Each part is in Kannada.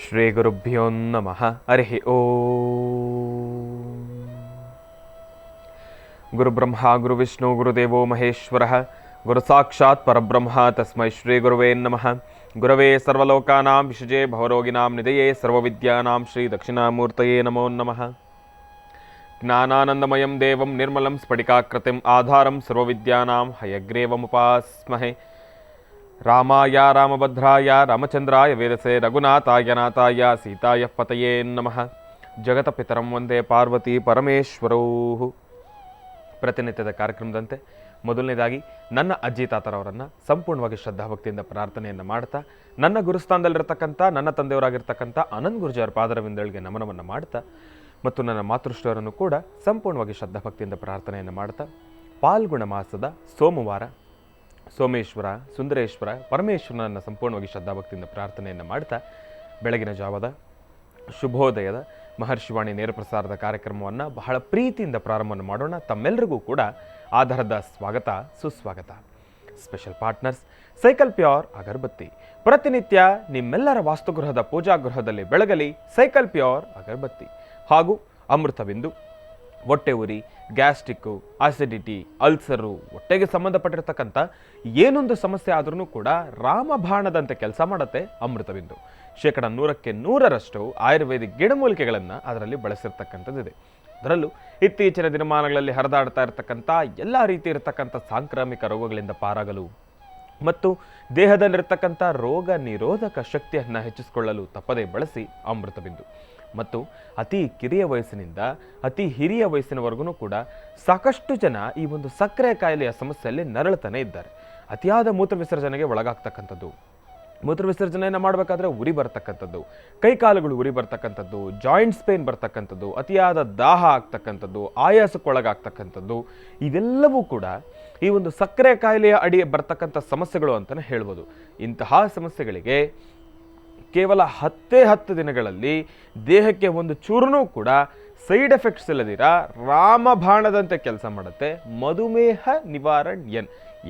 ಶ್ರೀ ಗುರುಭ್ಯೋ ನಮಃ. ಹರಿ ಓಂ. ಗುರುಬ್ರಹ್ಮ ಗುರುವಿಷ್ಣು ಗುರುದೇವೋ ಮಹೇಶ್ವರಃ ಗುರು ಸಾಕ್ಷಾತ್ ಪರಬ್ರಹ್ಮ ತಸ್ಮೈ ಶ್ರೀ ಗುರುವೇ ನಮಃ. ಗುರವೇ ಸರ್ವಲೋಕಾನಾಂ ವಿಷಜೇ ಭವರೋಗಿನಾಂ ನಿಧಯೇ ಸರ್ವವಿದ್ಯಾನಾಂ ಶ್ರೀ ದಕ್ಷಿಣಾಮೂರ್ತಯೇ ನಮೋ ನಮಃ. ಜ್ಞಾನಾನಂದಮಯಂ ದೇವಂ ನಿರ್ಮಲಂ ಸ್ಫಟಿಕಾಕೃತಿಂ ಆಧಾರಂ ಸರ್ವವಿದ್ಯಾನಾಂ ಹಯಗ್ರೀವಮುಪಾಸ್ಮಹೇ. ರಾಮಾಯ ರಾಮಭದ್ರಾಯ ರಾಮಚಂದ್ರಾಯ ವೇದಸೆ ರಘುನಾಥಾಯ ನಾಥಾಯ ಸೀತಾಯ ಪತಯೇ ನಮಃ. ಜಗತಪಿತರಂ ವಂದೇ ಪಾರ್ವತಿ ಪರಮೇಶ್ವರೌ. ಪ್ರತಿನಿತ್ಯದ ಕಾರ್ಯಕ್ರಮದಂತೆ ಮೊದಲನೇದಾಗಿ ನನ್ನ ಅಜ್ಜಿ ತಾತರವರನ್ನು ಸಂಪೂರ್ಣವಾಗಿ ಶ್ರದ್ಧಾಭಕ್ತಿಯಿಂದ ಪ್ರಾರ್ಥನೆಯನ್ನು ಮಾಡ್ತಾ, ನನ್ನ ಗುರುಸ್ಥಾನದಲ್ಲಿರ್ತಕ್ಕಂಥ ನನ್ನ ತಂದೆಯವರಾಗಿರ್ತಕ್ಕಂಥ ಅನಂತ್ ಗುರುಜಿಯವರ ಪಾದರವಿಂದಗಳಿಗೆ ನಮನವನ್ನು ಮಾಡ್ತಾ, ಮತ್ತು ನನ್ನ ಮಾತೃಶ್ರೀಯವರನ್ನು ಕೂಡ ಸಂಪೂರ್ಣವಾಗಿ ಶ್ರದ್ಧಾಭಕ್ತಿಯಿಂದ ಪ್ರಾರ್ಥನೆಯನ್ನು ಮಾಡ್ತಾ, ಪಾಲ್ಗುಣ ಮಾಸದ ಸೋಮವಾರ ಸೋಮೇಶ್ವರ ಸುಂದರೇಶ್ವರ ಪರಮೇಶ್ವರನನ್ನು ಸಂಪೂರ್ಣವಾಗಿ ಶ್ರದ್ಧಾಭಕ್ತಿಯಿಂದ ಪ್ರಾರ್ಥನೆಯನ್ನು ಮಾಡ್ತಾ, ಬೆಳಗಿನ ಜಾವದ ಶುಭೋದಯದ ಮಹರ್ಷಿವಾಣಿ ನೇರ ಪ್ರಸಾರದ ಕಾರ್ಯಕ್ರಮವನ್ನು ಬಹಳ ಪ್ರೀತಿಯಿಂದ ಪ್ರಾರಂಭವನ್ನು ಮಾಡೋಣ. ತಮ್ಮೆಲ್ಲರಿಗೂ ಕೂಡ ಆಧಾರದ ಸ್ವಾಗತ ಸುಸ್ವಾಗತ. ಸ್ಪೆಷಲ್ ಪಾರ್ಟ್ನರ್ಸ್ ಸೈಕಲ್ ಪ್ಯೂರ್ ಅಗರಬತ್ತಿ. ಪ್ರತಿನಿತ್ಯ ನಿಮ್ಮೆಲ್ಲರ ವಾಸ್ತುಗೃಹದ ಪೂಜಾಗೃಹದಲ್ಲಿ ಬೆಳಗಲಿ ಸೈಕಲ್ ಪ್ಯೂರ್ ಅಗರಬತ್ತಿ. ಹಾಗೂ ಅಮೃತಬಿಂದು ಹೊಟ್ಟೆ ಉರಿ, ಗ್ಯಾಸ್ಟ್ರಿಕ್ಕು, ಆಸಿಡಿಟಿ, ಅಲ್ಸರು, ಹೊಟ್ಟೆಗೆ ಸಂಬಂಧಪಟ್ಟಿರ್ತಕ್ಕಂಥ ಏನೊಂದು ಸಮಸ್ಯೆ ಆದ್ರೂ ಕೂಡ ರಾಮಬಾಣದಂತೆ ಕೆಲಸ ಮಾಡುತ್ತೆ ಅಮೃತಬಿಂದು. 100% ಆಯುರ್ವೇದಿಕ್ ಗಿಡಮೂಲಿಕೆಗಳನ್ನು ಅದರಲ್ಲಿ ಬಳಸಿರ್ತಕ್ಕಂಥದ್ದಿದೆ. ಅದರಲ್ಲೂ ಇತ್ತೀಚಿನ ದಿನಮಾನಗಳಲ್ಲಿ ಹರಿದಾಡ್ತಾ ಇರತಕ್ಕಂಥ ಎಲ್ಲ ರೀತಿ ಇರತಕ್ಕಂಥ ಸಾಂಕ್ರಾಮಿಕ ರೋಗಗಳಿಂದ ಪಾರಾಗಲು ಮತ್ತು ದೇಹದಲ್ಲಿರ್ತಕ್ಕಂಥ ರೋಗ ನಿರೋಧಕ ಶಕ್ತಿಯನ್ನು ಹೆಚ್ಚಿಸಿಕೊಳ್ಳಲು ತಪ್ಪದೇ ಬಳಸಿ ಅಮೃತಬಿಂದು. ಮತ್ತು ಅತಿ ಕಿರಿಯ ವಯಸ್ಸಿನಿಂದ ಅತಿ ಹಿರಿಯ ವಯಸ್ಸಿನವರೆಗೂ ಕೂಡ ಸಾಕಷ್ಟು ಜನ ಈ ಒಂದು ಸಕ್ಕರೆ ಕಾಯಿಲೆಯ ಸಮಸ್ಯೆಯಲ್ಲಿ ನರಳುತ್ತಾನೆ ಇದ್ದಾರೆ. ಅತಿಯಾದ ಮೂತ್ರ ವಿಸರ್ಜನೆಗೆ ಒಳಗಾಗ್ತಕ್ಕಂಥದ್ದು, ಮೂತ್ರ ವಿಸರ್ಜನೆಯನ್ನು ಮಾಡಬೇಕಾದ್ರೆ ಉರಿ ಬರ್ತಕ್ಕಂಥದ್ದು, ಕೈಕಾಲುಗಳು ಉರಿ ಬರ್ತಕ್ಕಂಥದ್ದು, ಜಾಯಿಂಟ್ಸ್ ಪೇನ್ ಬರ್ತಕ್ಕಂಥದ್ದು, ಅತಿಯಾದ ದಾಹ ಆಗ್ತಕ್ಕಂಥದ್ದು, ಆಯಾಸಕ್ಕೊಳಗಾಗ್ತಕ್ಕಂಥದ್ದು, ಇವೆಲ್ಲವೂ ಕೂಡ ಈ ಒಂದು ಸಕ್ಕರೆ ಕಾಯಿಲೆಯ ಅಡಿ ಬರ್ತಕ್ಕಂಥ ಸಮಸ್ಯೆಗಳು ಅಂತಲೇ ಹೇಳ್ಬೋದು. ಇಂತಹ ಸಮಸ್ಯೆಗಳಿಗೆ ಕೇವಲ 10 ದಿನಗಳಲ್ಲಿ ದೇಹಕ್ಕೆ ಒಂದು ಚೂರ್ನೂ ಕೂಡ ಸೈಡ್ ಎಫೆಕ್ಟ್ಸ್ ಇಲ್ಲದಿರ ರಾಮಬಾಣದಂತೆ ಕೆಲಸ ಮಾಡುತ್ತೆ ಮಧುಮೇಹ ನಿವಾರಣ್.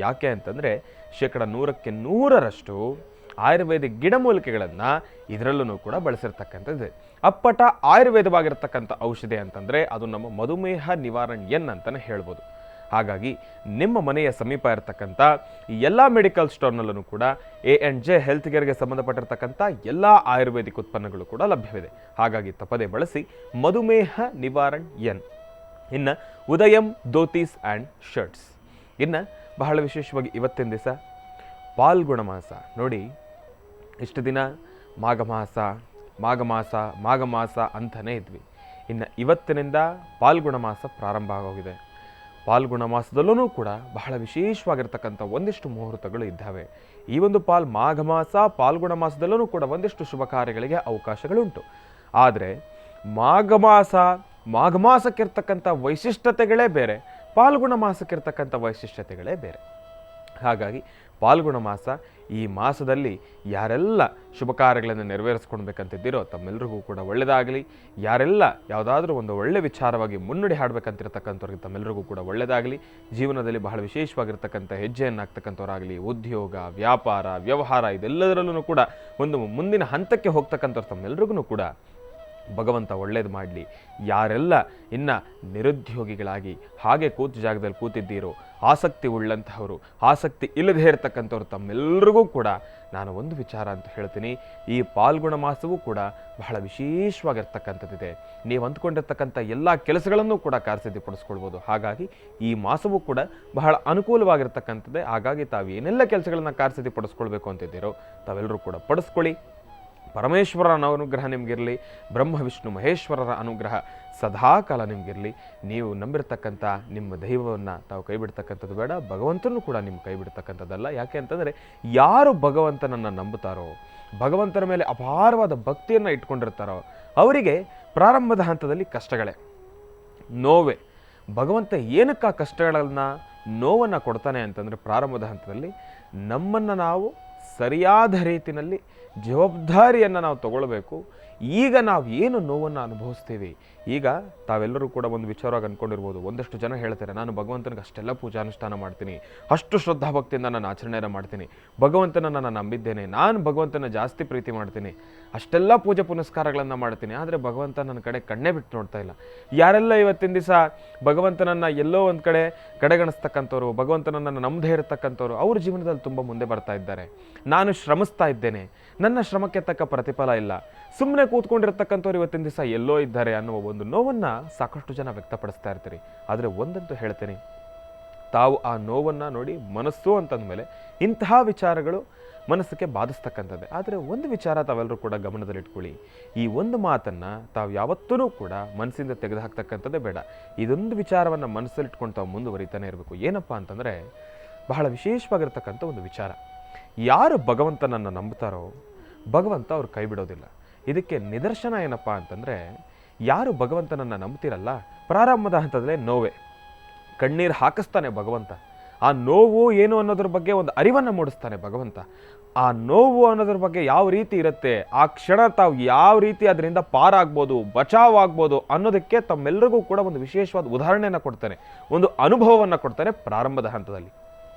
ಯಾಕೆ ಅಂತಂದರೆ 100% ಆಯುರ್ವೇದಿಕ್ ಗಿಡಮೂಲಿಕೆಗಳನ್ನು ಇದರಲ್ಲೂ ಕೂಡ ಬಳಸಿರ್ತಕ್ಕಂಥದ್ದು. ಅಪ್ಪಟ ಆಯುರ್ವೇದವಾಗಿರ್ತಕ್ಕಂಥ ಔಷಧಿ ಅಂತಂದರೆ ಅದು ನಮ್ಮ ಮಧುಮೇಹ ನಿವಾರಣ್ ಅಂತಲೇ ಹೇಳ್ಬೋದು. ಹಾಗಾಗಿ ನಿಮ್ಮ ಮನೆಯ ಸಮೀಪ ಇರತಕ್ಕಂಥ ಎಲ್ಲ ಮೆಡಿಕಲ್ ಸ್ಟೋರ್ನಲ್ಲೂ ಕೂಡ A&J ಹೆಲ್ತ್ ಕೇರ್ಗೆ ಸಂಬಂಧಪಟ್ಟಿರ್ತಕ್ಕಂಥ ಎಲ್ಲ ಆಯುರ್ವೇದಿಕ್ ಉತ್ಪನ್ನಗಳು ಕೂಡ ಲಭ್ಯವಿದೆ. ಹಾಗಾಗಿ ತಪ್ಪದೇ ಬಳಸಿ ಮಧುಮೇಹ ನಿವಾರಣ್. ಇನ್ನು ಉದಯಂ ಧೋತೀಸ್ ಆ್ಯಂಡ್ ಶರ್ಟ್ಸ್. ಇನ್ನು ಬಹಳ ವಿಶೇಷವಾಗಿ ಇವತ್ತಿನ ದಿವಸ ಪಾಲ್ಗುಣ ಮಾಸ. ನೋಡಿ, ಇಷ್ಟು ದಿನ ಮಾಘ ಮಾಸ ಅಂತಲೇ ಇದ್ವಿ. ಇನ್ನು ಇವತ್ತಿನಿಂದ ಪಾಲ್ಗುಣ ಮಾಸ ಪ್ರಾರಂಭ ಆಗೋಗಿದೆ. ಪಾಲ್ಗುಣ ಮಾಸದಲ್ಲೂ ಕೂಡ ಬಹಳ ವಿಶೇಷವಾಗಿರ್ತಕ್ಕಂಥ ಒಂದಿಷ್ಟು ಮುಹೂರ್ತಗಳು ಇದ್ದಾವೆ. ಈ ಒಂದು ಮಾಘ ಮಾಸ ಪಾಲ್ಗುಣ ಮಾಸದಲ್ಲೂ ಕೂಡ ಒಂದಿಷ್ಟು ಶುಭ ಕಾರ್ಯಗಳಿಗೆ ಅವಕಾಶಗಳುಂಟು. ಆದರೆ ಮಾಘ ಮಾಸಕ್ಕಿರ್ತಕ್ಕಂಥ ವೈಶಿಷ್ಟ್ಯತೆಗಳೇ ಬೇರೆ, ಪಾಲ್ಗುಣ ಮಾಸಕ್ಕಿರ್ತಕ್ಕಂಥ ವೈಶಿಷ್ಟ್ಯತೆಗಳೇ ಬೇರೆ. ಹಾಗಾಗಿ ಪಾಲ್ಗುಣ ಮಾಸ, ಈ ಮಾಸದಲ್ಲಿ ಯಾರೆಲ್ಲ ಶುಭ ಕಾರ್ಯಗಳನ್ನು ನೆರವೇರಿಸ್ಕೊಳ್ಬೇಕಂತಿದ್ದೀರೋ ತಮ್ಮೆಲ್ಲರಿಗೂ ಕೂಡ ಒಳ್ಳೆಯದಾಗಲಿ. ಯಾರೆಲ್ಲ ಯಾವುದಾದ್ರೂ ಒಂದು ಒಳ್ಳೆ ವಿಚಾರವಾಗಿ ಮುನ್ನುಡಿ ಹಾಡಬೇಕಂತಿರ್ತಕ್ಕಂಥವ್ರಿಗೆ ತಮ್ಮೆಲ್ಲರಿಗೂ ಕೂಡ ಒಳ್ಳೆಯದಾಗಲಿ. ಜೀವನದಲ್ಲಿ ಬಹಳ ವಿಶೇಷವಾಗಿರ್ತಕ್ಕಂಥ ಹೆಜ್ಜೆಯನ್ನು ಹಾಕ್ತಕ್ಕಂಥವ್ರಾಗಲಿ, ಉದ್ಯೋಗ, ವ್ಯಾಪಾರ, ವ್ಯವಹಾರ ಇದೆಲ್ಲದರಲ್ಲೂ ಕೂಡ ಒಂದು ಮುಂದಿನ ಹಂತಕ್ಕೆ ಹೋಗ್ತಕ್ಕಂಥವ್ರು ತಮ್ಮೆಲ್ಲರಿಗೂ ಕೂಡ ಭಗವಂತ ಒಳ್ಳೇದು ಮಾಡಲಿ. ಯಾರೆಲ್ಲ ಇನ್ನು ನಿರುದ್ಯೋಗಿಗಳಾಗಿ ಹಾಗೆ ಕೂತು ಜಾಗದಲ್ಲಿ ಕೂತಿದ್ದೀರೋ, ಆಸಕ್ತಿ ಉಳ್ಳಂತಹವರು, ಆಸಕ್ತಿ ಇಲ್ಲದೆ ಇರತಕ್ಕಂಥವ್ರು ತಮ್ಮೆಲ್ಲರಿಗೂ ಕೂಡ ನಾನು ಒಂದು ವಿಚಾರ ಅಂತ ಹೇಳ್ತೀನಿ. ಈ ಪಾಲ್ಗುಣ ಮಾಸವೂ ಕೂಡ ಬಹಳ ವಿಶೇಷವಾಗಿರ್ತಕ್ಕಂಥದ್ದಿದೆ. ನೀವು ಅಂದ್ಕೊಂಡಿರ್ತಕ್ಕಂಥ ಎಲ್ಲ ಕೆಲಸಗಳನ್ನು ಕೂಡ ಕಾರ್ಯಸಿದ್ಧಿಪಡಿಸ್ಕೊಳ್ಬೋದು. ಹಾಗಾಗಿ ಈ ಮಾಸವೂ ಕೂಡ ಬಹಳ ಅನುಕೂಲವಾಗಿರ್ತಕ್ಕಂಥದ್ದೇ. ಹಾಗಾಗಿ ತಾವು ಏನೆಲ್ಲ ಕೆಲಸಗಳನ್ನು ಕಾರ್ಯಸಿದ್ಧಿಪಡಿಸ್ಕೊಳ್ಬೇಕು ಅಂತಿದ್ದೀರೋ ತಾವೆಲ್ಲರೂ ಕೂಡ ಪಡಿಸ್ಕೊಳ್ಳಿ. ಪರಮೇಶ್ವರನ ಅನುಗ್ರಹ ನಿಮಗಿರಲಿ, ಬ್ರಹ್ಮ ವಿಷ್ಣು ಮಹೇಶ್ವರರ ಅನುಗ್ರಹ ಸದಾಕಾಲ ನಿಮಗಿರಲಿ. ನೀವು ನಂಬಿರ್ತಕ್ಕಂಥ ನಿಮ್ಮ ದೈವವನ್ನು ತಾವು ಕೈ ಬಿಡ್ತಕ್ಕಂಥದ್ದು ಬೇಡ, ಭಗವಂತನೂ ಕೂಡ ನಿಮ್ಮ ಕೈ ಬಿಡ್ತಕ್ಕಂಥದ್ದಲ್ಲ. ಯಾಕೆ ಅಂತಂದರೆ ಯಾರು ಭಗವಂತನನ್ನು ನಂಬುತ್ತಾರೋ, ಭಗವಂತನ ಮೇಲೆ ಅಪಾರವಾದ ಭಕ್ತಿಯನ್ನು ಇಟ್ಕೊಂಡಿರ್ತಾರೋ ಅವರಿಗೆ ಪ್ರಾರಂಭದ ಹಂತದಲ್ಲಿ ಕಷ್ಟಗಳೇ, ನೋವೇ. ಭಗವಂತ ಏನಕ್ಕೆ ಆ ಕಷ್ಟಗಳನ್ನು ನೋವನ್ನು ಕೊಡ್ತಾನೆ ಅಂತಂದರೆ ಪ್ರಾರಂಭದ ಹಂತದಲ್ಲಿ ನಮ್ಮನ್ನು ನಾವು ಸರಿಯಾದ ರೀತಿಯಲ್ಲಿ ಜವಾಬ್ದಾರಿಯನ್ನು ನಾವು ತಗೊಳ್ಬೇಕು. ಈಗ ನಾವು ಏನು ನೋವನ್ನು ಅನುಭವಿಸ್ತೀವಿ, ಈಗ ತಾವೆಲ್ಲರೂ ಕೂಡ ಒಂದು ವಿಚಾರವಾಗಿ ಅಂದ್ಕೊಂಡಿರ್ಬೋದು, ಒಂದಷ್ಟು ಜನ ಹೇಳ್ತಾರೆ ನಾನು ಭಗವಂತನಿಗೆ ಅಷ್ಟೆಲ್ಲ ಪೂಜಾನುಷ್ಠಾನ ಮಾಡ್ತೀನಿ, ಅಷ್ಟು ಶ್ರದ್ಧಾಭಕ್ತಿಯಿಂದ ನಾನು ಆಚರಣೆಯನ್ನು ಮಾಡ್ತೀನಿ, ಭಗವಂತನನ್ನು ನಾನು ನಂಬಿದ್ದೇನೆ, ನಾನು ಭಗವಂತನ ಜಾಸ್ತಿ ಪ್ರೀತಿ ಮಾಡ್ತೀನಿ, ಅಷ್ಟೆಲ್ಲ ಪೂಜೆ ಪುನಸ್ಕಾರಗಳನ್ನು ಮಾಡ್ತೀನಿ, ಆದರೆ ಭಗವಂತ ನನ್ನ ಕಡೆ ಕಣ್ಣೇ ಬಿಟ್ಟು ನೋಡ್ತಾ ಇಲ್ಲ. ಯಾರೆಲ್ಲ ಇವತ್ತಿನ ದಿವಸ ಭಗವಂತನನ್ನು ಎಲ್ಲೋ ಒಂದು ಕಡೆ ಕಡೆಗಣಿಸ್ತಕ್ಕಂಥವ್ರು, ಭಗವಂತನನ್ನು ನಂಬದೇ ಇರತಕ್ಕಂಥವ್ರು ಅವ್ರ ಜೀವನದಲ್ಲಿ ತುಂಬ ಮುಂದೆ ಬರ್ತಾ ಇದ್ದಾರೆ. ನಾನು ಶ್ರಮಿಸ್ತಾ ಇದ್ದೇನೆ, ನನ್ನ ಶ್ರಮಕ್ಕೆ ತಕ್ಕ ಪ್ರತಿಫಲ ಇಲ್ಲ, ಸುಮ್ಮನೆ ಕೂತ್ಕೊಂಡಿರ್ತಕ್ಕಂಥವ್ರು ಇವತ್ತಿನ ದಿವಸ ಎಲ್ಲೋ ಇದ್ದಾರೆ ಅನ್ನುವ ಒಂದು ನೋವನ್ನು ಸಾಕಷ್ಟು ಜನ ವ್ಯಕ್ತಪಡಿಸ್ತಾ ಇರ್ತೀರಿ. ಆದರೆ ಒಂದಂತೂ ಹೇಳ್ತೇನೆ, ತಾವು ಆ ನೋವನ್ನು ನೋಡಿ ಮನಸ್ಸು ಅಂತಂದಮೇಲೆ ಇಂತಹ ವಿಚಾರಗಳು ಮನಸ್ಸಿಗೆ ಬಾಧಿಸ್ತಕ್ಕಂಥದ್ದೇ. ಆದರೆ ಒಂದು ವಿಚಾರ ತಾವೆಲ್ಲರೂ ಕೂಡ ಗಮನದಲ್ಲಿಟ್ಕೊಳ್ಳಿ, ಈ ಒಂದು ಮಾತನ್ನು ತಾವು ಯಾವತ್ತೂ ಕೂಡ ಮನಸ್ಸಿಂದ ತೆಗೆದುಹಾಕ್ತಕ್ಕಂಥದ್ದೇ ಬೇಡ. ಇದೊಂದು ವಿಚಾರವನ್ನು ಮನಸ್ಸಲ್ಲಿಟ್ಕೊಂಡು ತಾವು ಮುಂದುವರಿತಾನೆ ಇರಬೇಕು. ಏನಪ್ಪ ಅಂತಂದರೆ, ಬಹಳ ವಿಶೇಷವಾಗಿರ್ತಕ್ಕಂಥ ಒಂದು ವಿಚಾರ, ಯಾರು ಭಗವಂತನನ್ನು ನಂಬ್ತಾರೋ ಭಗವಂತ ಅವ್ರು ಕೈ ಬಿಡೋದಿಲ್ಲ. ಇದಕ್ಕೆ ನಿದರ್ಶನ ಏನಪ್ಪ ಅಂತಂದರೆ, ಯಾರು ಭಗವಂತನನ್ನು ನಂಬ್ತಿರಲ್ಲ, ಪ್ರಾರಂಭದ ಹಂತದಲ್ಲೇ ನೋವೇ, ಕಣ್ಣೀರು ಹಾಕಿಸ್ತಾನೆ ಭಗವಂತ. ಆ ನೋವು ಏನು ಅನ್ನೋದ್ರ ಬಗ್ಗೆ ಒಂದು ಅರಿವನ್ನು ಮೂಡಿಸ್ತಾನೆ ಭಗವಂತ. ಆ ನೋವು ಅನ್ನೋದ್ರ ಬಗ್ಗೆ ಯಾವ ರೀತಿ ಇರುತ್ತೆ, ಆ ಕ್ಷಣ ತಾವು ಯಾವ ರೀತಿ ಅದರಿಂದ ಪಾರಾಗ್ಬೋದು, ಬಚಾವಾಗ್ಬೋದು ಅನ್ನೋದಕ್ಕೆ ತಮ್ಮೆಲ್ಲರಿಗೂ ಕೂಡ ಒಂದು ವಿಶೇಷವಾದ ಉದಾಹರಣೆಯನ್ನು ಕೊಡ್ತಾನೆ, ಒಂದು ಅನುಭವವನ್ನು ಕೊಡ್ತಾನೆ ಪ್ರಾರಂಭದ ಹಂತದಲ್ಲಿ.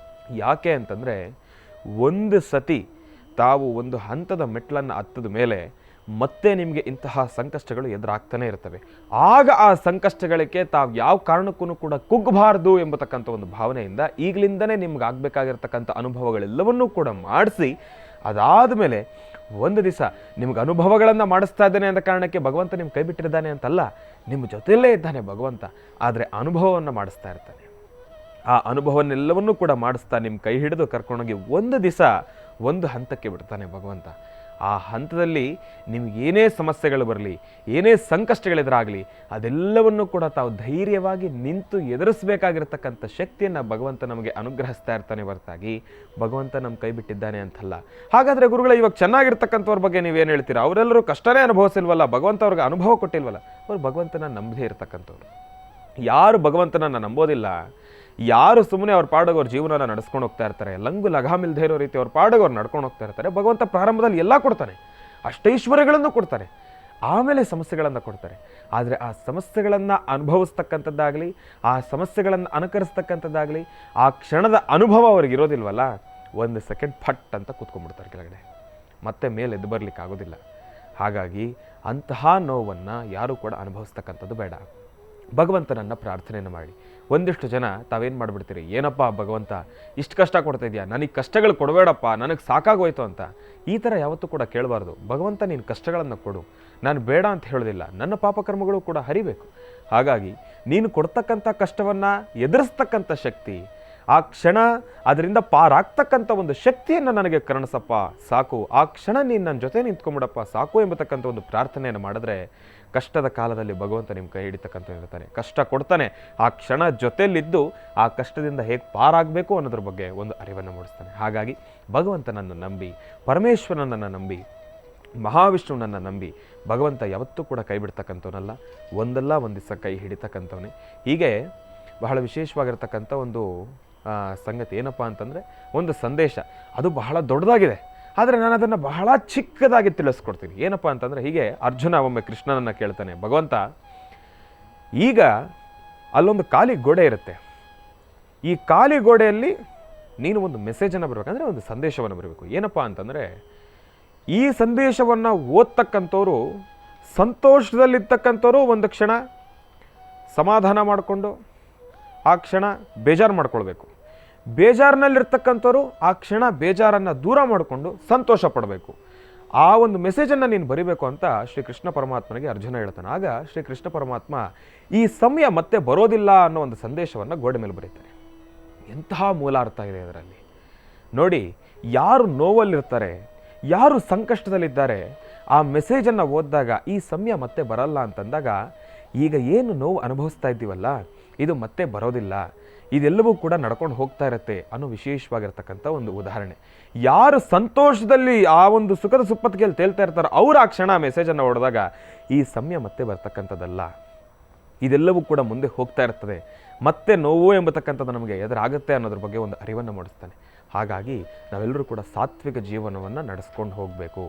ಯಾಕೆ ಅಂತಂದರೆ, ಒಂದು ಸತಿ ತಾವು ಒಂದು ಹಂತದ ಮೆಟ್ಲನ್ನು ಹತ್ತದ ಮೇಲೆ ಮತ್ತೆ ನಿಮಗೆ ಇಂತಹ ಸಂಕಷ್ಟಗಳು ಎದುರಾಗ್ತಾನೆ ಇರ್ತವೆ. ಆಗ ಆ ಸಂಕಷ್ಟಗಳಿಗೆ ತಾವು ಯಾವ ಕಾರಣಕ್ಕೂ ಕೂಡ ಕುಗ್ಗಬಾರ್ದು ಎಂಬತಕ್ಕಂಥ ಒಂದು ಭಾವನೆಯಿಂದ ಈಗಲಿಂದನೇ ನಿಮ್ಗೆ ಆಗಬೇಕಾಗಿರ್ತಕ್ಕಂಥ ಅನುಭವಗಳೆಲ್ಲವನ್ನೂ ಕೂಡ ಮಾಡಿಸಿ, ಅದಾದ ಮೇಲೆ ಒಂದು ದಿವಸ ನಿಮ್ಗೆ ಅನುಭವಗಳನ್ನು ಮಾಡಿಸ್ತಾ ಇದ್ದಾನೆ ಅಂತ ಕಾರಣಕ್ಕೆ ಭಗವಂತ ನಿಮ್ಮ ಕೈ ಬಿಟ್ಟಿದ್ದಾನೆ ಅಂತಲ್ಲ, ನಿಮ್ಮ ಜೊತೆಯಲ್ಲೇ ಇದ್ದಾನೆ ಭಗವಂತ. ಆದರೆ ಅನುಭವವನ್ನು ಮಾಡಿಸ್ತಾ ಇರ್ತಾನೆ. ಆ ಅನುಭವನ್ನೆಲ್ಲವನ್ನೂ ಕೂಡ ಮಾಡಿಸ್ತಾ ನಿಮ್ಮ ಕೈ ಹಿಡಿದು ಕರ್ಕೊಂಡೋಗಿ ಒಂದು ದಿವಸ ಒಂದು ಹಂತಕ್ಕೆ ಬಿಡ್ತಾನೆ ಭಗವಂತ. ಆ ಹಂತದಲ್ಲಿ ನಿಮಗೇನೇ ಸಮಸ್ಯೆಗಳು ಬರಲಿ, ಏನೇ ಸಂಕಷ್ಟಗಳೆದುರಾಗಲಿ, ಅದೆಲ್ಲವನ್ನೂ ಕೂಡ ತಾವು ಧೈರ್ಯವಾಗಿ ನಿಂತು ಎದುರಿಸಬೇಕಾಗಿರ್ತಕ್ಕಂಥ ಶಕ್ತಿಯನ್ನು ಭಗವಂತ ನಮಗೆ ಅನುಗ್ರಹಿಸ್ತಾ ಇರ್ತಾನೆ ಹೊರತಾಗಿ ಭಗವಂತ ನಮ್ಮ ಕೈ ಬಿಟ್ಟಿದ್ದಾನೆ ಅಂತಲ್ಲ. ಹಾಗಾದರೆ ಗುರುಗಳೇ, ಇವಾಗ ಚೆನ್ನಾಗಿರ್ತಕ್ಕಂಥವ್ರ ಬಗ್ಗೆ ನೀವೇನು ಹೇಳ್ತೀರಾ? ಅವರೆಲ್ಲರೂ ಕಷ್ಟನೇ ಅನುಭವಿಸಿಲ್ವಲ್ಲ, ಭಗವಂತ ಅವ್ರಿಗೆ ಅನುಭವ ಕೊಟ್ಟಿಲ್ವಲ್ಲ? ಅವ್ರು ಭಗವಂತನ ನಂಬದೇ ಇರ್ತಕ್ಕಂಥವ್ರು. ಯಾರು ಭಗವಂತನನ್ನು ನಂಬೋದಿಲ್ಲ, ಯಾರು ಸುಮ್ಮನೆ ಅವ್ರ ಪಾಡಿಗೆ ಅವ್ರ ಜೀವನನ ನಡೆಸ್ಕೊಂಡು ಹೋಗ್ತಾ ಇರ್ತಾರೆ, ಲಂಗು ಲಗಾಮಿಲ್ದೇ ಇರೋ ರೀತಿ ಅವ್ರ ಪಾಡಿಗೆ ಅವ್ರು ನಡ್ಕೊಂಡು ಹೋಗ್ತಾ ಇರ್ತಾರೆ, ಭಗವಂತ ಪ್ರಾರಂಭದಲ್ಲಿ ಎಲ್ಲ ಕೊಡ್ತಾನೆ, ಅಷ್ಟೈಶ್ವರ್ಯಗಳನ್ನು ಕೊಡ್ತಾರೆ, ಆಮೇಲೆ ಸಮಸ್ಯೆಗಳನ್ನು ಕೊಡ್ತಾರೆ. ಆದರೆ ಆ ಸಮಸ್ಯೆಗಳನ್ನು ಅನುಭವಿಸ್ತಕ್ಕಂಥದ್ದಾಗಲಿ, ಆ ಸಮಸ್ಯೆಗಳನ್ನು ಅನುಕರಿಸ್ತಕ್ಕಂಥದ್ದಾಗಲಿ, ಆ ಕ್ಷಣದ ಅನುಭವ ಅವ್ರಿಗೆ ಇರೋದಿಲ್ವಲ್ಲ, ಒಂದು ಸೆಕೆಂಡ್ ಫಟ್ ಅಂತ ಕೂತ್ಕೊಂಡ್ಬಿಡ್ತಾರೆ ಕೆಳಗಡೆ, ಮತ್ತೆ ಮೇಲೆ ಎದ್ದು ಬರಲಿಕ್ಕೆ ಆಗೋದಿಲ್ಲ. ಹಾಗಾಗಿ ಅಂತಹ ನೋವನ್ನು ಯಾರೂ ಕೂಡ ಅನುಭವಿಸ್ತಕ್ಕಂಥದ್ದು ಬೇಡ. ಭಗವಂತನನ್ನು ಪ್ರಾರ್ಥನೆಯನ್ನು ಮಾಡಿ. ಒಂದಿಷ್ಟು ಜನ ತಾವೇನು ಮಾಡಿಬಿಡ್ತೀರಿ, ಏನಪ್ಪ ಭಗವಂತ ಇಷ್ಟು ಕಷ್ಟ ಕೊಡ್ತಾ ಇದೆಯಾ, ನನಗೆ ಕಷ್ಟಗಳು ಕೊಡಬೇಡಪ್ಪ, ನನಗೆ ಸಾಕಾಗೋಯ್ತು ಅಂತ. ಈ ಥರ ಯಾವತ್ತೂ ಕೂಡ ಕೇಳಬಾರ್ದು. ಭಗವಂತ ನೀನು ಕಷ್ಟಗಳನ್ನು ಕೊಡು, ನಾನು ಬೇಡ ಅಂತ ಹೇಳೋದಿಲ್ಲ, ನನ್ನ ಪಾಪಕರ್ಮಗಳು ಕೂಡ ಹರಿಬೇಕು. ಹಾಗಾಗಿ ನೀನು ಕೊಡ್ತಕ್ಕಂಥ ಕಷ್ಟವನ್ನು ಎದುರಿಸ್ತಕ್ಕಂಥ ಶಕ್ತಿ, ಆ ಕ್ಷಣ ಅದರಿಂದ ಪಾರಾಗ್ತಕ್ಕಂಥ ಒಂದು ಶಕ್ತಿಯನ್ನು ನನಗೆ ಕರುಣಿಸಪ್ಪ ಸಾಕು, ಆ ಕ್ಷಣ ನೀನು ನನ್ನ ಜೊತೆ ನಿಂತ್ಕೊಂಬಿಡಪ್ಪ ಸಾಕು ಎಂಬತಕ್ಕಂಥ ಒಂದು ಪ್ರಾರ್ಥನೆಯನ್ನು ಮಾಡಿದ್ರೆ ಕಷ್ಟದ ಕಾಲದಲ್ಲಿ ಭಗವಂತ ನಿಮ್ಮ ಕೈ ಹಿಡಿತಕ್ಕಂಥ ಇರ್ತಾನೆ, ಕಷ್ಟ ಕೊಡ್ತಾನೆ. ಆ ಕ್ಷಣ ಜೊತೆಯಲ್ಲಿದ್ದು ಆ ಕಷ್ಟದಿಂದ ಹೇಗೆ ಪಾರಾಗಬೇಕು ಅನ್ನೋದ್ರ ಬಗ್ಗೆ ಒಂದು ಅರಿವನ್ನು ಮೂಡಿಸ್ತಾನೆ. ಹಾಗಾಗಿ ಭಗವಂತನನ್ನು ನಂಬಿ, ಪರಮೇಶ್ವರನನ್ನು ನಂಬಿ, ಮಹಾವಿಷ್ಣುವನನ್ನು ನಂಬಿ, ಭಗವಂತ ಯಾವತ್ತೂ ಕೂಡ ಕೈ ಬಿಡ್ತಕ್ಕಂಥವನಲ್ಲ, ಒಂದಲ್ಲ ಒಂದು ದಿವಸ ಕೈ ಹಿಡಿತಕ್ಕಂಥವನೇ. ಹೀಗೆ ಬಹಳ ವಿಶೇಷವಾಗಿರ್ತಕ್ಕಂಥ ಒಂದು ಸಂಗತಿ ಏನಪ್ಪ ಅಂತಂದರೆ, ಒಂದು ಸಂದೇಶ ಅದು ಬಹಳ ದೊಡ್ಡದಾಗಿದೆ, ಆದರೆ ನಾನು ಅದನ್ನು ಬಹಳ ಚಿಕ್ಕದಾಗಿ ತಿಳಿಸ್ಕೊಡ್ತೀನಿ. ಏನಪ್ಪ ಅಂತಂದರೆ, ಹೀಗೆ ಅರ್ಜುನ ಒಮ್ಮೆ ಕೃಷ್ಣನನ್ನು ಕೇಳ್ತಾನೆ, ಭಗವಂತ ಈಗ ಅಲ್ಲೊಂದು ಖಾಲಿ ಗೋಡೆ ಇರುತ್ತೆ, ಈ ಖಾಲಿ ಗೋಡೆಯಲ್ಲಿ ನೀನು ಒಂದು ಮೆಸೇಜನ್ನು ಬರಬೇಕಂದ್ರೆ ಒಂದು ಸಂದೇಶವನ್ನು ಬರಬೇಕು. ಏನಪ್ಪ ಅಂತಂದರೆ, ಈ ಸಂದೇಶವನ್ನು ಓದ್ತಕ್ಕಂಥವ್ರು, ಸಂತೋಷದಲ್ಲಿರ್ತಕ್ಕಂಥವ್ರು ಒಂದು ಕ್ಷಣ ಸಮಾಧಾನ ಮಾಡಿಕೊಂಡು ಆ ಕ್ಷಣ ಬೇಜಾರು ಮಾಡ್ಕೊಳ್ಬೇಕು, ಬೇಜಾರಿನಲ್ಲಿರ್ತಕ್ಕಂಥವ್ರು ಆ ಕ್ಷಣ ಬೇಜಾರನ್ನು ದೂರ ಮಾಡಿಕೊಂಡು ಸಂತೋಷ ಪಡಬೇಕು. ಆ ಒಂದು ಮೆಸೇಜನ್ನು ನೀನು ಬರಿಬೇಕು ಅಂತ ಶ್ರೀಕೃಷ್ಣ ಪರಮಾತ್ಮನಿಗೆ ಅರ್ಜುನ ಹೇಳ್ತಾನೆ. ಆಗ ಶ್ರೀಕೃಷ್ಣ ಪರಮಾತ್ಮ ಈ ಸಮಯ ಮತ್ತೆ ಬರೋದಿಲ್ಲ ಅನ್ನೋ ಒಂದು ಸಂದೇಶವನ್ನು ಗೋಡೆ ಮೇಲೆ ಬರೀತಾನೆ. ಎಂತಹ ಮೂಲಾರ್ಥ ಇದೆ ಅದರಲ್ಲಿ ನೋಡಿ. ಯಾರು ನೋವಲ್ಲಿರ್ತಾರೆ, ಯಾರು ಸಂಕಷ್ಟದಲ್ಲಿದ್ದಾರೆ, ಆ ಮೆಸೇಜನ್ನು ಓದಿದಾಗ ಈ ಸಮಯ ಮತ್ತೆ ಬರಲ್ಲ ಅಂತಂದಾಗ, ಈಗ ಏನು ನೋವು ಅನುಭವಿಸ್ತಾ ಇದ್ದೀವಲ್ಲ ಇದು ಮತ್ತೆ ಬರೋದಿಲ್ಲ, ಇದೆಲ್ಲವೂ ಕೂಡ ನಡ್ಕೊಂಡು ಹೋಗ್ತಾ ಇರುತ್ತೆ ಅನ್ನೋ ವಿಶೇಷವಾಗಿರ್ತಕ್ಕಂಥ ಒಂದು ಉದಾಹರಣೆ. ಯಾರು ಸಂತೋಷದಲ್ಲಿ ಆ ಒಂದು ಸುಖದ ಸುಪ್ಪತ್ತಿಗೆಯಲ್ಲಿ ತೇಲ್ತಾ ಇರ್ತಾರೋ ಅವರು ಆ ಕ್ಷಣ ಮೆಸೇಜನ್ನು ಹೊಡೆದಾಗ ಈ ಸಮಯ ಮತ್ತೆ ಬರ್ತಕ್ಕಂಥದ್ದಲ್ಲ, ಇದೆಲ್ಲವೂ ಕೂಡ ಮುಂದೆ ಹೋಗ್ತಾ ಇರ್ತದೆ, ಮತ್ತೆ ನೋವು ಎಂಬತಕ್ಕಂಥದ್ದು ನಮಗೆ ಎದುರಾಗುತ್ತೆ ಅನ್ನೋದ್ರ ಬಗ್ಗೆ ಒಂದು ಅರಿವನ್ನು ಮೂಡಿಸ್ತಾನೆ. ಹಾಗಾಗಿ ನಾವೆಲ್ಲರೂ ಕೂಡ ಸಾತ್ವಿಕ ಜೀವನವನ್ನು ನಡೆಸ್ಕೊಂಡು ಹೋಗಬೇಕು.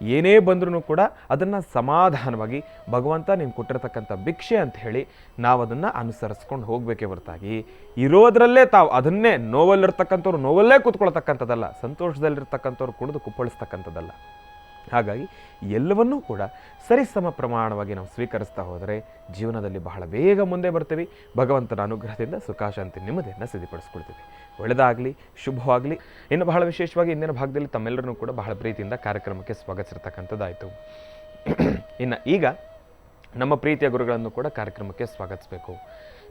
ಏನೇ ಬಂದ್ರೂ ಕೂಡ ಅದನ್ನು ಸಮಾಧಾನವಾಗಿ ಭಗವಂತ ನೀನು ಕೊಟ್ಟಿರ್ತಕ್ಕಂಥ ಭಿಕ್ಷೆ ಅಂತ ಹೇಳಿ ನಾವು ಅದನ್ನು ಅನುಸರಿಸ್ಕೊಂಡು ಹೋಗಬೇಕೇ ಹೊರತಾಗಿ ಇರೋದ್ರಲ್ಲೇ ತಾವು ಅದನ್ನೇ ನೋವಲ್ಲಿರ್ತಕ್ಕಂಥವ್ರು ನೋವಲ್ಲೇ ಕೂತ್ಕೊಳ್ತಕ್ಕಂಥದ್ದಲ್ಲ, ಸಂತೋಷದಲ್ಲಿರ್ತಕ್ಕಂಥವ್ರು ಕುಡಿದು ಕುಪ್ಪಳಿಸ್ತಕ್ಕಂಥದ್ದಲ್ಲ. ಹಾಗಾಗಿ ಎಲ್ಲವನ್ನೂ ಕೂಡ ಸರಿಸಮ ಪ್ರಮಾಣವಾಗಿ ನಾವು ಸ್ವೀಕರಿಸ್ತಾ ಹೋದರೆ ಜೀವನದಲ್ಲಿ ಬಹಳ ಬೇಗ ಮುಂದೆ ಬರ್ತೀವಿ. ಭಗವಂತನ ಅನುಗ್ರಹದಿಂದ ಸುಖ ಶಾಂತಿ ನೆಮ್ಮದಿಯನ್ನು ಸಿದ್ಧಪಡಿಸ್ಕೊಳ್ತೀವಿ. ಒಳ್ಳೆಯದಾಗಲಿ, ಶುಭವಾಗಲಿ. ಇನ್ನು ಬಹಳ ವಿಶೇಷವಾಗಿ ಇಂದಿನ ಭಾಗದಲ್ಲಿ ತಮ್ಮೆಲ್ಲರನ್ನೂ ಕೂಡ ಬಹಳ ಪ್ರೀತಿಯಿಂದ ಕಾರ್ಯಕ್ರಮಕ್ಕೆ ಸ್ವಾಗತಿಸಿರ್ತಕ್ಕಂಥದ್ದಾಯಿತು. ಇನ್ನು ಈಗ ನಮ್ಮ ಪ್ರೀತಿಯ ಗುರುಗಳನ್ನು ಕೂಡ ಕಾರ್ಯಕ್ರಮಕ್ಕೆ ಸ್ವಾಗತಿಸಬೇಕು.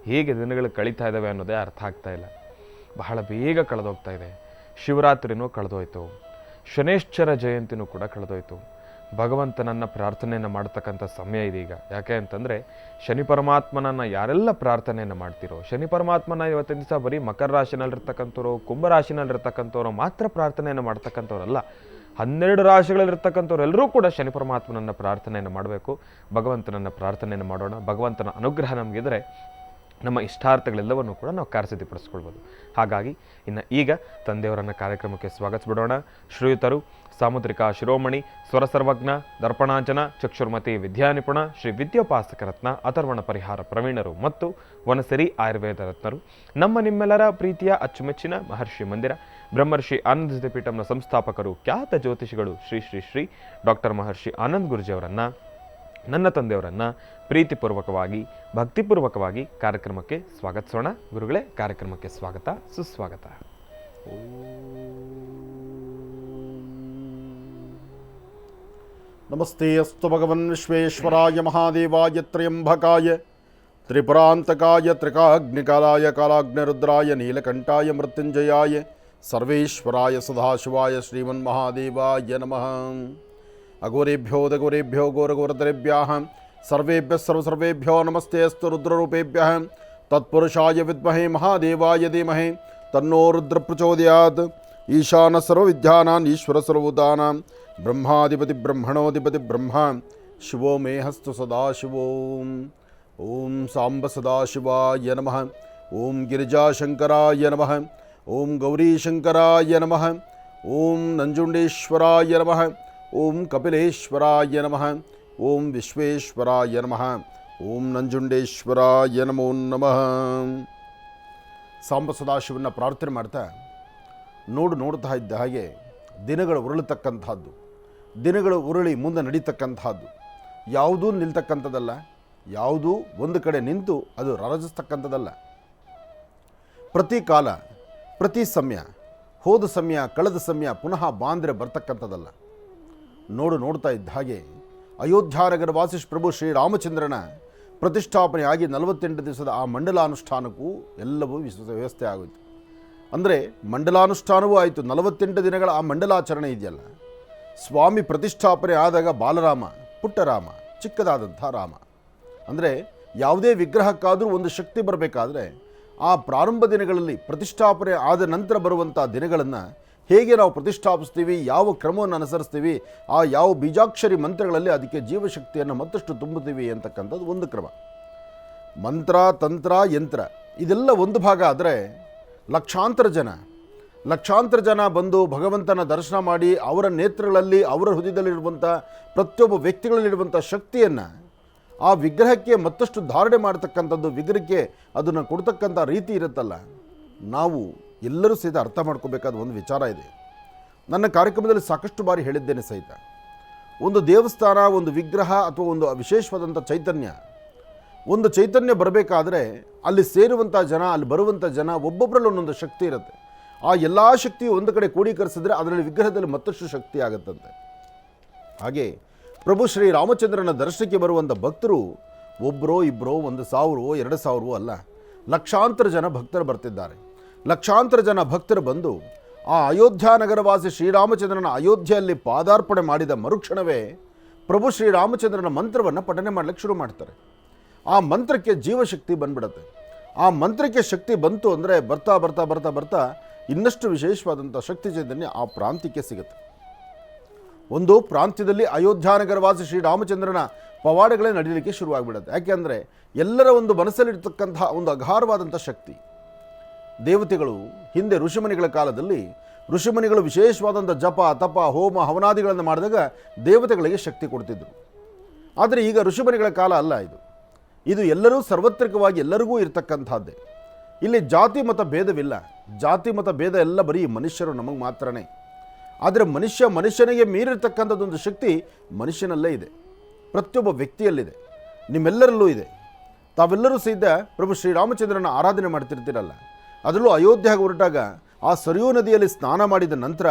ಹೇಗೆ ದಿನಗಳು ಕಳೀತಾ ಇದ್ದಾವೆ ಅನ್ನೋದೇ ಅರ್ಥ ಆಗ್ತಾ ಇಲ್ಲ. ಬಹಳ ಬೇಗ ಕಳೆದೋಗ್ತಾ ಇದೆ. ಶಿವರಾತ್ರಿನೂ ಕಳೆದೋಯ್ತು, ಶನೇಶ್ವರ ಜಯಂತಿನೂ ಕೂಡ ಕಳೆದೋಯ್ತು. ಭಗವಂತನನ್ನು ಪ್ರಾರ್ಥನೆಯನ್ನು ಮಾಡ್ತಕ್ಕಂಥ ಸಮಯ ಇದೀಗ. ಯಾಕೆ ಅಂತಂದರೆ ಶನಿ ಪರಮಾತ್ಮನನ್ನು ಯಾರೆಲ್ಲ ಪ್ರಾರ್ಥನೆಯನ್ನು ಮಾಡ್ತಿರೋ, ಶನಿ ಪರಮಾತ್ಮನ ಇವತ್ತಿನ ದಿವಸ ಬರೀ ಮಕರ ರಾಶಿನಲ್ಲಿರ್ತಕ್ಕಂಥವ್ರು, ಕುಂಭರಾಶಿನಲ್ಲಿರ್ತಕ್ಕಂಥವ್ರು ಮಾತ್ರ ಪ್ರಾರ್ಥನೆಯನ್ನು ಮಾಡ್ತಕ್ಕಂಥವ್ರಲ್ಲ, 12 ರಾಶಿಗಳಲ್ಲಿರ್ತಕ್ಕಂಥವ್ರು ಎಲ್ಲರೂ ಕೂಡ ಶನಿ ಪರಮಾತ್ಮನನ್ನು ಪ್ರಾರ್ಥನೆಯನ್ನು ಮಾಡಬೇಕು. ಭಗವಂತನನ್ನು ಪ್ರಾರ್ಥನೆಯನ್ನು ಮಾಡೋಣ. ಭಗವಂತನ ಅನುಗ್ರಹ ನಮಗಿದ್ರೆ ನಮ್ಮ ಇಷ್ಟಾರ್ಥಗಳೆಲ್ಲವನ್ನು ಕೂಡ ನಾವು ಕಾರ್ಯಸಿದ್ಧಿಪಡಿಸ್ಕೊಳ್ಬೋದು. ಹಾಗಾಗಿ ಇನ್ನು ಈಗ ತಂದೆಯವರನ್ನು ಕಾರ್ಯಕ್ರಮಕ್ಕೆ ಸ್ವಾಗತಿಸ್ಬಿಡೋಣ. ಶ್ರೀಯುತರು ಸಾಮುದ್ರಿಕ ಶಿರೋಮಣಿ, ಸ್ವರಸರ್ವಜ್ಞ, ದರ್ಪಣಾಂಜನ, ಚಕ್ಷುರ್ಮತಿ ವಿದ್ಯಾನಿಪುಣ, ಶ್ರೀ ವಿದ್ಯೋಪಾಸಕ ರತ್ನ, ಅಥರ್ವಣ ಪರಿಹಾರ ಪ್ರವೀಣರು ಮತ್ತು ವನಸಿರಿ ಆಯುರ್ವೇದ ರತ್ನರು, ನಮ್ಮ ನಿಮ್ಮೆಲ್ಲರ ಪ್ರೀತಿಯ ಅಚ್ಚುಮೆಚ್ಚಿನ ಮಹರ್ಷಿ ಮಂದಿರ ಬ್ರಹ್ಮರ್ಷಿ ಆನಂದ ಪೀಠಂನ ಸಂಸ್ಥಾಪಕರು, ಖ್ಯಾತ ಜ್ಯೋತಿಷಿಗಳು ಶ್ರೀ ಶ್ರೀ ಶ್ರೀ ಡಾಕ್ಟರ್ ಮಹರ್ಷಿ ಆನಂದ್ ಗುರೂಜಿಯವರನ್ನು, ನನ್ನ ತಂದೆಯವರನ್ನು ಪ್ರೀತಿಪೂರ್ವಕವಾಗಿ ಭಕ್ತಿಪೂರ್ವಕವಾಗಿ ಕಾರ್ಯಕ್ರಮಕ್ಕೆ ಸ್ವಾಗತಿಸೋಣ. ಗುರುಗಳೇ, ಕಾರ್ಯಕ್ರಮಕ್ಕೆ ಸ್ವಾಗತ, ಸುಸ್ವಾಗತ. ನಮಸ್ತೆ ಅಸ್ತು ಭಗವನ್ ವಿಶ್ವೇಶ್ವರಾಯ ಮಹಾದೇವಾಯ ತ್ರ್ಯಂಬಕಾಯ ತ್ರಿಪುರಾಂತಕಾಯ ತ್ರಿಕಾಗ್ನಿಕಾಲಾಯ ಕಾಲಾಗ್ನಿರುದ್ರಾಯ ನೀಲಕಂಠಾಯ ಮೃತ್ಯುಂಜಯಾಯ ಸರ್ವೇಶ್ವರಾಯ ಸದಾಶಿವಾಯ ಶ್ರೀಮನ್ಮಹಾದೇವಾಯ ನಮಃ. ಅಘೋರೇಭ್ಯೋ ದಘೋರೇಭ್ಯೋ ಘೋರಘೋರತರೇಭ್ಯಃ ಸರ್ವೇಭ್ಯಃ ಸರ್ವಸರ್ವೇಭ್ಯೋ ನಮಸ್ತೆ ಅಸ್ತು ರುದ್ರರೂಪೇಭ್ಯಃ ತತ್ಪುರುಷಾಯ ವಿದ್ಮಹೇ ಮಹಾದೇವಾಯ ಧೀಮಹಿ ತನ್ನೋ ರುದ್ರ ಪ್ರಚೋದಯಾತ್. ಈಶಾನ ಸರ್ವವಿದ್ಯಾನಾಂ ಈಶ್ವರ ಸರ್ವಭೂತಾನಾಂ ಬ್ರಹ್ಮಾಧಿಪತಿ ಬ್ರಹ್ಮಣೋಧಿಪತಿ ಬ್ರಹ್ಮ ಶಿವೋ ಮೇ ಹಸ್ತು ಸದಾಶಿವೋ. ಓಂ ಸಾಂಬ ಸದಾಶಿವಾಯ ನಮಃ. ಓಂ ಗಿರಿಜಾಶಂಕರಾಯ ನಮಃ. ಓಂ ಗೌರೀಶಂಕರಾಯ ನಮಃ. ಓಂ ನಂಜುಂಡೇಶ್ವರಾಯ ನಮಃ. ಓಂ ಕಪಿಲೇಶ್ವರಾಯ ನಮಃ. ಓಂ ವಿಶ್ವೇಶ್ವರಾಯ ನಮಃ. ಓಂ ನಂಜುಂಡೇಶ್ವರಾಯ ನಮೋ ನಮಃ. ಸಾಂಬ ಸದಾಶಿವನ ಪ್ರಾರ್ಥನೆ ಮಾಡ್ತಾ ನೋಡ್ತಾ ಇದ್ದ ಹಾಗೆ ದಿನಗಳು ಉರುಳತಕ್ಕಂಥದ್ದು, ದಿನಗಳು ಉರುಳಿ ಮುಂದೆ ನಡೀತಕ್ಕಂಥದ್ದು, ಯಾವುದೂ ನಿಲ್ತಕ್ಕಂಥದ್ದಲ್ಲ, ಯಾವುದೂ ಒಂದು ಕಡೆ ನಿಂತು ಅದು ರಾರಾಜಿಸ್ತಕ್ಕಂಥದ್ದಲ್ಲ. ಪ್ರತಿ ಕಾಲ, ಪ್ರತಿ ಸಮಯ, ಹೋದ ಸಮಯ, ಕಳೆದ ಸಮಯ ಪುನಃ ಬಾಂದ್ರೆ ಬರ್ತಕ್ಕಂಥದ್ದಲ್ಲ. ನೋಡ್ತಾ ಇದ್ದ ಹಾಗೆ ಅಯೋಧ್ಯಾನಗರ ವಾಸಿ ಪ್ರಭು ಶ್ರೀರಾಮಚಂದ್ರನ ಪ್ರತಿಷ್ಠಾಪನೆಯಾಗಿ 48 ದಿವಸದ ಆ ಮಂಡಲಾನುಷ್ಠಾನಕ್ಕೂ ಎಲ್ಲವೂ ವ್ಯವಸ್ಥೆ ಆಗೋಯಿತು. ಅಂದರೆ ಮಂಡಲಾನುಷ್ಠಾನವೂ ಆಯಿತು. 48 ದಿನಗಳ ಆ ಮಂಡಲಾಚರಣೆ ಇದೆಯಲ್ಲ, ಸ್ವಾಮಿ ಪ್ರತಿಷ್ಠಾಪನೆ ಆದಾಗ ಬಾಲರಾಮ, ಪುಟ್ಟರಾಮ, ಚಿಕ್ಕದಾದಂಥ ರಾಮ. ಅಂದರೆ ಯಾವುದೇ ವಿಗ್ರಹಕ್ಕಾದರೂ ಒಂದು ಶಕ್ತಿ ಬರಬೇಕಾದ್ರೆ ಆ ಪ್ರಾರಂಭ ದಿನಗಳಲ್ಲಿ ಪ್ರತಿಷ್ಠಾಪನೆ ಆದ ನಂತರ ಬರುವಂಥ ದಿನಗಳನ್ನು ಹೇಗೆ ನಾವು ಪ್ರತಿಷ್ಠಾಪಿಸ್ತೀವಿ, ಯಾವ ಕ್ರಮವನ್ನು ಅನುಸರಿಸ್ತೀವಿ, ಆ ಯಾವ ಬೀಜಾಕ್ಷರಿ ಮಂತ್ರಗಳಲ್ಲಿ ಅದಕ್ಕೆ ಜೀವಶಕ್ತಿಯನ್ನು ಮತ್ತಷ್ಟು ತುಂಬುತ್ತೀವಿ ಅಂತಕ್ಕಂಥದ್ದು ಒಂದು ಕ್ರಮ. ಮಂತ್ರ, ತಂತ್ರ, ಯಂತ್ರ ಇದೆಲ್ಲ ಒಂದು ಭಾಗ ಆದರೆ ಲಕ್ಷಾಂತರ ಜನ ಬಂದು ಭಗವಂತನ ದರ್ಶನ ಮಾಡಿ ಅವರ ನೇತ್ರಗಳಲ್ಲಿ, ಅವರ ಹೃದಯದಲ್ಲಿರುವಂಥ ಪ್ರತಿಯೊಬ್ಬ ವ್ಯಕ್ತಿಗಳಲ್ಲಿರುವಂಥ ಶಕ್ತಿಯನ್ನು ಆ ವಿಗ್ರಹಕ್ಕೆ ಮತ್ತಷ್ಟು ಧಾರಣೆ ಮಾಡ್ತಕ್ಕಂಥದ್ದು, ವಿಗ್ರಹಕ್ಕೆ ಅದನ್ನು ಕೊಡ್ತಕ್ಕಂಥ ರೀತಿ ಇರುತ್ತಲ್ಲ, ನಾವು ಎಲ್ಲರೂ ಸಹಿತ ಅರ್ಥ ಮಾಡ್ಕೋಬೇಕಾದ ಒಂದು ವಿಚಾರ ಇದೆ. ನನ್ನ ಕಾರ್ಯಕ್ರಮದಲ್ಲಿ ಸಾಕಷ್ಟು ಬಾರಿ ಹೇಳಿದ್ದೇನೆ ಸಹಿತ. ಒಂದು ದೇವಸ್ಥಾನ, ಒಂದು ವಿಗ್ರಹ ಅಥವಾ ಒಂದು ವಿಶೇಷವಾದಂಥ ಒಂದು ಚೈತನ್ಯ ಬರಬೇಕಾದ್ರೆ ಅಲ್ಲಿ ಸೇರುವಂಥ ಜನ, ಅಲ್ಲಿ ಬರುವಂಥ ಜನ ಒಬ್ಬೊಬ್ಬರಲ್ಲಿ ಒಂದೊಂದು ಶಕ್ತಿ ಇರುತ್ತೆ. ಆ ಎಲ್ಲ ಶಕ್ತಿಯು ಒಂದು ಕಡೆ ಕ್ರೋಢೀಕರಿಸಿದ್ರೆ ಅದರಲ್ಲಿ ವಿಗ್ರಹದಲ್ಲಿ ಮತ್ತಷ್ಟು ಶಕ್ತಿ ಆಗುತ್ತಂತೆ. ಹಾಗೆ ಪ್ರಭು ಶ್ರೀ ರಾಮಚಂದ್ರನ ದರ್ಶನಕ್ಕೆ ಬರುವಂಥ ಭಕ್ತರು ಒಬ್ಬರೋ ಇಬ್ಬರೋ 1,000 2,000 ಅಲ್ಲ, ಲಕ್ಷಾಂತರ ಜನ ಭಕ್ತರು ಬರ್ತಿದ್ದಾರೆ. ಲಕ್ಷಾಂತರ ಜನ ಭಕ್ತರು ಬಂದು ಆ ಅಯೋಧ್ಯಾನಗರವಾಸಿ ಶ್ರೀರಾಮಚಂದ್ರನ ಅಯೋಧ್ಯೆಯಲ್ಲಿ ಪಾದಾರ್ಪಣೆ ಮಾಡಿದ ಮರುಕ್ಷಣವೇ ಪ್ರಭು ಶ್ರೀರಾಮಚಂದ್ರನ ಮಂತ್ರವನ್ನು ಪಠನೆ ಮಾಡಲಿಕ್ಕೆ ಶುರು ಮಾಡ್ತಾರೆ. ಆ ಮಂತ್ರಕ್ಕೆ ಜೀವಶಕ್ತಿ ಬಂದ್ಬಿಡುತ್ತೆ. ಆ ಮಂತ್ರಕ್ಕೆ ಶಕ್ತಿ ಬಂತು ಅಂದರೆ ಬರ್ತಾ ಬರ್ತಾ ಬರ್ತಾ ಬರ್ತಾ ಇನ್ನಷ್ಟು ವಿಶೇಷವಾದಂಥ ಶಕ್ತಿ ಚೈತನ್ಯ ಆ ಪ್ರಾಂತ್ಯಕ್ಕೆ ಸಿಗುತ್ತೆ. ಒಂದು ಪ್ರಾಂತ್ಯದಲ್ಲಿ ಅಯೋಧ್ಯಾನಗರವಾಸಿ ಶ್ರೀರಾಮಚಂದ್ರನ ಪವಾಡಗಳೇ ನಡೀಲಿಕ್ಕೆ ಶುರುವಾಗ್ಬಿಡುತ್ತೆ. ಯಾಕೆಂದರೆ ಎಲ್ಲರ ಒಂದು ಮನಸ್ಸಲ್ಲಿರ್ತಕ್ಕಂತಹ ಒಂದು ಅಗಾರವಾದಂಥ ಶಕ್ತಿ. ದೇವತೆಗಳು ಹಿಂದೆ ಋಷಿಮುನಿಗಳ ಕಾಲದಲ್ಲಿ ಋಷಿಮುನಿಗಳು ವಿಶೇಷವಾದಂಥ ಜಪ ತಪ ಹೋಮ ಹವನಾದಿಗಳನ್ನು ಮಾಡಿದಾಗ ದೇವತೆಗಳಿಗೆ ಶಕ್ತಿ ಕೊಡ್ತಿದ್ರು. ಆದರೆ ಈಗ ಋಷಿಮುನಿಗಳ ಕಾಲ ಅಲ್ಲ ಇದು. ಇದು ಎಲ್ಲರೂ ಸಾರ್ವತ್ರಿಕವಾಗಿ ಎಲ್ಲರಿಗೂ ಇರತಕ್ಕಂಥದ್ದೇ. ಇಲ್ಲಿ ಜಾತಿ ಮತ ಭೇದವಿಲ್ಲ. ಜಾತಿ ಮತ ಭೇದ ಎಲ್ಲ ಬರೀ ಮನುಷ್ಯರು ನಮಗೆ ಮಾತ್ರನೇ. ಆದರೆ ಮನುಷ್ಯನಿಗೆ ಮೀರಿರ್ತಕ್ಕಂಥದ್ದೊಂದು ಶಕ್ತಿ ಮನುಷ್ಯನಲ್ಲೇ ಇದೆ, ಪ್ರತಿಯೊಬ್ಬ ವ್ಯಕ್ತಿಯಲ್ಲಿದೆ, ನಿಮ್ಮೆಲ್ಲರಲ್ಲೂ ಇದೆ. ತಾವೆಲ್ಲರೂ ಸಹಿತ ಪ್ರಭು ಶ್ರೀರಾಮಚಂದ್ರನ ಆರಾಧನೆ ಮಾಡ್ತಿರ್ತೀರಲ್ಲ. ಅದರಲ್ಲೂ ಅಯೋಧ್ಯೆಗೆ ಹೊರಟಾಗ ಆ ಸರಿಯೂ ನದಿಯಲ್ಲಿ ಸ್ನಾನ ಮಾಡಿದ ನಂತರ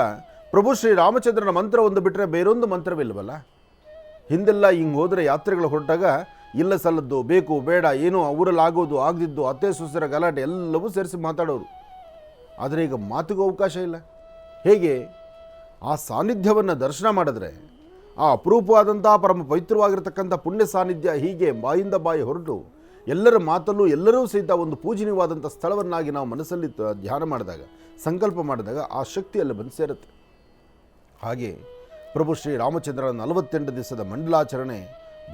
ಪ್ರಭು ಶ್ರೀರಾಮಚಂದ್ರನ ಮಂತ್ರ ಒಂದು ಬಿಟ್ಟರೆ ಬೇರೊಂದು ಮಂತ್ರವಿಲ್ಲವಲ್ಲ. ಹಿಂದೆಲ್ಲ ಹಿಂಗೆ ಹೋದರೆ ಯಾತ್ರೆಗಳು ಹೊರಟಾಗ ಇಲ್ಲ ಸಲ್ಲದ್ದು ಬೇಕು ಬೇಡ ಏನೋ ಊರಲ್ಲಿ ಆಗೋದು ಆಗದಿದ್ದು ಅತ್ತೆ ಸೊಸೆರ ಗಲಾಟೆ ಎಲ್ಲವೂ ಸೇರಿಸಿ ಮಾತಾಡೋರು. ಆದರೆ ಈಗ ಮಾತಿಗೂ ಅವಕಾಶ ಇಲ್ಲ. ಹೇಗೆ ಆ ಸಾನ್ನಿಧ್ಯವನ್ನು ದರ್ಶನ ಮಾಡಿದ್ರೆ ಆ ಅಪರೂಪವಾದಂಥ ಪರಮ ಪವಿತ್ರವಾಗಿರ್ತಕ್ಕಂಥ ಪುಣ್ಯ ಸಾನ್ನಿಧ್ಯ ಹೀಗೆ ಬಾಯಿಂದ ಬಾಯಿ ಹೊರಟು ಎಲ್ಲರ ಮಾತಲ್ಲೂ ಎಲ್ಲರೂ ಸಹಿತ ಒಂದು ಪೂಜನೀಯವಾದಂಥ ಸ್ಥಳವನ್ನಾಗಿ ನಾವು ಮನಸ್ಸಲ್ಲಿ ಧ್ಯಾನ ಮಾಡಿದಾಗ ಸಂಕಲ್ಪ ಮಾಡಿದಾಗ ಆ ಶಕ್ತಿಯಲ್ಲಿ ಬಂದು ಸೇರುತ್ತೆ. ಹಾಗೆ ಪ್ರಭು ಶ್ರೀರಾಮಚಂದ್ರನ 48 ದಿವಸದ ಮಂಡಲಾಚರಣೆ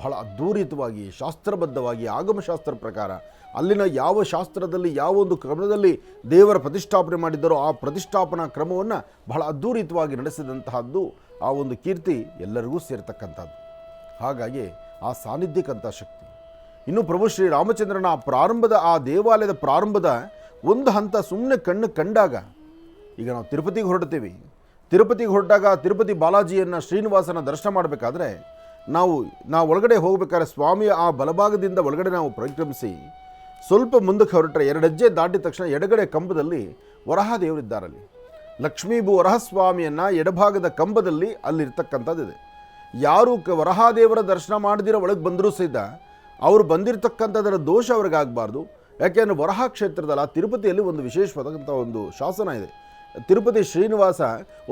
ಬಹಳ ಅದ್ಧೂರಿತವಾಗಿ ಶಾಸ್ತ್ರಬದ್ಧವಾಗಿ ಆಗಮಶಾಸ್ತ್ರ ಪ್ರಕಾರ ಅಲ್ಲಿನ ಯಾವ ಶಾಸ್ತ್ರದಲ್ಲಿ ಯಾವ ಒಂದು ಕ್ರಮದಲ್ಲಿ ದೇವರ ಪ್ರತಿಷ್ಠಾಪನೆ ಮಾಡಿದ್ದರೋ ಆ ಪ್ರತಿಷ್ಠಾಪನಾ ಕ್ರಮವನ್ನು ಬಹಳ ಅದ್ಧೂರಿತವಾಗಿ ನಡೆಸಿದಂತಹದ್ದು ಆ ಒಂದು ಕೀರ್ತಿ ಎಲ್ಲರಿಗೂ ಸೇರ್ತಕ್ಕಂಥದ್ದು. ಹಾಗಾಗಿ ಆ ಸಾನ್ನಿಧ್ಯಕ್ಕಿಂತ ಶಕ್ತಿ. ಇನ್ನು ಪ್ರಭು ಶ್ರೀರಾಮಚಂದ್ರನ ಆ ದೇವಾಲಯದ ಪ್ರಾರಂಭದ ಒಂದು ಹಂತ ಸುಮ್ಮನೆ ಕಣ್ಣು ಕಂಡಾಗ, ಈಗ ನಾವು ತಿರುಪತಿಗೆ ಹೊರಟಾಗ ತಿರುಪತಿ ಬಾಲಾಜಿಯನ್ನು ಶ್ರೀನಿವಾಸನ ದರ್ಶನ ಮಾಡಬೇಕಾದ್ರೆ ನಾವು ಒಳಗಡೆ ಹೋಗಬೇಕಾದ್ರೆ ಸ್ವಾಮಿಯ ಆ ಬಲಭಾಗದಿಂದ ಒಳಗಡೆ ನಾವು ಪರಿಕ್ರಮಿಸಿ ಸ್ವಲ್ಪ ಮುಂದಕ್ಕೆ ಹೊರಟ್ರೆ 2 ಹೆಜ್ಜೆ ದಾಟಿದ ತಕ್ಷಣ ಎಡಗಡೆ ಕಂಬದಲ್ಲಿ ವರಹದೇವರಿದ್ದಾರಲ್ಲಿ. ಲಕ್ಷ್ಮೀಭೂ ವರಹಸ್ವಾಮಿಯನ್ನು ಎಡಭಾಗದ ಕಂಬದಲ್ಲಿ ಅಲ್ಲಿರ್ತಕ್ಕಂಥದ್ದಿದೆ. ಯಾರು ವರಹದೇವರ ದರ್ಶನ ಮಾಡದಿರೋ ಒಳಗೆ ಬಂದರೂ ಸಹಿತ ಅವರು ಬಂದಿರತಕ್ಕಂಥದ್ದರ ದೋಷ ಅವ್ರಿಗಾಗಬಾರ್ದು. ಯಾಕೆಂದರೆ ವರಹ ಕ್ಷೇತ್ರದಲ್ಲ, ತಿರುಪತಿಯಲ್ಲಿ ಒಂದು ವಿಶೇಷವಾದಂಥ ಒಂದು ಶಾಸನ ಇದೆ. ತಿರುಪತಿ ಶ್ರೀನಿವಾಸ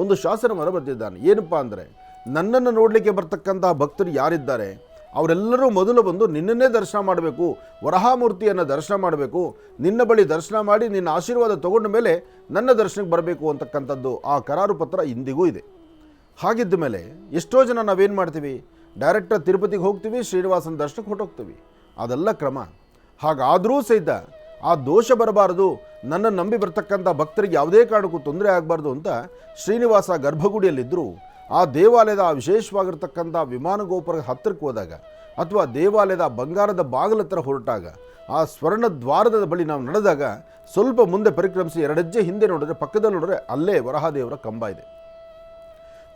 ಒಂದು ಶಾಸನವನ್ನು ಬರೆದಿದ್ದಾನೆ. ಏನಪ್ಪ ಅಂದರೆ, ನನ್ನನ್ನು ನೋಡಲಿಕ್ಕೆ ಬರ್ತಕ್ಕಂಥ ಭಕ್ತರು ಯಾರಿದ್ದಾರೆ ಅವರೆಲ್ಲರೂ ಮೊದಲು ಬಂದು ನಿನ್ನನ್ನೇ ದರ್ಶನ ಮಾಡಬೇಕು, ವರಹಾಮೂರ್ತಿಯನ್ನು ದರ್ಶನ ಮಾಡಬೇಕು, ನಿನ್ನ ಬಳಿ ದರ್ಶನ ಮಾಡಿ ನಿನ್ನ ಆಶೀರ್ವಾದ ತಗೊಂಡ ಮೇಲೆ ನನ್ನ ದರ್ಶನಕ್ಕೆ ಬರಬೇಕು ಅಂತಕ್ಕಂಥದ್ದು ಆ ಕರಾರು ಪತ್ರ ಇಂದಿಗೂ ಇದೆ. ಹಾಗಿದ್ದ ಮೇಲೆ ಎಷ್ಟೋ ಜನ ನಾವೇನು ಮಾಡ್ತೀವಿ, ಡೈರೆಕ್ಟಾಗಿ ತಿರುಪತಿಗೆ ಹೋಗ್ತೀವಿ, ಶ್ರೀನಿವಾಸನ ದರ್ಶನಕ್ಕೆ ಹೊರಟೋಗ್ತೀವಿ. ಅದೆಲ್ಲ ಕ್ರಮ. ಹಾಗಾದರೂ ಸಹಿತ ಆ ದೋಷ ಬರಬಾರದು, ನನ್ನ ನಂಬಿ ಬರ್ತಕ್ಕಂಥ ಭಕ್ತರಿಗೆ ಯಾವುದೇ ಕಾರಣಕ್ಕೂ ತೊಂದರೆ ಆಗಬಾರ್ದು ಅಂತ ಶ್ರೀನಿವಾಸ ಗರ್ಭಗುಡಿಯಲ್ಲಿದ್ದರೂ ಆ ದೇವಾಲಯದ ವಿಶೇಷವಾಗಿರ್ತಕ್ಕಂಥ ವಿಮಾನ ಗೋಪುರದ ಹತ್ತಿರಕ್ಕೆ ಹೋದಾಗ ಅಥವಾ ದೇವಾಲಯದ ಬಂಗಾರದ ಬಾಗಿಲ ಹತ್ರ ಹೊರಟಾಗ ಆ ಸ್ವರ್ಣ ದ್ವಾರದ ಬಳಿ ನಾವು ನಡೆದಾಗ ಸ್ವಲ್ಪ ಮುಂದೆ ಪರಿಕ್ರಮಿಸಿ 2 ಹೆಜ್ಜೆ ಹಿಂದೆ ನೋಡಿದ್ರೆ ಪಕ್ಕದಲ್ಲಿ ನೋಡಿದ್ರೆ ಅಲ್ಲೇ ವರಹದೇವರ ಕಂಬ ಇದೆ.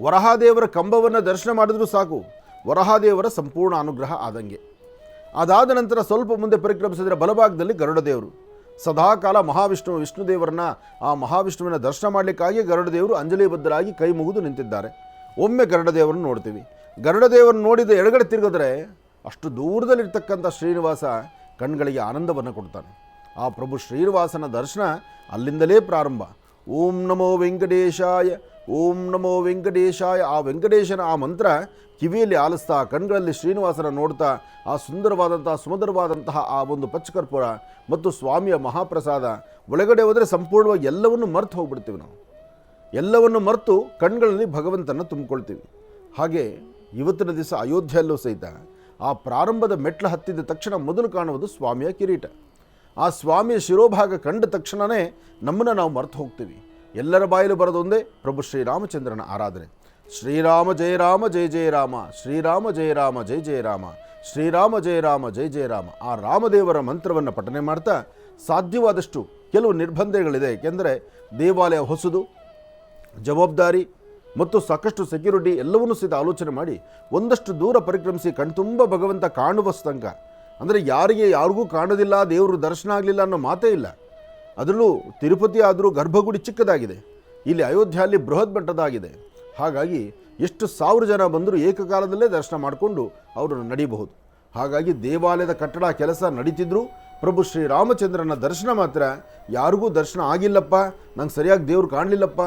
ವರಹದೇವರ ಕಂಬವನ್ನು ದರ್ಶನ ಮಾಡಿದ್ರೂ ಸಾಕು, ವರಹದೇವರ ಸಂಪೂರ್ಣ ಅನುಗ್ರಹ ಆದಂಗೆ. ಅದಾದ ನಂತರ ಸ್ವಲ್ಪ ಮುಂದೆ ಪರಿಕ್ರಮಿಸಿದರೆ ಬಲಭಾಗದಲ್ಲಿ ಗರುಡದೇವರು. ಸದಾಕಾಲ ವಿಷ್ಣುದೇವರನ್ನ ಆ ಮಹಾವಿಷ್ಣುವಿನ ದರ್ಶನ ಮಾಡಲಿಕ್ಕಾಗಿ ಗರುಡದೇವರು ಅಂಜಲಿಬದ್ಧರಾಗಿ ಕೈ ಮುಗಿದು ನಿಂತಿದ್ದಾರೆ. ಒಮ್ಮೆ ಗರುಡದೇವರನ್ನು ನೋಡ್ತೀವಿ. ಗರುಡದೇವರನ್ನು ನೋಡಿದ ಎಡಗಡೆ ತಿರುಗಿದ್ರೆ ಅಷ್ಟು ದೂರದಲ್ಲಿರ್ತಕ್ಕಂಥ ಶ್ರೀನಿವಾಸ ಕಣ್ಗಳಿಗೆ ಆನಂದವನ್ನು ಕೊಡ್ತಾನೆ. ಆ ಪ್ರಭು ಶ್ರೀನಿವಾಸನ ದರ್ಶನ ಅಲ್ಲಿಂದಲೇ ಪ್ರಾರಂಭ. ಓಂ ನಮೋ ವೆಂಕಟೇಶಾಯ, ಓಂ ನಮೋ ವೆಂಕಟೇಶಾಯ. ಆ ವೆಂಕಟೇಶನ ಆ ಮಂತ್ರ ಕಿವಿಯಲ್ಲಿ ಆಲಿಸ್ತಾ ಕಣ್ಗಳಲ್ಲಿ ಶ್ರೀನಿವಾಸನ ನೋಡ್ತಾ ಆ ಸುಮಧುರವಾದಂತಹ ಆ ಒಂದು ಪಚ್ಚಕರ್ಪೂರ ಮತ್ತು ಸ್ವಾಮಿಯ ಮಹಾಪ್ರಸಾದ ಒಳಗಡೆ ಹೋದರೆ ಸಂಪೂರ್ಣವಾಗಿ ಎಲ್ಲವನ್ನು ಮರೆತು ಹೋಗ್ಬಿಡ್ತೀವಿ. ನಾವು ಎಲ್ಲವನ್ನು ಮರೆತು ಕಣ್ಗಳಲ್ಲಿ ಭಗವಂತನ ತುಂಬಿಕೊಳ್ತೀವಿ. ಹಾಗೆ ಇವತ್ತಿನ ದಿವಸ ಅಯೋಧ್ಯೆಯಲ್ಲೂ ಸಹಿತ ಆ ಪ್ರಾರಂಭದ ಮೆಟ್ಲು ಹತ್ತಿದ ತಕ್ಷಣ ಮೊದಲು ಕಾಣುವುದು ಸ್ವಾಮಿಯ ಕಿರೀಟ. ಆ ಸ್ವಾಮಿಯ ಶಿರೋಭಾಗ ಕಂಡ ತಕ್ಷಣವೇ ನಮ್ಮನ್ನು ನಾವು ಮರೆತು ಹೋಗ್ತೀವಿ. ಎಲ್ಲರ ಬಾಯಲು ಬರೋದೊಂದೇ ಪ್ರಭು ಶ್ರೀರಾಮಚಂದ್ರನ ಆರಾಧನೆ. ಶ್ರೀರಾಮ ಜಯ ರಾಮ ಜಯ ಜಯ ರಾಮ, ಶ್ರೀರಾಮ ಜಯ ರಾಮ ಜಯ ಜಯ ರಾಮ, ಶ್ರೀರಾಮ ಜಯ ರಾಮ ಜಯ ಜಯ ರಾಮ. ಆ ರಾಮದೇವರ ಮಂತ್ರವನ್ನು ಪಠನೆ ಮಾಡ್ತಾ ಸಾಧ್ಯವಾದಷ್ಟು ಕೆಲವು ನಿರ್ಬಂಧಗಳಿದೆ. ಏಕೆಂದರೆ ದೇವಾಲಯ ಹೊಸದು, ಜವಾಬ್ದಾರಿ ಮತ್ತು ಸಾಕಷ್ಟು ಸೆಕ್ಯೂರಿಟಿ ಎಲ್ಲವನ್ನೂ ಸಹಿತ ಆಲೋಚನೆ ಮಾಡಿ ಒಂದಷ್ಟು ದೂರ ಪರಿಕ್ರಮಿಸಿ ಕಣ್ತುಂಬ ಭಗವಂತ ಕಾಣುವ ತನಕ, ಅಂದರೆ ಯಾರಿಗೂ ಕಾಣೋದಿಲ್ಲ, ದೇವರು ದರ್ಶನ ಆಗಲಿಲ್ಲ ಅನ್ನೋ ಮಾತೇ ಇಲ್ಲ. ಅದರಲ್ಲೂ ತಿರುಪತಿ ಆದರೂ ಗರ್ಭಗುಡಿ ಚಿಕ್ಕದಾಗಿದೆ, ಇಲ್ಲಿ ಅಯೋಧ್ಯೆಯಲ್ಲಿ ಬೃಹತ್ ಮಟ್ಟದಾಗಿದೆ. ಹಾಗಾಗಿ ಎಷ್ಟು 1000 ಜನ ಬಂದರೂ ಏಕಕಾಲದಲ್ಲೇ ದರ್ಶನ ಮಾಡಿಕೊಂಡು ಅವರು ನಡೀಬಹುದು. ಹಾಗಾಗಿ ದೇವಾಲಯದ ಕಟ್ಟಡ ಕೆಲಸ ನಡೀತಿದ್ರು, ಪ್ರಭು ಶ್ರೀರಾಮಚಂದ್ರನ ದರ್ಶನ ಮಾತ್ರ ಯಾರಿಗೂ ದರ್ಶನ ಆಗಿಲ್ಲಪ್ಪ, ನಂಗೆ ಸರಿಯಾಗಿ ದೇವ್ರು ಕಾಣಲಿಲ್ಲಪ್ಪ,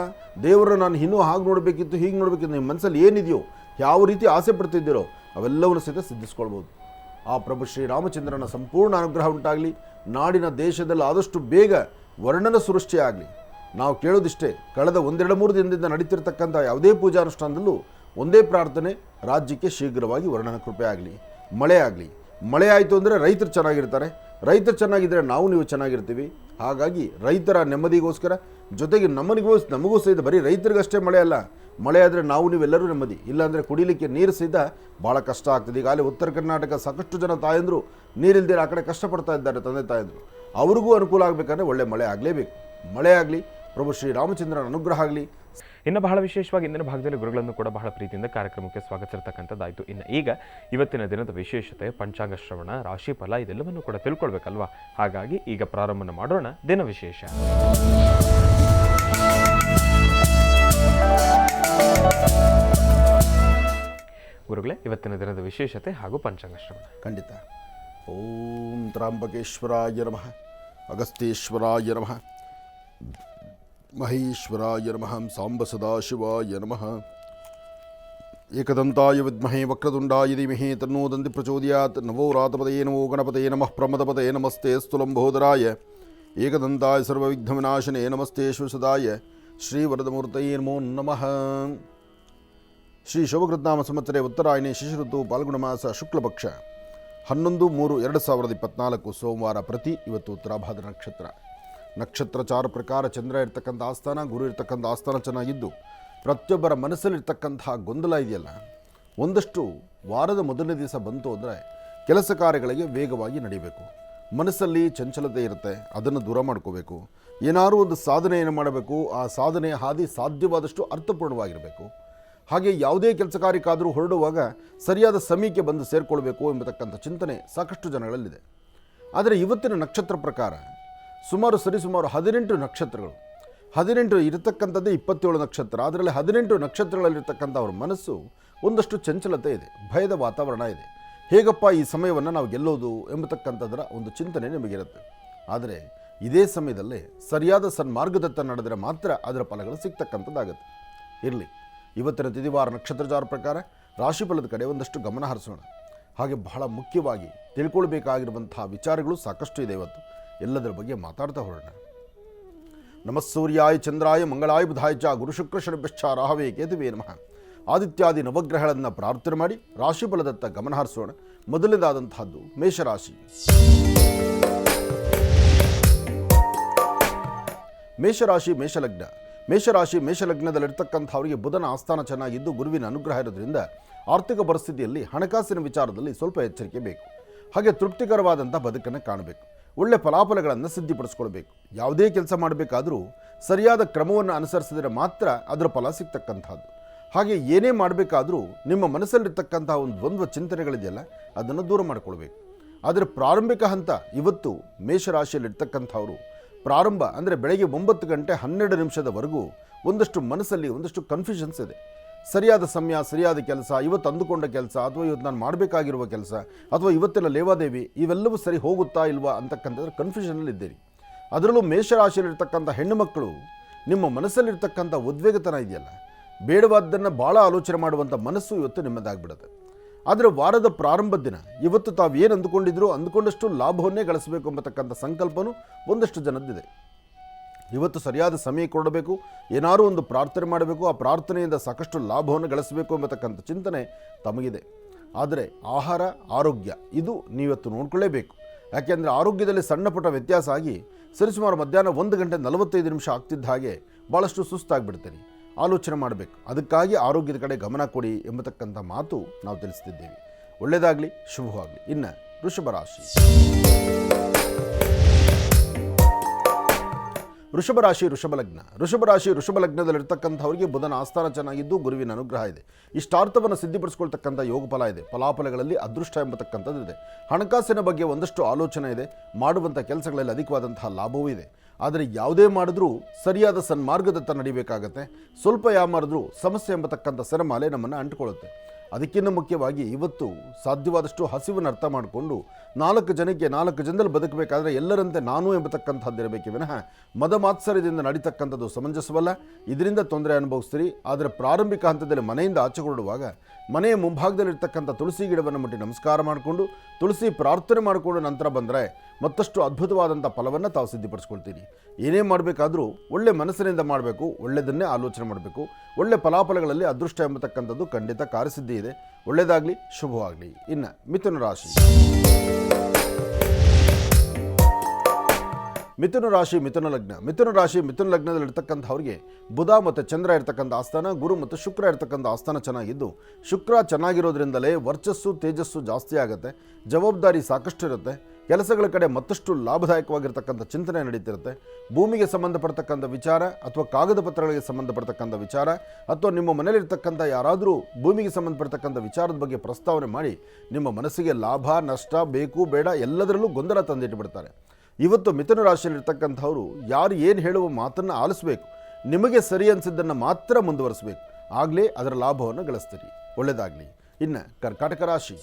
ದೇವರನ್ನು ನಾನು ಇನ್ನೂ ಹಾಗೆ ನೋಡಬೇಕಿತ್ತು ಹೀಗೆ ನೋಡಬೇಕಿತ್ತು, ನಿಮ್ಮ ಮನಸ್ಸಲ್ಲಿ ಏನಿದೆಯೋ ಯಾವ ರೀತಿ ಆಸೆ ಪಡ್ತಿದ್ದೀರೋ ಅವೆಲ್ಲವನ್ನು ಸಹಿತ ಸಿದ್ಧಿಸ್ಕೊಳ್ಬೋದು. ಆ ಪ್ರಭು ಶ್ರೀರಾಮಚಂದ್ರನ ಸಂಪೂರ್ಣ ಅನುಗ್ರಹ ಉಂಟಾಗಲಿ. ನಾಡಿನ ದೇಶದಲ್ಲಿ ಆದಷ್ಟು ಬೇಗ ವರ್ಣನ ಸೃಷ್ಟಿಯಾಗಲಿ. ನಾವು ಕೇಳೋದಿಷ್ಟೇ, ಕಳೆದ 1-2-3 ದಿನದಿಂದ ನಡೀತಿರ್ತಕ್ಕಂಥ ಯಾವುದೇ ಪೂಜಾನುಷ್ಠಾನದಲ್ಲೂ ಒಂದೇ ಪ್ರಾರ್ಥನೆ, ರಾಜ್ಯಕ್ಕೆ ಶೀಘ್ರವಾಗಿ ವರ್ಣನ ಕೃಪೆ ಆಗಲಿ, ಮಳೆ ಆಗಲಿ. ಮಳೆ ಆಯಿತು ಅಂದರೆ ರೈತರು ಚೆನ್ನಾಗಿರ್ತಾರೆ, ರೈತರು ಚೆನ್ನಾಗಿದ್ದರೆ ನಾವು ನೀವು ಚೆನ್ನಾಗಿರ್ತೀವಿ. ಹಾಗಾಗಿ ರೈತರ ನೆಮ್ಮದಿಗೋಸ್ಕರ, ಜೊತೆಗೆ ನಮಗೂ ಸಹಿತ ಬರೀ ರೈತರಿಗಷ್ಟೇ ಮಳೆ ಅಲ್ಲ, ಮಳೆ ಆದರೆ ನಾವು ನೀವೆಲ್ಲರೂ ನೆಮ್ಮದಿ, ಇಲ್ಲಾಂದರೆ ಕುಡಿಲಿಕ್ಕೆ ನೀರು ಸಹಿತ ಭಾಳ ಕಷ್ಟ ಆಗ್ತದೆ. ಈಗಾಗಲೇ ಉತ್ತರ ಕರ್ನಾಟಕ ಸಾಕಷ್ಟು ಜನ ತಾಯಂದರು ನೀರಿಲ್ದಿರ ಆ ಕಡೆ ಕಷ್ಟಪಡ್ತಾ ಇದ್ದಾರೆ, ತಂದೆ ತಾಯಂದರು. ಅವ್ರಿಗೂ ಅನುಕೂಲ ಆಗಬೇಕಂದ್ರೆ ಒಳ್ಳೆ ಮಳೆ ಆಗಲೇಬೇಕು. ಮಳೆ ಆಗಲಿ, ಪ್ರಭು ಶ್ರೀರಾಮಚಂದ್ರನ ಅನುಗ್ರಹ ಆಗಲಿ. ಇನ್ನು ಬಹಳ ವಿಶೇಷವಾಗಿ ಇಂದಿನ ಭಾಗದಲ್ಲಿ ಗುರುಗಳನ್ನು ಕೂಡ ಬಹಳ ಪ್ರೀತಿಯಿಂದ ಕಾರ್ಯಕ್ರಮಕ್ಕೆ ಸ್ವಾಗತಿಸಿರ್ತಕ್ಕಂಥದ್ದಾಯಿತು. ಇನ್ನು ಈಗ ಇವತ್ತಿನ ದಿನದ ವಿಶೇಷತೆ, ಪಂಚಾಂಗ ಶ್ರವಣ, ರಾಶಿಫಲ ಇದೆಲ್ಲವನ್ನು ಕೂಡ ತಿಳ್ಕೊಳ್ಬೇಕಲ್ವಾ. ಹಾಗಾಗಿ ಈಗ ಪ್ರಾರಂಭ ಮಾಡೋಣ ದಿನ ವಿಶೇಷ. ಗುರುಗಳೇ, ಇವತ್ತಿನ ದಿನದ ವಿಶೇಷತೆ ಹಾಗೂ ಪಂಚಾಂಗ ಶ್ರವಣ. ಖಂಡಿತ. ಓಂ ತ್ರಾಂಬಕೇಶ್ವರಾಯ ನಮಃ, ಅಗಸ್ತ್ಯೇಶ್ವರಾಯ ನಮಃ, ಮಹೇಶ್ವರಾಯ ನಮಃ, ಸಾಂಬ ಸದಾಶಿವಾಯ ನಮಃ. ಏಕದಂತಾಯ ವಿದ್ಮಹೇ ವಕ್ರತುಂಡಾಯ ಧೀಮಹಿ ತನ್ನೋ ದಂತಿ ಪ್ರಚೋದಯಾತ್. ನಮೋ ರಾತಪದಯೇ ನಮೋ ಗಣಪತಯೇ ನಮಃ ಪ್ರಮದಪದಯೇ ನಮಸ್ತೆ ಸ್ತುಲಂಬೋದರಾಯ ಏಕದಂತಾಯ ಸರ್ವವಿಘ್ನವಿನಾಶನೇ ನಮಸ್ತೆ ಶ್ರೀಸದಾಯ ಶ್ರೀವರದಮೂರ್ತಯೇ ನಮೋ ನಮಃ. ಶ್ರೀ ಶೋಭಕೃತ್ನಾಮ ಸಂವತ್ಸರೆ ಉತ್ತರಾಯಣಿ ಶಿಶಿಋತು ಪಾಲ್ಗುಣ ಮಾಸ ಶುಕ್ಲಪಕ್ಷ 11/3/2024 ಸೋಮವಾರ ಪ್ರತಿ. ಇವತ್ತು ಉತ್ತರಾಭಾದ್ರ ನಕ್ಷತ್ರ. ನಕ್ಷತ್ರಚಾರ ಪ್ರಕಾರ ಚಂದ್ರ ಇರ್ತಕ್ಕಂಥ ಆಸ್ಥಾನ, ಗುರು ಇರ್ತಕ್ಕಂಥ ಆಸ್ಥಾನ ಚೆನ್ನಾಗಿದ್ದು, ಪ್ರತಿಯೊಬ್ಬರ ಮನಸ್ಸಲ್ಲಿರ್ತಕ್ಕಂತಹ ಗೊಂದಲ ಇದೆಯಲ್ಲ, ಒಂದಷ್ಟು ವಾರದ ಮೊದಲನೇ ದಿವಸ ಬಂತು ಅಂದರೆ ಕೆಲಸ ಕಾರ್ಯಗಳಿಗೆ ವೇಗವಾಗಿ ನಡೀಬೇಕು. ಮನಸ್ಸಲ್ಲಿ ಚಂಚಲತೆ ಇರುತ್ತೆ, ಅದನ್ನು ದೂರ ಮಾಡ್ಕೋಬೇಕು. ಏನಾದರೂ ಒಂದು ಸಾಧನೆಯನ್ನು ಮಾಡಬೇಕು, ಆ ಸಾಧನೆಯ ಹಾದಿ ಸಾಧ್ಯವಾದಷ್ಟು ಅರ್ಥಪೂರ್ಣವಾಗಿರಬೇಕು. ಹಾಗೆ ಯಾವುದೇ ಕೆಲಸ ಕಾರ್ಯಕ್ಕಾದರೂ ಹೊರಡುವಾಗ ಸರಿಯಾದ ಸಮಯಕ್ಕೆ ಬಂದು ಸೇರಿಕೊಳ್ಬೇಕು ಎಂಬತಕ್ಕಂಥ ಚಿಂತನೆ ಸಾಕಷ್ಟು ಜನಗಳಲ್ಲಿದೆ. ಆದರೆ ಇವತ್ತಿನ ನಕ್ಷತ್ರ ಪ್ರಕಾರ ಸುಮಾರು 18 ನಕ್ಷತ್ರಗಳು, 18 ಇರತಕ್ಕಂಥದ್ದೇ 27 ನಕ್ಷತ್ರ. ಅದರಲ್ಲಿ 18 ನಕ್ಷತ್ರಗಳಲ್ಲಿರ್ತಕ್ಕಂಥ ಅವ್ರ ಮನಸ್ಸು ಒಂದಷ್ಟು ಚಂಚಲತೆ ಇದೆ, ಭಯದ ವಾತಾವರಣ ಇದೆ. ಹೇಗಪ್ಪ ಈ ಸಮಯವನ್ನು ನಾವು ಗೆಲ್ಲೋದು ಎಂಬತಕ್ಕಂಥದ್ದರ ಒಂದು ಚಿಂತನೆ ನಿಮಗಿರುತ್ತೆ. ಆದರೆ ಇದೇ ಸಮಯದಲ್ಲೇ ಸರಿಯಾದ ಸನ್ಮಾರ್ಗದತ್ತ ನಡೆದರೆ ಮಾತ್ರ ಅದರ ಫಲಗಳು ಸಿಗ್ತಕ್ಕಂಥದ್ದಾಗುತ್ತೆ. ಇರಲಿ, ಇವತ್ತಿನ ತಿಥಿವಾರ ನಕ್ಷತ್ರಚಾರ ಪ್ರಕಾರ ರಾಶಿಫಲದ ಕಡೆ ಒಂದಷ್ಟು ಗಮನ ಹರಿಸೋಣ. ಹಾಗೆ ಬಹಳ ಮುಖ್ಯವಾಗಿ ತಿಳ್ಕೊಳ್ಬೇಕಾಗಿರುವಂತಹ ವಿಚಾರಗಳು ಸಾಕಷ್ಟು ಇದೆ. ಇವತ್ತು ಎಲ್ಲದರ ಬಗ್ಗೆ ಮಾತಾಡ್ತಾ ಹೊರಡೋಣ. ನಮಸ್ಸೂರ್ಯಾಯ ಚಂದ್ರಾಯ ಮಂಗಳಾಯ ಬುಧಾಯ ಚ ಗುರು ಶುಕ್ರ ಶನಿಭ್ಯಶ್ಚ ರಾಹವೇ ಕೇತುವೇ ನಮಃ. ಆದಿತ್ಯಾದಿ ನವಗ್ರಹಗಳನ್ನು ಪ್ರಾರ್ಥನೆ ಮಾಡಿ ರಾಶಿಫಲದತ್ತ ಗಮನ ಹರಿಸೋಣ. ಮೊದಲನೇದಾದಂತಹದ್ದು ಮೇಷರಾಶಿ. ಮೇಷರಾಶಿ ಮೇಷಲಗ್ನ. ಮೇಷರಾಶಿ ಮೇಷಲಗ್ನದಲ್ಲಿರ್ತಕ್ಕಂಥವರಿಗೆ ಬುಧನ ಆಸ್ಥಾನ ಚೆನ್ನಾಗಿದ್ದು, ಗುರುವಿನ ಅನುಗ್ರಹ ಇರೋದ್ರಿಂದ ಆರ್ಥಿಕ ಪರಿಸ್ಥಿತಿಯಲ್ಲಿ ಹಣಕಾಸಿನ ವಿಚಾರದಲ್ಲಿ ಸ್ವಲ್ಪ ಎಚ್ಚರಿಕೆ ಬೇಕು. ಹಾಗೆ ತೃಪ್ತಿಕರವಾದಂಥ ಬದುಕನ್ನು ಕಾಣಬೇಕು. ಒಳ್ಳೆ ಫಲಾಫಲಗಳನ್ನು ಸಿದ್ಧಿಪಡಿಸ್ಕೊಳ್ಬೇಕು. ಯಾವುದೇ ಕೆಲಸ ಮಾಡಬೇಕಾದರೂ ಸರಿಯಾದ ಕ್ರಮವನ್ನು ಅನುಸರಿಸಿದರೆ ಮಾತ್ರ ಅದರ ಫಲ ಸಿಗ್ತಕ್ಕಂಥದ್ದು. ಹಾಗೆ ಏನೇ ಮಾಡಬೇಕಾದರೂ ನಿಮ್ಮ ಮನಸ್ಸಲ್ಲಿರ್ತಕ್ಕಂಥ ಒಂದು ದ್ವಂದ್ವ ಚಿಂತನೆಗಳಿದೆಯಲ್ಲ, ಅದನ್ನು ದೂರ ಮಾಡಿಕೊಳ್ಬೇಕು. ಆದರೆ ಪ್ರಾರಂಭಿಕ ಹಂತ ಇವತ್ತು ಮೇಷರಾಶಿಯಲ್ಲಿರ್ತಕ್ಕಂಥವರು ಪ್ರಾರಂಭ ಅಂದರೆ ಬೆಳಗ್ಗೆ 9 ಗಂಟೆ 12 ನಿಮಿಷದವರೆಗೂ ಒಂದಷ್ಟು ಮನಸ್ಸಲ್ಲಿ ಒಂದಷ್ಟು ಕನ್ಫ್ಯೂಷನ್ಸ್ ಇದೆ. ಸರಿಯಾದ ಸಮಯ, ಸರಿಯಾದ ಕೆಲಸ, ಇವತ್ತು ಅಂದುಕೊಂಡ ಕೆಲಸ ಅಥವಾ ಇವತ್ತು ನಾನು ಮಾಡಬೇಕಾಗಿರುವ ಕೆಲಸ ಅಥವಾ ಇವತ್ತಿನ ಲೇವಾದೇವಿ ಇವೆಲ್ಲವೂ ಸರಿ ಹೋಗುತ್ತಾ ಇಲ್ವಾ ಅಂತಕ್ಕಂಥದ್ದು ಕನ್ಫ್ಯೂಷನಲ್ಲಿದ್ದೀರಿ. ಅದರಲ್ಲೂ ಮೇಷರಾಶಿಯಲ್ಲಿರ್ತಕ್ಕಂಥ ಹೆಣ್ಣು ಮಕ್ಕಳು ನಿಮ್ಮ ಮನಸ್ಸಲ್ಲಿರ್ತಕ್ಕಂಥ ಉದ್ವೇಗತನ ಇದೆಯಲ್ಲ, ಬೇಡವಾದ್ದನ್ನು ಭಾಳ ಆಲೋಚನೆ ಮಾಡುವಂಥ ಮನಸ್ಸು ಇವತ್ತು ನಿಮ್ಮದಾಗ್ಬಿಡುತ್ತೆ. ಆದರೆ ವಾರದ ಪ್ರಾರಂಭದ ದಿನ ಇವತ್ತು ತಾವೇನು ಅಂದುಕೊಂಡಷ್ಟು ಲಾಭವನ್ನೇ ಗಳಿಸಬೇಕು ಎಂಬತಕ್ಕಂಥ ಸಂಕಲ್ಪನೂ ಒಂದಷ್ಟು ಜನದ್ದಿದೆ. ಇವತ್ತು ಸರಿಯಾದ ಸಮಯ ಕೊಡಬೇಕು, ಏನಾದರೂ ಒಂದು ಪ್ರಾರ್ಥನೆ ಮಾಡಬೇಕು, ಆ ಪ್ರಾರ್ಥನೆಯಿಂದ ಸಾಕಷ್ಟು ಲಾಭವನ್ನು ಗಳಿಸಬೇಕು ಎಂಬತಕ್ಕಂಥ ಚಿಂತನೆ ತಮಗಿದೆ. ಆದರೆ ಆಹಾರ, ಆರೋಗ್ಯ ಇದು ನೀವತ್ತು ನೋಡ್ಕೊಳ್ಳೇಬೇಕು. ಯಾಕೆಂದರೆ ಆರೋಗ್ಯದಲ್ಲಿ ಸಣ್ಣ ಪುಟ್ಟ ವ್ಯತ್ಯಾಸ ಆಗಿ ಸರಿಸುಮಾರು ಮಧ್ಯಾಹ್ನ 1 ಗಂಟೆ 45 ನಿಮಿಷ ಆಗ್ತಿದ್ದ ಹಾಗೆ ಭಾಳಷ್ಟು ಸುಸ್ತಾಗಿಬಿಡ್ತೀರಿ. ಆಲೋಚನೆ ಮಾಡಬೇಕು. ಅದಕ್ಕಾಗಿ ಆರೋಗ್ಯದ ಕಡೆ ಗಮನ ಕೊಡಿ ಎಂಬತಕ್ಕಂಥ ಮಾತು ನಾವು ತಿಳಿಸ್ತಿದ್ದೇವೆ. ಒಳ್ಳೆಯದಾಗಲಿ, ಶುಭವಾಗಲಿ. ಇನ್ನು ವೃಷಭ ರಾಶಿ. ವೃಷಭ ರಾಶಿ ವೃಷಭ ಲಗ್ನದಲ್ಲಿರ್ತಕ್ಕಂಥವರಿಗೆ ಬುಧನ ಆಸ್ಥಾನ ಚೆನ್ನಾಗಿದ್ದು, ಗುರುವಿನ ಅನುಗ್ರಹ ಇದೆ. ಇಷ್ಟಾರ್ಥವನ್ನು ಸಿದ್ಧಿಪಡಿಸ್ಕೊಳ್ತಕ್ಕಂಥ ಯೋಗ ಫಲ ಇದೆ. ಫಲಾಫಲಗಳಲ್ಲಿ ಅದೃಷ್ಟ ಎಂಬತಕ್ಕಂಥದ್ದು ಇದೆ. ಹಣಕಾಸಿನ ಬಗ್ಗೆ ಒಂದಷ್ಟು ಆಲೋಚನೆ ಇದೆ. ಮಾಡುವಂಥ ಕೆಲಸಗಳಲ್ಲಿ ಅಧಿಕವಾದಂತಹ ಲಾಭವೂ ಇದೆ. ಆದರೆ ಯಾವುದೇ ಮಾಡಿದ್ರೂ ಸರಿಯಾದ ಸನ್ಮಾರ್ಗದತ್ತ ನಡಿಬೇಕಾಗತ್ತೆ. ಸ್ವಲ್ಪ ಮಾಡಿದ್ರೂ ಸಮಸ್ಯೆ ಎಂಬತಕ್ಕಂಥ ಸರಮಾಲೆ ನಮ್ಮನ್ನು ಅಂಟಿಕೊಳ್ಳುತ್ತೆ. ಅದಕ್ಕಿಂತ ಮುಖ್ಯವಾಗಿ ಇವತ್ತು ಸಾಧ್ಯವಾದಷ್ಟು ಹಸಿವನ್ನು ಅರ್ಥ ಮಾಡಿಕೊಂಡು 4 ಜನದಲ್ಲಿ ಬದುಕಬೇಕಾದ್ರೆ ಎಲ್ಲರಂತೆ ನಾನು ಎಂಬತಕ್ಕಂಥದ್ದಿರಬೇಕೆ ವಿನಃ ಮದಮಾತ್ಸರ್ಯದಿಂದ ನಡೀತಕ್ಕಂಥದ್ದು ಸಮಂಜಸವಲ್ಲ. ಇದರಿಂದ ತೊಂದರೆ ಅನುಭವಿಸ್ತೀರಿ. ಆದರೆ ಪ್ರಾರಂಭಿಕ ಹಂತದಲ್ಲಿ ಮನೆಯಿಂದ ಆಚೆ ಹೊರಡುವಾಗ ಮನೆಯ ಮುಂಭಾಗದಲ್ಲಿರ್ತಕ್ಕಂಥ ತುಳಸಿ ಗಿಡವನ್ನು ಮುಟ್ಟಿ ನಮಸ್ಕಾರ ಮಾಡಿಕೊಂಡು ತುಳಸಿ ಪ್ರಾರ್ಥನೆ ಮಾಡಿಕೊಂಡು ನಂತರ ಬಂದರೆ ಮತ್ತಷ್ಟು ಅದ್ಭುತವಾದಂಥ ಫಲವನ್ನು ತಾವು ಸಿದ್ಧಿಪಡಿಸ್ಕೊಳ್ತೀರಿ. ಏನೇ ಮಾಡಬೇಕಾದ್ರೂ ಒಳ್ಳೆ ಮನಸ್ಸಿನಿಂದ ಮಾಡಬೇಕು, ಒಳ್ಳೆಯದನ್ನೇ ಆಲೋಚನೆ ಮಾಡಬೇಕು. ಒಳ್ಳೆ ಫಲಾಫಲಗಳಲ್ಲಿ ಅದೃಷ್ಟ ಎಂಬತಕ್ಕಂಥದ್ದು ಖಂಡಿತ ಕಾರ್ಯಸಿದ್ಧಿ ಇದೆ. ಒಳ್ಳೆಯದಾಗಲಿ, ಶುಭವಾಗಲಿ. ಇನ್ನು ಮಿಥುನ ರಾಶಿ. ಮಿಥುನ ರಾಶಿ ಮಿಥುನ ಲಗ್ನ. ಮಿಥುನ ರಾಶಿ ಮಿಥುನ ಲಗ್ನದಲ್ಲಿರ್ತಕ್ಕಂಥವ್ರಿಗೆ ಬುಧ ಮತ್ತು ಚಂದ್ರ ಇರ್ತಕ್ಕಂಥ ಆಸ್ಥಾನ, ಗುರು ಮತ್ತು ಶುಕ್ರ ಇರ್ತಕ್ಕಂಥ ಆಸ್ಥಾನ ಚೆನ್ನಾಗಿದ್ದು, ಶುಕ್ರ ಚೆನ್ನಾಗಿರೋದ್ರಿಂದಲೇ ವರ್ಚಸ್ಸು ತೇಜಸ್ಸು ಜಾಸ್ತಿ ಆಗುತ್ತೆ, ಜವಾಬ್ದಾರಿ ಸಾಕಷ್ಟು ಇರುತ್ತೆ, ಕೆಲಸಗಳ ಕಡೆ ಮತ್ತಷ್ಟು ಲಾಭದಾಯಕವಾಗಿರ್ತಕ್ಕಂಥ ಚಿಂತನೆ ನಡೀತಿರುತ್ತೆ. ಭೂಮಿಗೆ ಸಂಬಂಧಪಡ್ತಕ್ಕಂಥ ವಿಚಾರ ಅಥವಾ ಕಾಗದ ಪತ್ರಗಳಿಗೆ ಸಂಬಂಧಪಡ್ತಕ್ಕಂಥ ವಿಚಾರ ಅಥವಾ ನಿಮ್ಮ ಮನೆಯಲ್ಲಿರ್ತಕ್ಕಂಥ ಯಾರಾದರೂ ಭೂಮಿಗೆ ಸಂಬಂಧಪಡ್ತಕ್ಕಂಥ ವಿಚಾರದ ಬಗ್ಗೆ ಪ್ರಸ್ತಾವನೆ ಮಾಡಿ ನಿಮ್ಮ ಮನಸ್ಸಿಗೆ ಲಾಭ ನಷ್ಟ ಬೇಕು ಬೇಡ ಎಲ್ಲದರಲ್ಲೂ ಗೊಂದಲ ತಂದಿಟ್ಟುಬಿಡ್ತಾರೆ. ಇವತ್ತು ಮಿಥುನ ರಾಶಿಯಲ್ಲಿರ್ತಕ್ಕಂಥವ್ರು ಯಾರು ಏನು ಹೇಳುವ ಮಾತನ್ನು ಆಲಿಸಬೇಕು, ನಿಮಗೆ ಸರಿ ಅನಿಸಿದ್ದನ್ನು ಮಾತ್ರ ಮುಂದುವರಿಸಬೇಕು, ಆಗಲೇ ಅದರ ಲಾಭವನ್ನು ಗಳಿಸ್ತೀರಿ. ಒಳ್ಳೆಯದಾಗಲಿ. ಇನ್ನು ಕರ್ಕಾಟಕ ರಾಶಿ.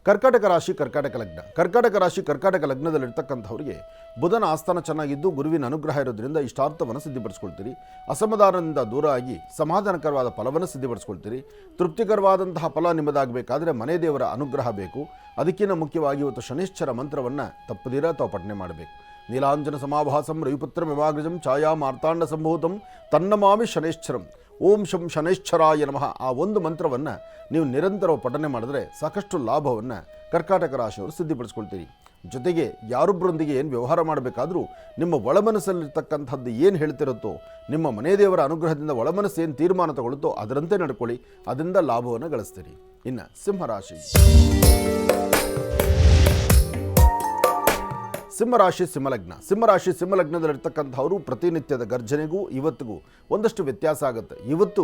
ಕರ್ಕಾಟಕ ರಾಶಿ ಕರ್ಕಾಟಕ ಲಗ್ನ. ಕರ್ಕಾಟಕ ರಾಶಿ ಕರ್ಕಾಟಕ ಲಗ್ನದಲ್ಲಿರ್ತಕ್ಕಂಥವ್ರಿಗೆ ಬುಧನ ಆಸ್ಥಾನ ಚೆನ್ನಾಗಿದ್ದು, ಗುರುವಿನ ಅನುಗ್ರಹ ಇರೋದ್ರಿಂದ ಇಷ್ಟಾರ್ಥವನ್ನು ಸಿದ್ಧಿಪಡಿಸ್ಕೊಳ್ತೀರಿ. ಅಸಮಾಧಾನದಿಂದ ದೂರ ಆಗಿ ಸಮಾಧಾನಕರವಾದ ಫಲವನ್ನು ಸಿದ್ಧಿಪಡಿಸ್ಕೊಳ್ತೀರಿ. ತೃಪ್ತಿಕರವಾದಂತಹ ಫಲ ನಿಮ್ಮದಾಗಬೇಕಾದ್ರೆ ಮನೆ ದೇವರ ಅನುಗ್ರಹ ಬೇಕು. ಅದಕ್ಕಿಂತ ಮುಖ್ಯವಾಗಿ ಇವತ್ತು ಶನೈಶ್ಚರ ಮಂತ್ರವನ್ನು ತಪ್ಪದಿರ ತಾವು ಪಠನೆ ಮಾಡಬೇಕು. ನೀಲಾಂಜನ ಸಮಾಭಾಸಂ ರವಿಪುತ್ರ ವಿವಾಗ್ರಜಂ ಛಾಯಾ ಮಾರ್ತಾಂಡ ಸಂಭೂತಂ ತನ್ನಮಾಮಿ ಶನೈಶ್ಚರಂ ಓಂ ಶಂ ಶನೈಶ್ಚರಾಯ ನಮಃ. ಆ ಒಂದು ಮಂತ್ರವನ್ನು ನೀವು ನಿರಂತರ ಪಠನೆ ಮಾಡಿದ್ರೆ ಸಾಕಷ್ಟು ಲಾಭವನ್ನು ಕರ್ಕಾಟಕ ರಾಶಿಯವರು ಸಿದ್ಧಿಪಡಿಸ್ಕೊಳ್ತೀರಿ. ಜೊತೆಗೆ ಯಾರೊಬ್ಬರೊಂದಿಗೆ ಏನು ವ್ಯವಹಾರ ಮಾಡಬೇಕಾದ್ರೂ ನಿಮ್ಮ ಒಳಮನಸ್ಸಲ್ಲಿರ್ತಕ್ಕಂಥದ್ದು ಏನು ಹೇಳ್ತಿರುತ್ತೋ, ನಿಮ್ಮ ಮನೆ ದೇವರ ಅನುಗ್ರಹದಿಂದ ಒಳಮನಸ್ಸು ಏನು ತೀರ್ಮಾನ ತಗೊಳ್ಳುತ್ತೋ ಅದರಂತೆ ನಡ್ಕೊಳ್ಳಿ, ಅದರಿಂದ ಲಾಭವನ್ನು ಗಳಿಸ್ತೀರಿ. ಇನ್ನು ಸಿಂಹರಾಶಿ. ಸಿಂಹರಾಶಿ ಸಿಂಹಲಗ್ನ. ಸಿಂಹರಾಶಿ ಸಿಂಹಲಗ್ನದಲ್ಲಿರ್ತಕ್ಕಂಥವರು ಪ್ರತಿನಿತ್ಯದ ಗರ್ಜನೆಗೂ ಇವತ್ತಿಗೂ ಒಂದಷ್ಟು ವ್ಯತ್ಯಾಸ ಆಗುತ್ತೆ. ಇವತ್ತು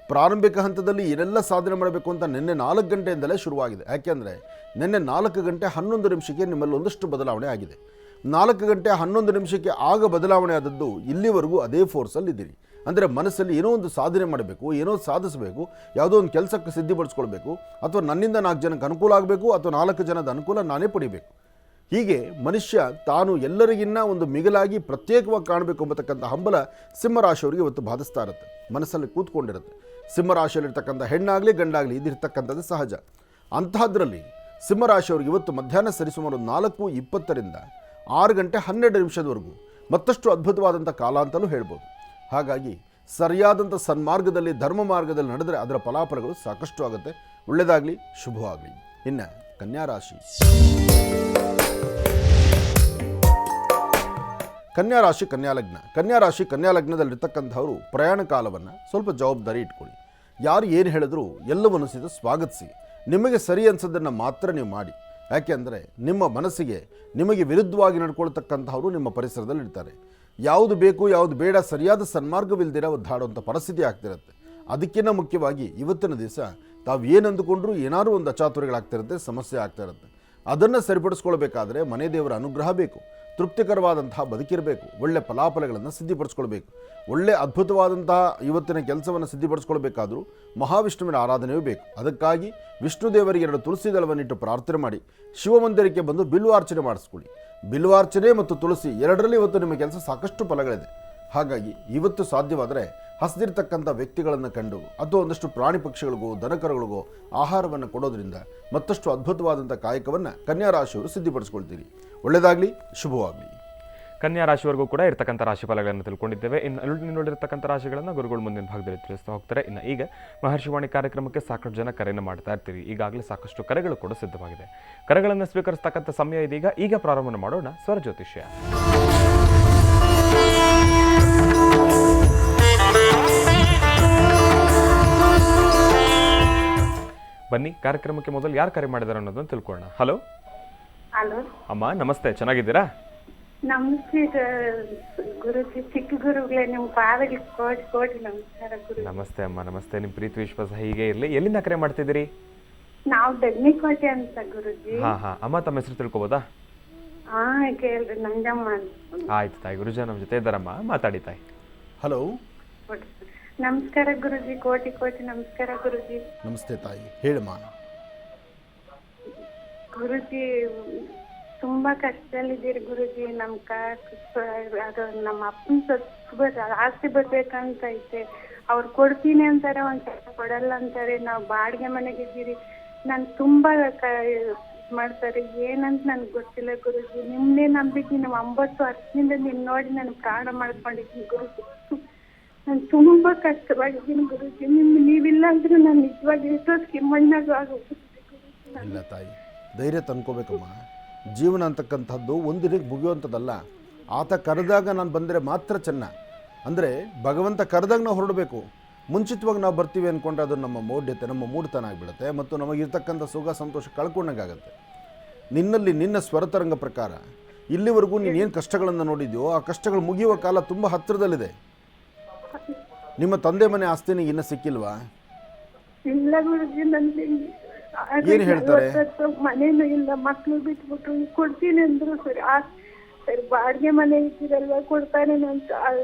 ಪ್ರಾರಂಭಿಕ ಹಂತದಲ್ಲಿ ಏನೆಲ್ಲ ಸಾಧನೆ ಮಾಡಬೇಕು ಅಂತ ನಿನ್ನೆ 4 ಗಂಟೆಯಿಂದಲೇ ಶುರುವಾಗಿದೆ. ಯಾಕೆಂದರೆ ನಿನ್ನೆ 4 ಗಂಟೆ 11 ನಿಮಿಷಕ್ಕೆ ನಿಮ್ಮಲ್ಲಿ ಒಂದಷ್ಟು ಬದಲಾವಣೆ ಆಗಿದೆ. 4 ಗಂಟೆ 11 ನಿಮಿಷಕ್ಕೆ ಆಗ ಬದಲಾವಣೆ ಆದದ್ದು ಇಲ್ಲಿವರೆಗೂ ಅದೇ ಫೋರ್ಸಲ್ಲಿದ್ದೀರಿ. ಅಂದರೆ ಮನಸ್ಸಲ್ಲಿ ಏನೋ ಒಂದು ಸಾಧನೆ ಮಾಡಬೇಕು, ಏನೋ ಸಾಧಿಸಬೇಕು, ಯಾವುದೋ ಒಂದು ಕೆಲಸಕ್ಕೆ ಸಿದ್ಧಿಪಡಿಸ್ಕೊಳ್ಬೇಕು, ಅಥವಾ ನನ್ನಿಂದ 4 ಜನಕ್ಕೆ ಅನುಕೂಲ ಆಗಬೇಕು, ಅಥವಾ 4 ಜನದ ಅನುಕೂಲ ನಾನೇ ಪಡಿಬೇಕು. ಹೀಗೆ ಮನುಷ್ಯ ತಾನು ಎಲ್ಲರಿಗಿನ್ನ ಒಂದು ಮಿಗಿಲಾಗಿ ಪ್ರತ್ಯೇಕವಾಗಿ ಕಾಣಬೇಕು ಎಂಬತಕ್ಕಂಥ ಹಂಬಲ ಸಿಂಹರಾಶಿಯವರಿಗೆ ಇವತ್ತು ಬಾಧಿಸ್ತಾ ಇರುತ್ತೆ, ಮನಸ್ಸಲ್ಲಿ ಕೂತ್ಕೊಂಡಿರುತ್ತೆ. ಸಿಂಹರಾಶಿಯಲ್ಲಿರ್ತಕ್ಕಂಥ ಹೆಣ್ಣಾಗಲಿ ಗಂಡಾಗಲಿ ಇದಿರ್ತಕ್ಕಂಥದ್ದು ಸಹಜ. ಅಂತಹದ್ರಲ್ಲಿ ಸಿಂಹರಾಶಿಯವರಿಗೆ ಇವತ್ತು ಮಧ್ಯಾಹ್ನ ಸರಿಸುಮಾರು 4:20ರಿಂದ 6 ಗಂಟೆ 12 ನಿಮಿಷದವರೆಗೂ ಮತ್ತಷ್ಟು ಅದ್ಭುತವಾದಂಥ ಕಾಲ ಅಂತಲೂ ಹೇಳ್ಬೋದು. ಹಾಗಾಗಿ ಸರಿಯಾದಂಥ ಸನ್ಮಾರ್ಗದಲ್ಲಿ ಧರ್ಮ ಮಾರ್ಗದಲ್ಲಿ ನಡೆದರೆ ಅದರ ಫಲಾಫಲಗಳು ಸಾಕಷ್ಟು ಆಗುತ್ತೆ. ಒಳ್ಳೆಯದಾಗಲಿ, ಶುಭವಾಗಲಿ. ಇನ್ನು ಕನ್ಯಾರಾಶಿ. ಕನ್ಯಾರಾಶಿ ಕನ್ಯಾಲಗ್ನ. ಕನ್ಯಾರಾಶಿ ಕನ್ಯಾಲಗ್ನದಲ್ಲಿರ್ತಕ್ಕಂಥವರು ಪ್ರಯಾಣ ಕಾಲವನ್ನು ಸ್ವಲ್ಪ ಜವಾಬ್ದಾರಿ ಇಟ್ಕೊಳ್ಳಿ. ಯಾರು ಏನು ಹೇಳಿದ್ರು ಎಲ್ಲವನ್ನು ಸಹಿತ ಸ್ವಾಗತಿಸಿ, ನಿಮಗೆ ಸರಿ ಅನಿಸೋದನ್ನು ಮಾತ್ರ ನೀವು ಮಾಡಿ. ಯಾಕೆಂದರೆ ನಿಮ್ಮ ಮನಸ್ಸಿಗೆ ನಿಮಗೆ ವಿರುದ್ಧವಾಗಿ ನಡ್ಕೊಳ್ತಕ್ಕಂಥವರು ನಿಮ್ಮ ಪರಿಸರದಲ್ಲಿ ಇರ್ತಾರೆ. ಯಾವುದು ಬೇಕು ಯಾವುದು ಬೇಡ ಸರಿಯಾದ ಸನ್ಮಾರ್ಗವಿಲ್ದಿರ ಒದ್ದಾಡುವಂಥ ಪರಿಸ್ಥಿತಿ ಆಗ್ತಿರುತ್ತೆ. ಅದಕ್ಕಿಂತ ಮುಖ್ಯವಾಗಿ ಇವತ್ತಿನ ದಿವಸ ತಾವು ಏನು ಅಂದುಕೊಂಡ್ರೂ ಏನಾದರೂ ಒಂದು ಅಚಾತುರ್ಯಗಳಾಗ್ತಿರುತ್ತೆ, ಸಮಸ್ಯೆ ಆಗ್ತಾ ಇರುತ್ತೆ. ಅದನ್ನು ಸರಿಪಡಿಸ್ಕೊಳ್ಬೇಕಾದ್ರೆ ಮನೆ ದೇವರ ಅನುಗ್ರಹ ಬೇಕು, ತೃಪ್ತಿಕರವಾದಂತಹ ಬದುಕಿರಬೇಕು, ಒಳ್ಳೆ ಫಲಾಫಲಗಳನ್ನು ಸಿದ್ಧಿಪಡಿಸ್ಕೊಳ್ಬೇಕು. ಒಳ್ಳೆ ಅದ್ಭುತವಾದಂತಹ ಇವತ್ತಿನ ಕೆಲಸವನ್ನು ಸಿದ್ಧಿಪಡಿಸ್ಕೊಳ್ಬೇಕಾದ್ರೂ ಮಹಾವಿಷ್ಣುವಿನ ಆರಾಧನೆಯೂ ಬೇಕು. ಅದಕ್ಕಾಗಿ ವಿಷ್ಣು ದೇವರಿಗೆ 2 ತುಳಸಿ ದಳವನ್ನಿಟ್ಟು ಪ್ರಾರ್ಥನೆ ಮಾಡಿ ಶಿವಮಂದಿರಕ್ಕೆ ಬಂದು ಬಿಲ್ವಾರ್ಚನೆ ಮಾಡಿಸ್ಕೊಳ್ಳಿ. ಬಿಲ್ವಾರ್ಚನೆ ಮತ್ತು ತುಳಸಿ ಎರಡರಲ್ಲಿ ಇವತ್ತು ನಿಮ್ಮ ಕೆಲಸ ಸಾಕಷ್ಟು ಫಲಗಳಿದೆ. ಹಾಗಾಗಿ ಇವತ್ತು ಸಾಧ್ಯವಾದರೆ ಹಸಿದಿರ್ತಕ್ಕಂಥ ವ್ಯಕ್ತಿಗಳನ್ನು ಕಂಡು ಅಥವಾ ಒಂದಷ್ಟು ಪ್ರಾಣಿ ಪಕ್ಷಿಗಳಿಗೋ ದನಕರುಗಳಿಗೋ ಆಹಾರವನ್ನು ಕೊಡೋದ್ರಿಂದ ಮತ್ತಷ್ಟು ಅದ್ಭುತವಾದಂಥ ಕಾಯಕವನ್ನು ಕನ್ಯಾ ರಾಶಿಯವರು ಸಿದ್ಧಿಪಡಿಸ್ಕೊಳ್ತೀರಿ. ಒಳ್ಳೆಯದಾಗಲಿ, ಶುಭವಾಗಲಿ. ಕನ್ಯಾ ರಾಶಿವರೆಗೂ ಕೂಡ ಇರ್ತಕ್ಕಂಥ ರಾಶಿ ಫಲಗಳನ್ನು ತಿಳ್ಕೊಂಡಿದ್ದೇವೆ. ಇನ್ನು ನೋಡಿರ್ತಕ್ಕಂಥ ರಾಶಿಗಳನ್ನು ಗುರುಗಳು ಮುಂದಿನ ಭಾಗದಲ್ಲಿ ತಿಳಿಸ್ತಾ ಹೋಗ್ತಾರೆ. ಇನ್ನು ಈಗ ಮಹರ್ಷಿವಾಣಿ ಕಾರ್ಯಕ್ರಮಕ್ಕೆ ಸಾಕಷ್ಟು ಜನ ಕರೆಯನ್ನು ಮಾಡ್ತಾ ಇರ್ತೀವಿ. ಈಗಾಗಲೇ ಸಾಕಷ್ಟು ಕರೆಗಳು ಕೂಡ ಸಿದ್ಧವಾಗಿದೆ. ಕರೆಗಳನ್ನು ಸ್ವೀಕರಿಸ್ತಕ್ಕಂಥ ಸಮಯ ಇದೀಗ. ಈಗ ಪ್ರಾರಂಭ ಮಾಡೋಣ ಸ್ವರ ಜ್ಯೋತಿಷ್ಯ. ಬನ್ನಿ, ಕಾರ್ಯಕ್ರಮಕ್ಕೆ ಮೊದಲು ಯಾರು ಕರೆ ಮಾಡಿದಾರೆ ಅನ್ನೋದನ್ನು ತಿಳ್ಕೊಳ್ಳೋಣ. ಹಲೋ ಹಲೋ ಅಮ್ಮ, ನಮಸ್ತೆ, ಚೆನ್ನಾಗಿದ್ದೀರಾ? ನಮಸ್ತೆ ಗುರುಜಿ, ಚಿಕ್ಕ ಗುರುಗಳೇ, ನಿಮ್ಮ ಪಾದಗಳಿಗೆ ಕೋಟಿ ಕೋಟಿ ನಮಸ್ಕಾರ ಗುರು. ನಮಸ್ತೆ ಅಮ್ಮ, ನಮಸ್ತೆ. ನಿಮ್ಮ ಪ್ರೀತಿ ವಿಶ್ವಾಸ ಹೀಗೆ ಇರಲಿ. ಎಲ್ಲಿಂದ ಕರೆ ಮಾಡ್ತಿದ್ದೀರಿ? ನಾವು ದಗ್ನಿಕೋಟೆ ಅಂತ ಗುರುಜಿ. ಹಾ ಅಮ್ಮ, ತಮ್ಮ ಹೆಸರು ತಿಳ್ಕೊಬೋದಾ? ಹಾ ಕೇಳ್ರಿ, ನಂಜಮ್ಮ ಅಂತ. ಆಯ್ತು ತಾಯಿ, ಗುರುಜಿ ನಮ್ಮ ಜೊತೆ ಇದ್ದಾರಮ್ಮ, ಮಾತಾಡಿ ತಾಯಿ. ಹಲೋ, ನಮಸ್ಕಾರ ಗುರುಜಿ, ಕೋಟಿ ಕೋಟಿ ನಮಸ್ಕಾರ ಗುರುಜಿ. ನಮಸ್ತೆ ತಾಯಿ, ಹೇಳಮ್ಮ. ಗುರುಜಿ, ತುಂಬಾ ಕಷ್ಟದಲ್ಲಿದ್ದೀರಿ ಗುರುಜಿ. ಅದು ನಮ್ಮ ಅಪ್ಪನ ಆಸ್ತಿ ಬರ್ಬೇಕಂತ ಐತೆ. ಅವ್ರು ಕೊಡ್ತೀನಿ ಅಂತಾರೆ, ಒಂದ್ಸಲ ಕೊಡಲ್ಲ ಅಂತಾರೆ. ನಾವು ಬಾಡಿಗೆ ಮನೆಗಿದ್ದೀರಿ. ನಾನು ತುಂಬಾ ಮಾಡ್ತಾರೆ, ಏನಂತ ನನ್ಗೆ ಗೊತ್ತಿಲ್ಲ ಗುರುಜಿ. ನಿಮ್ನೇ ನಂಬಿದ್ದೀನಿ. 9 ವರ್ಷದಿಂದ ನಿಮ್ ನೋಡಿ ನಾನು ಪ್ರಾಣ ಮಾಡ್ಕೊಂಡಿದ್ದೀನಿ ಗುರುಜಿ. ನಾನು ತುಂಬಾ ಕಷ್ಟವಾಗಿದ್ದೀನಿ ಗುರುಜಿ. ನೀವಿಲ್ಲ ಅಂದ್ರೆ ನಾನು ನಿಜವಾಗಿ ಎಷ್ಟೋ ಮಣ್ಣಾಗ ಆಗೋಗ್ಬಿಡ್ತೀನಿ. ಇಲ್ಲ ತಾಯಿ, ಧೈರ್ಯ ತಂದ್ಕೋಬೇಕಮ್ಮ. ಜೀವನ ಅಂತಕ್ಕಂಥದ್ದು ಒಂದು ದಿನಕ್ಕೆ ಮುಗಿಯುವಂಥದ್ದಲ್ಲ. ಆತ ಕರೆದಾಗ ನಾನು ಬಂದರೆ ಮಾತ್ರ ಚೆನ್ನ. ಅಂದರೆ ಭಗವಂತ ಕರೆದಾಗ ನಾವು ಹೊರಡಬೇಕು. ಮುಂಚಿತವಾಗಿ ನಾವು ಬರ್ತೀವಿ ಅಂದ್ಕೊಂಡ್ರೆ ಅದು ನಮ್ಮ ಮೌಢ್ಯತೆ, ನಮ್ಮ ಮೂಢತನ ಆಗಿಬಿಡುತ್ತೆ ಮತ್ತು ನಮಗಿರ್ತಕ್ಕಂಥ ಸುಖ ಸಂತೋಷ ಕಳ್ಕೊಂಡಂಗಾಗತ್ತೆ. ನಿನ್ನಲ್ಲಿ ನಿನ್ನ ಸ್ವರತರಂಗ ಪ್ರಕಾರ ಇಲ್ಲಿವರೆಗೂ ನೀನೇನು ಕಷ್ಟಗಳನ್ನು ನೋಡಿದ್ಯೋ ಆ ಕಷ್ಟಗಳು ಮುಗಿಯುವ ಕಾಲ ತುಂಬ ಹತ್ತಿರದಲ್ಲಿದೆ. ನಿಮ್ಮ ತಂದೆ ಮನೆ ಆಸ್ತಿನಿ ಇನ್ನೂ ಸಿಕ್ಕಿಲ್ವಾ? ಇಲ್ಲ ಗುರುಜಿ, ನನಗೆ ಏನು ಹೇಳ್ತಾರೆ? ಮನೇನು ಇಲ್ಲ, ಮಕ್ಳು ಬಿಟ್ಬಿಟ್ರು. ಕೊಡ್ತೀನಿ ಅಂದ್ರು ಸರಿ ಸರಿ ಬಾಡಿಗೆ ಮನೆ ಇದ್ದೀರಲ್ವಾ ಕೊಡ್ತಾನೆ ಅಂತ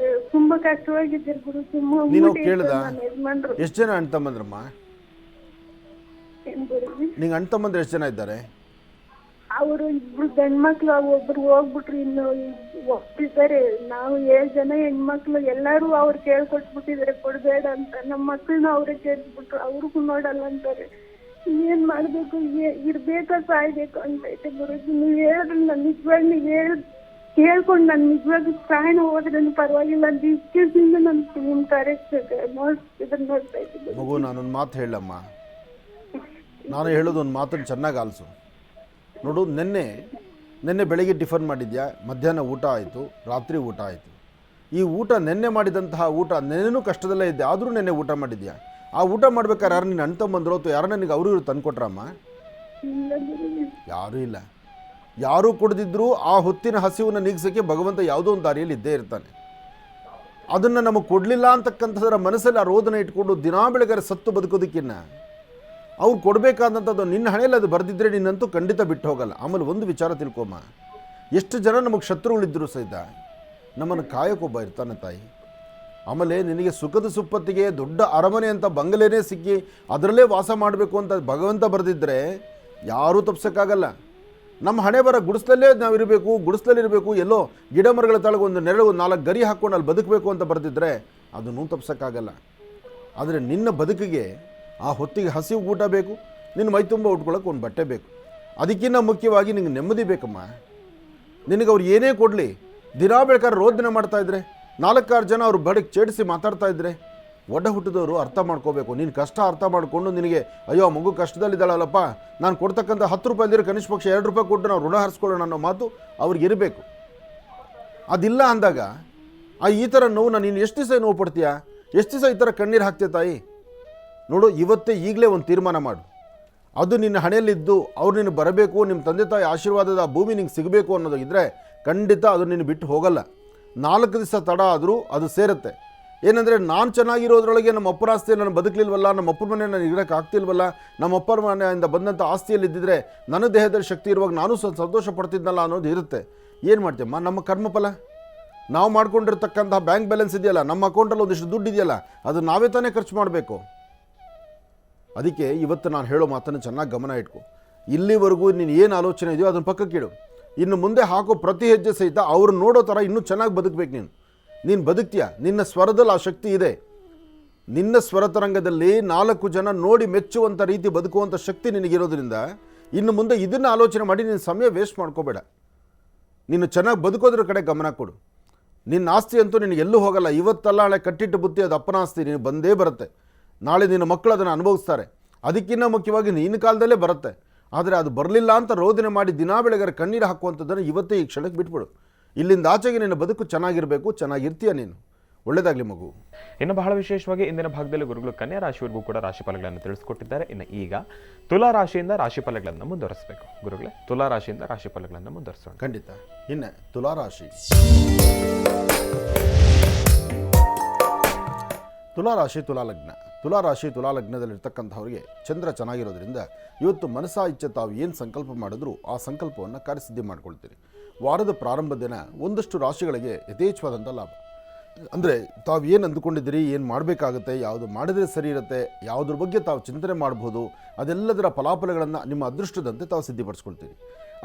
ತುಂಬಾ ಕಷ್ಟವಾಗಿದ್ದೀರಿ ಗುರುಜಿ. ನೀನು ಕೇಳ್ದ ಎಷ್ಟು ಜನ ಅಣ್ಣ ತಮ್ಮಂದ್ರಮ್ಮ? ಏನ್ ಗುರುಜಿ? ನಿಂಗೆ ಅಣ್ಣ ತಮ್ಮಂದ್ರೆ ಎಷ್ಟು ಜನ ಇದ್ದಾರೆ? ಅವರು ಇಬ್ರು ಗಂಡ್ಮಕ್ಳು, ಒಬ್ರು ಹೋಗ್ಬಿಟ್ರು, ಇನ್ನು ಒಪ್ಪಿದ್ದಾರೆ. ನಾವು 7 ಜನ ಹೆಣ್ಮಕ್ಳು ಎಲ್ಲಾರು ಅವ್ರು ಕೇಳ್ಕೊಟ್ಬಿಟ್ಟಿದ್ದಾರೆ ಕೊಡ್ಬೇಡ ಅಂತ. ನಮ್ಮ ಮಕ್ಕಳನ್ನ ಅವ್ರೇ ಕೇಳ್ಬಿಟ್ರು, ಅವ್ರಿಗೂ ನೋಡಲ್ಲ ಅಂತಾರೆ. ಏನ್ ಮಾಡ್ಬೇಕು, ಇರ್ಬೇಕಾ ಸಾಯ್ಬೇಕು ಅಂತ ಐತೆ ಗುರುಜಿ. ನೀವ್ ಹೇಳಿದ್ರೆ ನಾನು ನಿಜವಾಗಿ ನೀವ್ ಕೇಳ್ಕೊಂಡು ನಾನು ನಿಜವಾಗಿ ಪ್ರಾಣ ಹೋದ್ರೆ ಪರವಾಗಿಲ್ಲ ಅಂತ ಇಷ್ಟಿಂದ ನಾನು ನಿಮ್ ಕಾರ್ಯಕ್ರಮ ನೋಡ್ತಾ ಇದ್ದೀನಿ. ಮಗು, ನಾನೊಂದು ಮಾತು ಹೇಳಮ್ಮ. ನಾನು ಹೇಳೋದು ಒಂದು ಮಾತನ್ನು ಚೆನ್ನಾಗಿ ಆಲಿಸು ನೋಡು. ನೆನ್ನೆ ಬೆಳಗ್ಗೆ ಟಿಫನ್ ಮಾಡಿದ್ಯಾ, ಮಧ್ಯಾಹ್ನ ಊಟ ಆಯಿತು, ರಾತ್ರಿ ಊಟ ಆಯಿತು. ಈ ಊಟ ನೆನ್ನೆ ಮಾಡಿದಂತಹ ಊಟ, ನೆನ್ನೆನೂ ಕಷ್ಟದಲ್ಲೇ ಇದ್ದೆ ಆದರೂ ನೆನ್ನೆ ಊಟ ಮಾಡಿದ್ಯಾ. ಆ ಊಟ ಮಾಡ್ಬೇಕಾದ್ರೆ ಯಾರು ನಿನ್ನ ಅಣ್ಣ ತಮ್ಮಂದ್ರು ಅಥವಾ ಯಾರು ನನಗೆ ಅವರು ಇವರು ತಂದುಕೊಟ್ರಮ್ಮ? ಯಾರೂ ಇಲ್ಲ. ಯಾರೂ ಕುಡಿದಿದ್ರು ಆ ಹೊತ್ತಿನ ಹಸಿವನ್ನು ನೀಗಿಸೋಕ್ಕೆ ಭಗವಂತ ಯಾವುದೋ ಒಂದು ದಾರಿಯಲ್ಲಿ ಇದ್ದೇ ಇರ್ತಾನೆ. ಅದನ್ನು ನಮಗೆ ಕೊಡಲಿಲ್ಲ ಅಂತಕ್ಕಂಥದ್ರ ಮನಸ್ಸಲ್ಲಿ ಆ ರೋದನ ಇಟ್ಕೊಂಡು ದಿನಾ ಬೆಳಗಾರೆ ಸತ್ತು ಬದುಕೋದಕ್ಕಿನ್ನ ಅವ್ರು ಕೊಡಬೇಕಾದಂಥದ್ದು ನಿನ್ನ ಹಣೆಯಲ್ಲಿ ಅದು ಬರೆದಿದ್ದರೆ ನಿನ್ನಂತೂ ಖಂಡಿತ ಬಿಟ್ಟು ಹೋಗಲ್ಲ. ಆಮೇಲೆ ಒಂದು ವಿಚಾರ ತಿಳ್ಕೊಮ್ಮ, ಎಷ್ಟು ಜನ ನಮಗೆ ಶತ್ರುಗಳಿದ್ದರೂ ಸಹಿತ ನಮ್ಮನ್ನು ಕಾಯೋಕ್ಕೊಬ್ಬ ಇರ್ತಾನೆ ತಾಯಿ. ಆಮೇಲೆ ನಿನಗೆ ಸುಖದ ಸುಪ್ಪತ್ತಿಗೆ ದೊಡ್ಡ ಅರಮನೆ ಅಂತ ಬಂಗಲೇನೇ ಸಿಕ್ಕಿ ಅದರಲ್ಲೇ ವಾಸ ಮಾಡಬೇಕು ಅಂತ ಭಗವಂತ ಬರೆದಿದ್ದರೆ ಯಾರೂ ತಪ್ಸೋಕ್ಕಾಗಲ್ಲ. ನಮ್ಮ ಹಣೆ ಬರ ಗುಡಿಸ್ಲಲ್ಲೇ ನಾವು ಇರಬೇಕು, ಗುಡಿಸ್ಲಲ್ಲಿರಬೇಕು, ಎಲ್ಲೋ ಗಿಡ ಮರಗಳ ತಳಗೆ ಒಂದು ನೆರಳು 4 ಗರಿ ಹಾಕ್ಕೊಂಡು ಅಲ್ಲಿ ಬದುಕಬೇಕು ಅಂತ ಬರೆದಿದ್ದರೆ ಅದನ್ನೂ ತಪ್ಸೋಕ್ಕಾಗಲ್ಲ. ಆದರೆ ನಿನ್ನ ಬದುಕಿಗೆ ಆ ಹೊತ್ತಿಗೆ ಹಸಿವು ಊಟ ಬೇಕು, ನಿನ್ನ ಮೈ ತುಂಬ ಉಟ್ಕೊಳ್ಳೋಕೆ ಒಂದು ಬಟ್ಟೆ ಬೇಕು. ಅದಕ್ಕಿಂತ ಮುಖ್ಯವಾಗಿ ನಿನಗೆ ನೆಮ್ಮದಿ ಬೇಕಮ್ಮ. ನಿನಗೆ ಅವ್ರು ಏನೇ ಕೊಡಲಿ, ದಿನಾ ಬೆಳಕಾದ್ರೆ ರೋದನೆ ಮಾಡ್ತಾಯಿದ್ರೆ, 4-6 ಜನ ಅವ್ರು ಬಡಕ್ಕೆ ಚೇಡಿಸಿ ಮಾತಾಡ್ತಾ ಇದ್ರೆ ಒಡ್ಡ ಹುಟ್ಟಿದವರು ಅರ್ಥ ಮಾಡ್ಕೋಬೇಕು. ನೀನು ಕಷ್ಟ ಅರ್ಥ ಮಾಡಿಕೊಂಡು ನಿನಗೆ ಅಯ್ಯೋ ಮಗು ಕಷ್ಟದಲ್ಲಿದ್ದಾಳಲ್ಲಪ್ಪ, ನಾನು ಕೊಡ್ತಕ್ಕಂಥ 10 ರೂಪಾಯಿ ಇದ್ದರೆ ಕನಿಷ್ಠ ಪಕ್ಷ 2 ರೂಪಾಯಿ ಕೊಟ್ಟು ನಾವು ಋಣ ಹರಿಸ್ಕೊಳ್ಳೋಣ ಅನ್ನೋ ಮಾತು ಅವ್ರಿಗೆ ಇರಬೇಕು. ಅದಿಲ್ಲ ಅಂದಾಗ ಈ ಥರ ನೋವು ನೀನು ಎಷ್ಟು ದಿವಸ ನೋವು ಪಡ್ತೀಯಾ, ಎಷ್ಟು ದಿವಸ ಈ ಥರ ಕಣ್ಣೀರು ಹಾಕ್ತೀಯ ತಾಯಿ? ನೋಡು, ಇವತ್ತೇ ಈಗಲೇ ಒಂದು ತೀರ್ಮಾನ ಮಾಡು. ಅದು ನಿನ್ನ ಹಣೆಯಲ್ಲಿದ್ದು ಅವ್ರು ನಿನ್ನ ಬರಬೇಕು, ನಿಮ್ಮ ತಂದೆ ತಾಯಿ ಆಶೀರ್ವಾದದ ಆ ಭೂಮಿ ನಿಂಗೆ ಸಿಗಬೇಕು ಅನ್ನೋದಾಗಿದ್ದರೆ ಖಂಡಿತ ಅದು ನಿನ್ನ ಬಿಟ್ಟು ಹೋಗಲ್ಲ. 4 ದಿವಸ ತಡ ಆದರೂ ಅದು ಸೇರುತ್ತೆ. ಏನಂದರೆ ನಾನು ಚೆನ್ನಾಗಿರೋದ್ರೊಳಗೆ ನಮ್ಮ ಅಪ್ಪನ ಆಸ್ತಿ ನಾನು ಬದುಕಲಿಲ್ವಲ್ಲ, ನಮ್ಮ ಅಪ್ಪನ ಮನೆ ನಾನು ಇರೋಕ್ಕೆ ಆಗ್ತಿಲ್ವಲ್ಲ, ನಮ್ಮ ಅಪ್ಪನ ಮನೆಯಿಂದ ಬಂದಂಥ ಆಸ್ತಿಯಲ್ಲಿ ಇದ್ದಿದ್ರೆ ನನ್ನ ದೇಹದಲ್ಲಿ ಶಕ್ತಿ ಇರುವಾಗ ನಾನು ಸಂತೋಷ ಪಡ್ತಿದ್ನಲ್ಲ ಅನ್ನೋದು ಇರುತ್ತೆ. ಏನು ಮಾಡ್ತೀಯಮ್ಮ? ನಮ್ಮ ಕರ್ಮಫಲ ನಾವು ಮಾಡ್ಕೊಂಡಿರ್ತಕ್ಕಂಥ ಬ್ಯಾಂಕ್ ಬ್ಯಾಲೆನ್ಸ್ ಇದೆಯಲ್ಲ, ನಮ್ಮ ಅಕೌಂಟಲ್ಲಿ ಒಂದಿಷ್ಟು ದುಡ್ಡು ಇದೆಯಲ್ಲ, ಅದು ನಾವೇ ತಾನೇ ಖರ್ಚು ಮಾಡಬೇಕು. ಅದಕ್ಕೆ ಇವತ್ತು ನಾನು ಹೇಳೋ ಮಾತನ್ನು ಚೆನ್ನಾಗಿ ಗಮನ ಇಟ್ಕೊ. ಇಲ್ಲಿವರೆಗೂ ನೀನು ಏನು ಆಲೋಚನೆ ಇದೆಯೋ ಅದನ್ನು ಪಕ್ಕಕ್ಕಿಡು. ಇನ್ನು ಮುಂದೆ ಹಾಕೋ ಪ್ರತಿ ಹೆಜ್ಜೆ ಸಹಿತ ಅವ್ರು ನೋಡೋ ಥರ ಇನ್ನೂ ಚೆನ್ನಾಗಿ ಬದುಕಬೇಕು. ನೀನು ಬದುಕ್ತೀಯ, ನಿನ್ನ ಸ್ವರದಲ್ಲಿ ಆ ಶಕ್ತಿ ಇದೆ. ನಿನ್ನ ಸ್ವರತರಂಗದಲ್ಲಿ 4 ಜನ ನೋಡಿ ಮೆಚ್ಚುವಂಥ ರೀತಿ ಬದುಕುವಂಥ ಶಕ್ತಿ ನಿನಗಿರೋದ್ರಿಂದ ಇನ್ನು ಮುಂದೆ ಇದನ್ನು ಆಲೋಚನೆ ಮಾಡಿ ನಿನ್ನ ಸಮಯ ವೇಸ್ಟ್ ಮಾಡ್ಕೋಬೇಡ. ನೀನು ಚೆನ್ನಾಗಿ ಬದುಕೋದ್ರ ಕಡೆ ಗಮನ ಕೊಡು. ನಿನ್ನ ಆಸ್ತಿ ಅಂತೂ ನಿನಗೆ ಎಲ್ಲೂ ಹೋಗಲ್ಲ. ಇವತ್ತಲ್ಲ ನಾಳೆ ಕಟ್ಟಿಟ್ಟು ಬುತ್ತಿ ಅದು ಅಪ್ಪನ ಆಸ್ತಿ, ನೀನು ಬಂದೇ ಬರುತ್ತೆ. ನಾಳೆ ನಿನ್ನ ಮಕ್ಕಳು ಅದನ್ನು ಅನುಭವಿಸ್ತಾರೆ. ಅದಕ್ಕಿಂತ ಮುಖ್ಯವಾಗಿ ನಿನ್ನ ಕಾಲದಲ್ಲೇ ಬರುತ್ತೆ. ಆದರೆ ಅದು ಬರಲಿಲ್ಲ ಅಂತ ರೋದನೆ ಮಾಡಿ ದಿನಾ ಬೆಳಗಾರೆ ಕಣ್ಣೀರು ಹಾಕುವಂಥದ್ದನ್ನು ಇವತ್ತೇ ಈ ಕ್ಷಣಕ್ಕೆ ಬಿಟ್ಬಿಡು. ಇಲ್ಲಿಂದ ಆಚೆಗೆ ನಿನ್ನ ಬದುಕು ಚೆನ್ನಾಗಿರಬೇಕು, ಚೆನ್ನಾಗಿರ್ತೀಯ ನೀನು. ಒಳ್ಳೆಯದಾಗಲಿ ಮಗು. ಇನ್ನು ಬಹಳ ವಿಶೇಷವಾಗಿ ಇಂದಿನ ಭಾಗದಲ್ಲಿ ಗುರುಗಳು ಕನ್ಯಾ ರಾಶಿಯವರೆಗೂ ಕೂಡ ರಾಶಿಫಲಗಳನ್ನು ತಿಳಿಸ್ಕೊಟ್ಟಿದ್ದಾರೆ. ಇನ್ನು ಈಗ ತುಲಾ ರಾಶಿಯಿಂದ ರಾಶಿಫಲಗಳನ್ನು ಮುಂದುವರಿಸಬೇಕು. ಗುರುಗಳೇ, ತುಲಾ ರಾಶಿಯಿಂದ ರಾಶಿಫಲಗಳನ್ನು ಮುಂದುವರಿಸೋಣ. ಖಂಡಿತ. ಇನ್ನು ತುಲಾ ರಾಶಿ, ತುಲಾ ಲಗ್ನ. ತುಲಾ ರಾಶಿ ತುಲಾ ಲಗ್ನದಲ್ಲಿರ್ತಕ್ಕಂಥವ್ರಿಗೆ ಚಂದ್ರ ಚೆನ್ನಾಗಿರೋದ್ರಿಂದ ಇವತ್ತು ಮನಸಾ ಇಚ್ಛೆ ತಾವು ಏನು ಸಂಕಲ್ಪ ಮಾಡಿದ್ರು ಆ ಸಂಕಲ್ಪವನ್ನು ಕಾರ್ಯಸಿದ್ಧಿ ಮಾಡ್ಕೊಳ್ತೀರಿ. ವಾರದ ಪ್ರಾರಂಭ ದಿನ ಒಂದಷ್ಟು ರಾಶಿಗಳಿಗೆ ಯಥೇಚ್ಛವಾದಂಥ ಲಾಭ. ಅಂದರೆ ತಾವು ಏನು ಅಂದುಕೊಂಡಿದ್ದೀರಿ, ಏನು ಮಾಡಬೇಕಾಗುತ್ತೆ, ಯಾವುದು ಮಾಡಿದರೆ ಸರಿ ಇರುತ್ತೆ, ಯಾವುದ್ರ ಬಗ್ಗೆ ತಾವು ಚಿಂತನೆ ಮಾಡ್ಬೋದು, ಅದೆಲ್ಲದರ ಫಲಾಫಲಗಳನ್ನು ನಿಮ್ಮ ಅದೃಷ್ಟದಂತೆ ತಾವು ಸಿದ್ಧಿಪಡಿಸ್ಕೊಳ್ತೀರಿ.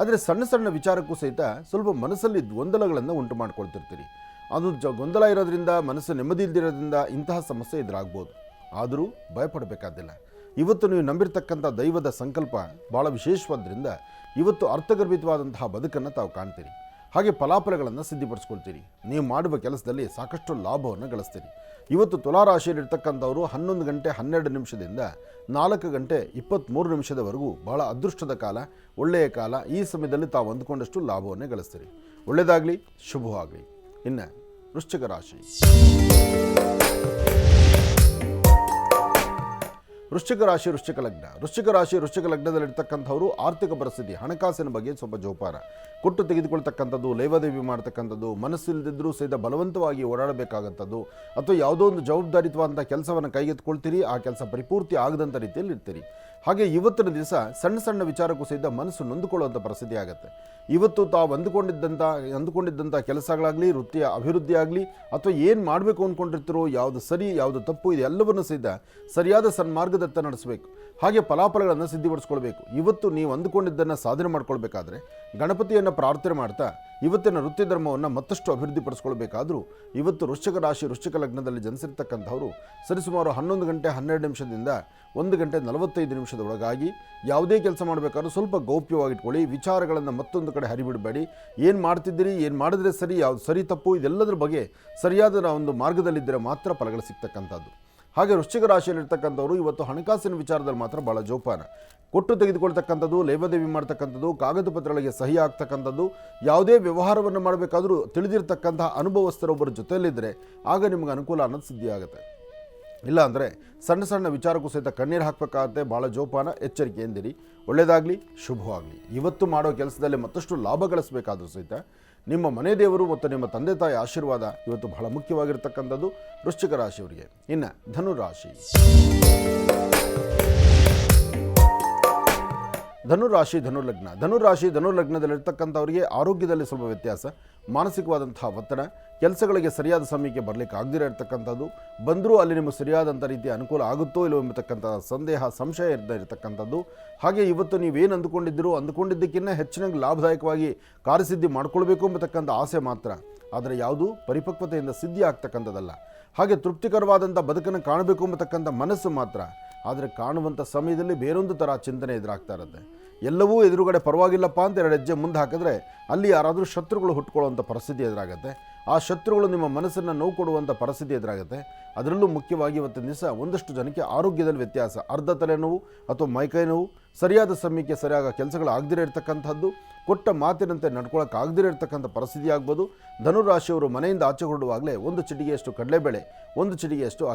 ಆದರೆ ಸಣ್ಣ ಸಣ್ಣ ವಿಚಾರಕ್ಕೂ ಸಹಿತ ಸ್ವಲ್ಪ ಮನಸ್ಸಲ್ಲಿ ಗೊಂದಲಗಳನ್ನು ಉಂಟು ಮಾಡ್ಕೊಳ್ತಿರ್ತೀರಿ. ಅದು ಗೊಂದಲ ಇರೋದ್ರಿಂದ, ಮನಸ್ಸು ನೆಮ್ಮದಿ ಇಲ್ದಿರೋದ್ರಿಂದ ಇಂತಹ ಸಮಸ್ಯೆ ಎದುರಾಗ್ಬೋದು. ಆದರೂ ಭಯಪಡಬೇಕಾದಿಲ್ಲ. ಇವತ್ತು ನೀವು ನಂಬಿರ್ತಕ್ಕಂಥ ದೈವದ ಸಂಕಲ್ಪ ಭಾಳ ವಿಶೇಷವಾದ್ದರಿಂದ ಇವತ್ತು ಅರ್ಥಗರ್ಭಿತವಾದಂತಹ ಬದುಕನ್ನು ತಾವು ಕಾಣ್ತೀರಿ. ಹಾಗೆ ಫಲಾಫಲಗಳನ್ನು ಸಿದ್ಧಿಪಡಿಸ್ಕೊಳ್ತೀರಿ. ನೀವು ಮಾಡುವ ಕೆಲಸದಲ್ಲಿ ಸಾಕಷ್ಟು ಲಾಭವನ್ನು ಗಳಿಸ್ತೀರಿ. ಇವತ್ತು ತುಲಾರಾಶಿಯಲ್ಲಿರ್ತಕ್ಕಂಥವರು 11 ಗಂಟೆ 12 ನಿಮಿಷದಿಂದ 4 ಗಂಟೆ 23 ನಿಮಿಷದವರೆಗೂ ಬಹಳ ಅದೃಷ್ಟದ ಕಾಲ, ಒಳ್ಳೆಯ ಕಾಲ. ಈ ಸಮಯದಲ್ಲಿ ತಾವು ಅಂದುಕೊಂಡಷ್ಟು ಲಾಭವನ್ನೇ ಗಳಿಸ್ತೀರಿ. ಒಳ್ಳೆಯದಾಗಲಿ, ಶುಭವಾಗಲಿ. ಇನ್ನು ವೃಶ್ಚಿಕ ರಾಶಿ. ವೃಶ್ಚಿಕ ರಾಶಿ, ವೃಶ್ಚಿಕ ಲಗ್ನ. ವೃಶ್ಚಿಕ ರಾಶಿ, ವೃಶ್ಚಿಕ ಲಗ್ನದಲ್ಲಿರ್ತಕ್ಕಂಥವರು ಆರ್ಥಿಕ ಪರಿಸ್ಥಿತಿ, ಹಣಕಾಸಿನ ಬಗ್ಗೆ ಸ್ವಲ್ಪ ಜೋಪಾನ, ಕೊಟ್ಟು ತೆಗೆದುಕೊಳ್ತಕ್ಕಂಥದ್ದು, ಲೇವಾದೇವಿ ಮಾಡ್ತಕ್ಕಂಥದ್ದು, ಮನಸ್ಸಿಲ್ಲದಿದ್ದರೂ ಸಹಿತ ಬಲವಂತವಾಗಿ ಓಡಾಡಬೇಕಾಗಂಥದ್ದು, ಅಥವಾ ಯಾವುದೋ ಒಂದು ಜವಾಬ್ದಾರಿತ್ವಂಥ ಕೆಲಸವನ್ನು ಕೈಗೆತ್ತಿಕೊಳ್ತೀರಿ, ಆ ಕೆಲಸ ಪರಿಪೂರ್ತಿ ಆಗದಂಥ ರೀತಿಯಲ್ಲಿ ಇರ್ತೀರಿ. ಹಾಗೆ ಇವತ್ತಿನ ದಿವಸ ಸಣ್ಣ ಸಣ್ಣ ವಿಚಾರಕ್ಕೂ ಸಹಿತ ಮನಸ್ಸು ನೊಂದುಕೊಳ್ಳುವಂಥ ಪರಿಸ್ಥಿತಿ ಆಗುತ್ತೆ. ಇವತ್ತು ತಾವು ಅಂದುಕೊಂಡಿದ್ದಂಥ ಕೆಲಸಗಳಾಗಲಿ, ವೃತ್ತಿಯ ಅಭಿವೃದ್ಧಿ ಆಗಲಿ, ಅಥವಾ ಏನು ಮಾಡಬೇಕು ಅಂದ್ಕೊಂಡಿರ್ತೀರೋ, ಯಾವುದು ಸರಿ ಯಾವುದು ತಪ್ಪು, ಇದೆಲ್ಲವನ್ನು ಸಹಿತ ಸರಿಯಾದ ಸನ್ಮಾರ್ಗದತ್ತ ನಡೆಸಬೇಕು. ಹಾಗೆ ಫಲಾಫಲಗಳನ್ನು ಸಿದ್ಧಿಪಡಿಸ್ಕೊಳ್ಬೇಕು. ಇವತ್ತು ನೀವು ಅಂದುಕೊಂಡಿದ್ದನ್ನು ಸಾಧನೆ ಮಾಡ್ಕೊಳ್ಬೇಕಾದ್ರೆ ಗಣಪತಿಯನ್ನು ಪ್ರಾರ್ಥನೆ ಮಾಡ್ತಾ ಇವತ್ತಿನ ವೃತ್ತಿ ಧರ್ಮವನ್ನು ಮತ್ತಷ್ಟು ಅಭಿವೃದ್ಧಿಪಡಿಸ್ಕೊಳ್ಬೇಕಾದ್ರೂ ಇವತ್ತು ವೃಶ್ಚಿಕ ರಾಶಿ, ವೃಶ್ಚಿಕ ಲಗ್ನದಲ್ಲಿ ಜನಿಸಿರ್ತಕ್ಕಂಥವರು ಸರಿಸುಮಾರು 11 ಗಂಟೆ 12 ನಿಮಿಷದಿಂದ 1 ಗಂಟೆ 45 ನಿಮಿಷದ ಒಳಗಾಗಿ ಯಾವುದೇ ಕೆಲಸ ಮಾಡಬೇಕಾದ್ರೂ ಸ್ವಲ್ಪ ಗೌಪ್ಯವಾಗಿಟ್ಕೊಳ್ಳಿ. ವಿಚಾರಗಳನ್ನು ಮತ್ತೊಂದು ಕಡೆ ಹರಿಬಿಡಬೇಡಿ. ಏನು ಮಾಡ್ತಿದ್ದೀರಿ, ಏನು ಮಾಡಿದ್ರೆ ಸರಿ, ಯಾವುದು ಸರಿ ತಪ್ಪು, ಇದೆಲ್ಲದರ ಬಗ್ಗೆ ಸರಿಯಾದ ಒಂದು ಮಾರ್ಗದಲ್ಲಿದ್ದರೆ ಮಾತ್ರ ಫಲಗಳು ಸಿಗ್ತಕ್ಕಂಥದ್ದು. ಹಾಗೆ ವೃಶ್ಚಿಕ ರಾಶಿಯಲ್ಲಿರ್ತಕ್ಕಂಥವರು ಇವತ್ತು ಹಣಕಾಸಿನ ವಿಚಾರದಲ್ಲಿ ಮಾತ್ರ ಭಾಳ ಜೋಪಾನ, ಕೊಟ್ಟು ತೆಗೆದುಕೊಳ್ತಕ್ಕಂಥದ್ದು, ಲೇವಾದೇವಿ ಮಾಡ್ತಕ್ಕಂಥದ್ದು, ಕಾಗದ ಪತ್ರಗಳಿಗೆ ಸಹಿ ಆಗ್ತಕ್ಕಂಥದ್ದು, ಯಾವುದೇ ವ್ಯವಹಾರವನ್ನು ಮಾಡಬೇಕಾದ್ರೂ ತಿಳಿದಿರ್ತಕ್ಕಂತಹ ಅನುಭವಸ್ಥರೊಬ್ಬರ ಜೊತೆಯಲ್ಲಿದ್ದರೆ ಆಗ ನಿಮಗೆ ಅನುಕೂಲ ಅನ್ನೋದು ಸಿದ್ಧಿಯಾಗುತ್ತೆ. ಇಲ್ಲ ಅಂದರೆ ಸಣ್ಣ ಸಣ್ಣ ವಿಚಾರಕ್ಕೂ ಸಹಿತ ಕಣ್ಣೀರು ಹಾಕಬೇಕಾಗತ್ತೆ. ಭಾಳ ಜೋಪಾನ, ಎಚ್ಚರಿಕೆಯಿಂದಿರಿ. ಒಳ್ಳೆಯದಾಗಲಿ, ಶುಭವಾಗಲಿ. ಇವತ್ತು ಮಾಡೋ ಕೆಲಸದಲ್ಲಿ ಮತ್ತಷ್ಟು ಲಾಭ ಗಳಿಸಬೇಕಾದ್ರೂ ಸಹಿತ ನಿಮ್ಮ ಮನೆ ದೇವರು ಮತ್ತು ನಿಮ್ಮ ತಂದೆ ತಾಯಿ ಆಶೀರ್ವಾದ ಇವತ್ತು ಬಹಳ ಮುಖ್ಯವಾಗಿರ್ತಕ್ಕಂಥದ್ದು ವೃಶ್ಚಿಕ ರಾಶಿಯವರಿಗೆ. ಇನ್ನು ಧನುರಾಶಿ. ಧನುರಾಶಿ, ಧನುಲಗ್ನ. ಧನುರಾಶಿ, ಧನುಲಗ್ನದಲ್ಲಿರ್ತಕ್ಕಂಥವರಿಗೆ ಆರೋಗ್ಯದಲ್ಲಿ ಸ್ವಲ್ಪ ವ್ಯತ್ಯಾಸ, ಮಾನಸಿಕವಾದಂತಹ ಒತ್ತಡ, ಕೆಲಸಗಳಿಗೆ ಸರಿಯಾದ ಸಮಯಕ್ಕೆ ಬರಲಿಕ್ಕೆ ಆಗದಿರೋ ಇರತಕ್ಕಂಥದ್ದು, ಬಂದರೂ ಅಲ್ಲಿ ನಿಮಗೆ ಸರಿಯಾದಂಥ ರೀತಿಯ ಅನುಕೂಲ ಆಗುತ್ತೋ ಇಲ್ಲವೋ ಎಂಬತಕ್ಕಂಥ ಸಂದೇಹ, ಸಂಶಯ ಇರತಕ್ಕಂಥದ್ದು. ಹಾಗೆ ಇವತ್ತು ನೀವೇನು ಅಂದುಕೊಂಡಿದ್ದಕ್ಕಿಂತ ಹೆಚ್ಚಿನ ಲಾಭದಾಯಕವಾಗಿ ಕಾರ್ಯಸಿದ್ಧಿ ಮಾಡ್ಕೊಳ್ಬೇಕು ಎಂಬತಕ್ಕಂಥ ಆಸೆ ಮಾತ್ರ, ಆದರೆ ಯಾವುದು ಪರಿಪಕ್ವತೆಯಿಂದ ಸಿದ್ಧಿ ಆಗ್ತಕ್ಕಂಥದ್ದಲ್ಲ. ಹಾಗೆ ತೃಪ್ತಿಕರವಾದಂಥ ಬದುಕನ್ನು ಕಾಣಬೇಕು ಎಂಬತಕ್ಕಂಥ ಮನಸ್ಸು ಮಾತ್ರ, ಆದರೆ ಕಾಣುವಂಥ ಸಮಯದಲ್ಲಿ ಬೇರೊಂದು ಥರ ಚಿಂತನೆ ಎದುರಾಗ್ತಾ ಇರುತ್ತೆ. ಎಲ್ಲವೂ ಎದುರುಗಡೆ ಪರವಾಗಿಲ್ಲಪ್ಪ ಅಂತ 2 ಹೆಜ್ಜೆ ಮುಂದೆ ಹಾಕಿದ್ರೆ ಅಲ್ಲಿ ಯಾರಾದರೂ ಶತ್ರುಗಳು ಹುಟ್ಕೊಳ್ಳುವಂಥ ಪರಿಸ್ಥಿತಿ ಎದುರಾಗುತ್ತೆ. ಆ ಶತ್ರುಗಳು ನಿಮ್ಮ ಮನಸ್ಸನ್ನು ನೋವು ಕೊಡುವಂಥ ಪರಿಸ್ಥಿತಿ ಎದುರಾಗುತ್ತೆ. ಅದರಲ್ಲೂ ಮುಖ್ಯವಾಗಿ ಇವತ್ತಿನ ದಿವಸ ಒಂದಷ್ಟು ಜನಕ್ಕೆ ಆರೋಗ್ಯದಲ್ಲಿ ವ್ಯತ್ಯಾಸ, ಅರ್ಧ ತಲೆನೋವು ಅಥವಾ ಮೈಕೈ ನೋವು, ಸರಿಯಾದ ಸಮಯಕ್ಕೆ ಸರಿಯಾದ ಕೆಲಸಗಳು ಆಗದಿರೋ ಇರತಕ್ಕಂಥದ್ದು, ಕೊಟ್ಟ ಮಾತಿನಂತೆ ನಡ್ಕೊಳ್ಳೋಕ್ಕಾಗದಿರೋ ಇರತಕ್ಕಂಥ ಪರಿಸ್ಥಿತಿ ಆಗ್ಬೋದು. ಧನುರಾಶಿಯವರು ಮನೆಯಿಂದ ಆಚೆ ಹೊರಡುವಾಗಲೇ 1 ಚಿಟಿಗೆಯಷ್ಟು ಕಡಲೆಬೇಳೆ, 1 ಚಿಟಿಗೆಯಷ್ಟು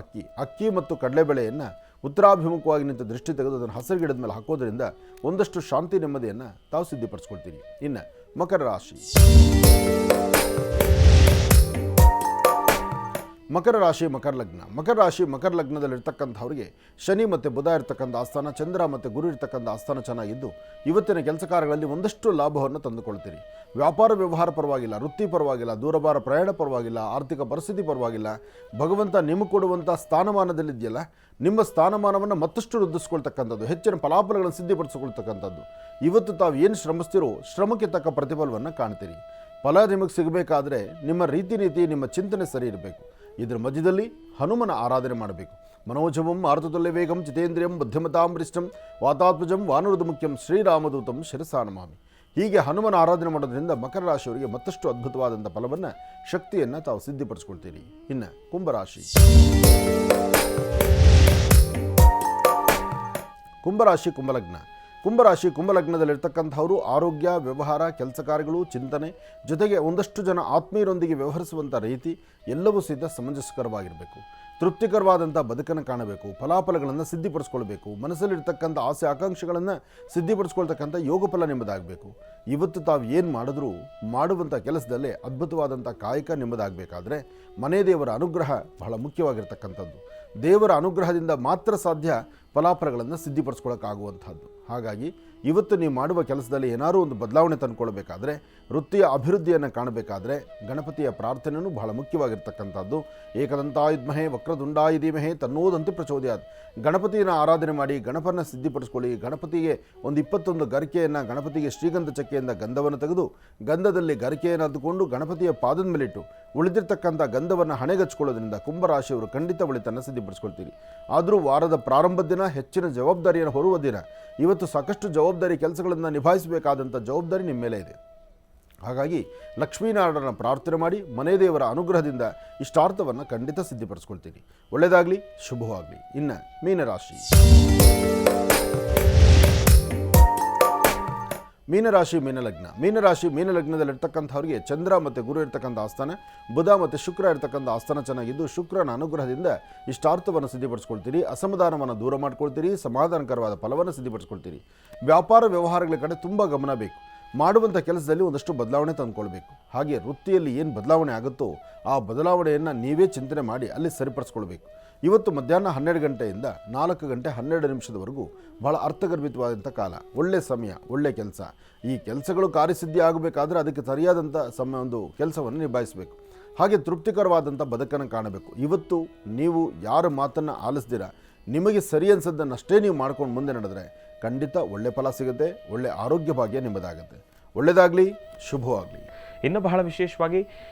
ಅಕ್ಕಿ ಮತ್ತು ಕಡಲೆಬೇಳೆಯನ್ನು ಉತ್ತರಾಭಿಮುಖವಾಗಿ ನಿಂತು ದೃಷ್ಟಿ ತೆಗೆದು ಅದನ್ನು ಹಸಿರು ಗಿಡದ ಮೇಲೆ ಹಾಕೋದ್ರಿಂದ ಒಂದಷ್ಟು ಶಾಂತಿ ನೆಮ್ಮದಿಯನ್ನು ತಾವು ಸಿದ್ಧಿಪಡಿಸ್ಕೊಳ್ತೀರಿ. ಇನ್ನು ಮಕರ ರಾಶಿ. ಮಕರ ರಾಶಿ, ಮಕರ ಲಗ್ನ. ಮಕರ ರಾಶಿ, ಮಕರ ಲಗ್ನದಲ್ಲಿರ್ತಕ್ಕಂಥವ್ರಿಗೆ ಶನಿ ಮತ್ತು ಬುಧ ಇರ್ತಕ್ಕಂಥ ಆಸ್ಥಾನ, ಚಂದ್ರ ಮತ್ತು ಗುರು ಇರ್ತಕ್ಕಂಥ ಆಸ್ಥಾನ ಚೆನ್ನಾಗಿದ್ದು ಇವತ್ತಿನ ಕೆಲಸ ಕಾರ್ಯಗಳಲ್ಲಿ ಒಂದಷ್ಟು ಲಾಭವನ್ನು ತಂದುಕೊಳ್ತೀರಿ. ವ್ಯಾಪಾರ ವ್ಯವಹಾರ ಪರವಾಗಿಲ್ಲ, ವೃತ್ತಿ ಪರವಾಗಿಲ್ಲ, ದೂರಭಾರ ಪ್ರಯಾಣ ಪರವಾಗಿಲ್ಲ, ಆರ್ಥಿಕ ಪರಿಸ್ಥಿತಿ ಪರವಾಗಿಲ್ಲ. ಭಗವಂತ ನಿಮಗೆ ಕೊಡುವಂಥ ಸ್ಥಾನಮಾನದಲ್ಲಿದೆಯಲ್ಲ, ನಿಮ್ಮ ಸ್ಥಾನಮಾನವನ್ನು ಮತ್ತಷ್ಟು ವೃದ್ಧಿಸ್ಕೊಳ್ತಕ್ಕಂಥದ್ದು, ಹೆಚ್ಚಿನ ಫಲಾಫಲಗಳನ್ನು ಸಿದ್ಧಿಪಡಿಸಿಕೊಳ್ತಕ್ಕಂಥದ್ದು. ಇವತ್ತು ತಾವು ಏನು ಶ್ರಮಿಸ್ತೀರೋ ಶ್ರಮಕ್ಕೆ ತಕ್ಕ ಪ್ರತಿಫಲವನ್ನು ಕಾಣ್ತೀರಿ. ಫಲ ನಿಮಗೆ ಸಿಗಬೇಕಾದ್ರೆ ನಿಮ್ಮ ರೀತಿ ನೀತಿ, ನಿಮ್ಮ ಚಿಂತನೆ ಸರಿ ಇರಬೇಕು. ಇದರ ಮಧ್ಯದಲ್ಲಿ ಹನುಮನ ಆರಾಧನೆ ಮಾಡಬೇಕು. ಮನೋಜವಂ ಮಾರುತತುಲ್ಯ ವೇಗಂ ಜಿತೇಂದ್ರಿಯಂ ಬುದ್ಧಿಮತಾಂ ವರಿಷ್ಠಂ ವಾತಾತ್ಮಜಂ ವಾನರದು ಮುಖ್ಯಂ ಶ್ರೀರಾಮದೂತಂ ಶಿರಸಾ ನಮಾಮಿ. ಹೀಗೆ ಹನುಮನ ಆರಾಧನೆ ಮಾಡೋದ್ರಿಂದ ಮಕರ ರಾಶಿಯವರಿಗೆ ಮತ್ತಷ್ಟು ಅದ್ಭುತವಾದಂಥ ಫಲವನ್ನು, ಶಕ್ತಿಯನ್ನು ತಾವು ಸಿದ್ಧಿಪಡಿಸ್ಕೊಳ್ತೀರಿ. ಇನ್ನು ಕುಂಭರಾಶಿ. ಕುಂಭರಾಶಿ, ಕುಂಭಲಗ್ನ. ಕುಂಭರಾಶಿ, ಕುಂಭಲಗ್ನದಲ್ಲಿರ್ತಕ್ಕಂಥವರು ಆರೋಗ್ಯ, ವ್ಯವಹಾರ, ಕೆಲಸ ಕಾರ್ಯಗಳು, ಚಿಂತನೆ, ಜೊತೆಗೆ ಒಂದಷ್ಟು ಜನ ಆತ್ಮೀಯರೊಂದಿಗೆ ವ್ಯವಹರಿಸುವಂಥ ರೀತಿ ಎಲ್ಲವೂ ಸಹಿತ ಸಮಂಜಸಕರವಾಗಿರಬೇಕು. ತೃಪ್ತಿಕರವಾದಂಥ ಬದುಕನ್ನು ಕಾಣಬೇಕು, ಫಲಾಫಲಗಳನ್ನು ಸಿದ್ಧಿಪಡಿಸ್ಕೊಳ್ಬೇಕು, ಮನಸ್ಸಲ್ಲಿರ್ತಕ್ಕಂಥ ಆಸೆ ಆಕಾಂಕ್ಷೆಗಳನ್ನು ಸಿದ್ಧಿಪಡಿಸ್ಕೊಳ್ತಕ್ಕಂಥ ಯೋಗ ಫಲ ನಿಮ್ಮದಾಗಬೇಕು. ಇವತ್ತು ತಾವು ಏನು ಮಾಡಿದ್ರೂ ಮಾಡುವಂಥ ಕೆಲಸದಲ್ಲೇ ಅದ್ಭುತವಾದಂಥ ಕಾಯಕ ನಿಮ್ಮದಾಗಬೇಕಾದ್ರೆ ಮನೆ ದೇವರ ಅನುಗ್ರಹ ಬಹಳ ಮುಖ್ಯವಾಗಿರ್ತಕ್ಕಂಥದ್ದು. ದೇವರ ಅನುಗ್ರಹದಿಂದ ಮಾತ್ರ ಸಾಧ್ಯ ಫಲಾಫಲಗಳನ್ನು ಸಿದ್ಧಿಪಡಿಸ್ಕೊಳ್ಳೋಕ್ಕಾಗುವಂಥದ್ದು. ಹಾಗಾಗಿ ಇವತ್ತು ನೀವು ಮಾಡುವ ಕೆಲಸದಲ್ಲಿ ಏನಾದರೂ ಒಂದು ಬದಲಾವಣೆ ತಂದುಕೊಳ್ಬೇಕಾದ್ರೆ, ವೃತ್ತಿಯ ಅಭಿವೃದ್ಧಿಯನ್ನು ಕಾಣಬೇಕಾದ್ರೆ ಗಣಪತಿಯ ಪ್ರಾರ್ಥನೆಯೂ ಬಹಳ ಮುಖ್ಯವಾಗಿರ್ತಕ್ಕಂಥದ್ದು. ಏಕದಂತಾಯುಧ್ಮಹೇ ವಕ್ರದುಂಡಾಯ ಧೀಮಹಿ ತನ್ನೋದಂತೆ ಪ್ರಚೋದಯಾತ್. ಗಣಪತಿಯನ್ನು ಆರಾಧನೆ ಮಾಡಿ ಗಣಪನ ಸಿದ್ಧಿಪಡಿಸ್ಕೊಳ್ಳಿ. ಗಣಪತಿಗೆ ಒಂದು 21 ಗರಿಕೆಯನ್ನು, ಗಣಪತಿಗೆ ಶ್ರೀಗಂಧ ಚಕ್ಕೆಯಿಂದ ಗಂಧವನ್ನು ತೆಗೆದು ಗಂಧದಲ್ಲಿ ಗರಿಕೆಯನ್ನು ಅದ್ದುಕೊಂಡು ಗಣಪತಿಯ ಪಾದದ ಮೇಲಿಟ್ಟು ಉಳಿದಿರ್ತಕ್ಕಂಥ ಗಂಧವನ್ನು ಹಣೆಗಚ್ಕೊಳ್ಳೋದ್ರಿಂದ ಕುಂಭರಾಶಿಯವರು ಖಂಡಿತ ಒಳಿತನ್ನು ಸಿದ್ಧಿಪಡಿಸ್ಕೊಳ್ತೀರಿ. ಆದರೂ ವಾರದ ಪ್ರಾರಂಭದ ದಿನ ಹೆಚ್ಚಿನ ಜವಾಬ್ದಾರಿಯನ್ನು ಹೊರುವ ದಿನ. ಇವತ್ತು ಸಾಕಷ್ಟು ಜವಾಬ್ದಾರಿ ಕೆಲಸಗಳನ್ನು ನಿಭಾಯಿಸಬೇಕಾದಂಥ ಜವಾಬ್ದಾರಿ ನಿಮ್ಮ ಮೇಲೆ ಇದೆ. ಹಾಗಾಗಿ ಲಕ್ಷ್ಮೀನಾರಾಯಣನ ಪ್ರಾರ್ಥನೆ ಮಾಡಿ ಮನೆ ದೇವರ ಅನುಗ್ರಹದಿಂದ ಇಷ್ಟಾರ್ಥವನ್ನು ಖಂಡಿತ ಸಿದ್ಧಿಪಡಿಸ್ಕೊಳ್ತೀರಿ. ಒಳ್ಳೆಯದಾಗಲಿ, ಶುಭವಾಗಲಿ. ಇನ್ನು ಮೀನರಾಶಿ. ಮೀನರಾಶಿ ಮೀನಲಗ್ನದಲ್ಲಿರ್ತಕ್ಕಂಥವ್ರಿಗೆ ಚಂದ್ರ ಮತ್ತು ಗುರು ಇರ್ತಕ್ಕಂಥ ಆಸ್ಥಾನ, ಬುಧ ಮತ್ತು ಶುಕ್ರ ಇರ್ತಕ್ಕಂಥ ಆಸ್ಥಾನ ಚೆನ್ನಾಗಿದ್ದು ಶುಕ್ರನ ಅನುಗ್ರಹದಿಂದ ಇಷ್ಟಾರ್ಥವನ್ನು ಸಿದ್ಧಿಪಡಿಸ್ಕೊಳ್ತೀರಿ. ಅಸಮಾಧಾನವನ್ನು ದೂರ ಮಾಡ್ಕೊಳ್ತೀರಿ. ಸಮಾಧಾನಕರವಾದ ಫಲವನ್ನು ಸಿದ್ಧಿಪಡಿಸ್ಕೊಳ್ತೀರಿ. ವ್ಯಾಪಾರ ವ್ಯವಹಾರಗಳ ಕಡೆ ತುಂಬ ಗಮನ ಬೇಕು. ಮಾಡುವಂಥ ಕೆಲಸದಲ್ಲಿ ಒಂದಷ್ಟು ಬದಲಾವಣೆ ತಂದುಕೊಳ್ಬೇಕು. ಹಾಗೆ ವೃತ್ತಿಯಲ್ಲಿ ಏನು ಬದಲಾವಣೆ ಆಗುತ್ತೋ ಆ ಬದಲಾವಣೆಯನ್ನು ನೀವೇ ಚಿಂತನೆ ಮಾಡಿ ಅಲ್ಲಿ ಸರಿಪಡಿಸ್ಕೊಳ್ಬೇಕು. ಇವತ್ತು ಮಧ್ಯಾಹ್ನ 12 ಗಂಟೆಯಿಂದ 4 ಗಂಟೆ 12 ನಿಮಿಷದವರೆಗೂ ಬಹಳ ಅರ್ಥಗರ್ಭಿತವಾದಂಥ ಕಾಲ, ಒಳ್ಳೆಯ ಸಮಯ, ಒಳ್ಳೆಯ ಕೆಲಸ. ಈ ಕೆಲಸಗಳು ಕಾರ್ಯಸಿದ್ಧಿ ಆಗಬೇಕಾದ್ರೆ ಅದಕ್ಕೆ ಸರಿಯಾದಂಥ ಒಂದು ಕೆಲಸವನ್ನು ನಿಭಾಯಿಸಬೇಕು. ಹಾಗೆ ತೃಪ್ತಿಕರವಾದಂಥ ಬದುಕನ್ನು ಕಾಣಬೇಕು. ಇವತ್ತು ನೀವು ಯಾರ ಮಾತನ್ನು ಆಲಿಸ್ದಿರ ನಿಮಗೆ ಸರಿ ಅನ್ಸದ್ದನ್ನಷ್ಟೇ ನೀವು ಮಾಡ್ಕೊಂಡು ಮುಂದೆ ನಡೆದರೆ ಖಂಡಿತ ಒಳ್ಳೆ ಫಲ ಸಿಗುತ್ತೆ. ಒಳ್ಳೆ ಆರೋಗ್ಯ ಭಾಗ್ಯ ನಿಮ್ಮದಾಗುತ್ತೆ. ಒಳ್ಳೆಯದಾಗಲಿ, ಶುಭವಾಗಲಿ. ಇನ್ನು ಬಹಳ ವಿಶೇಷವಾಗಿ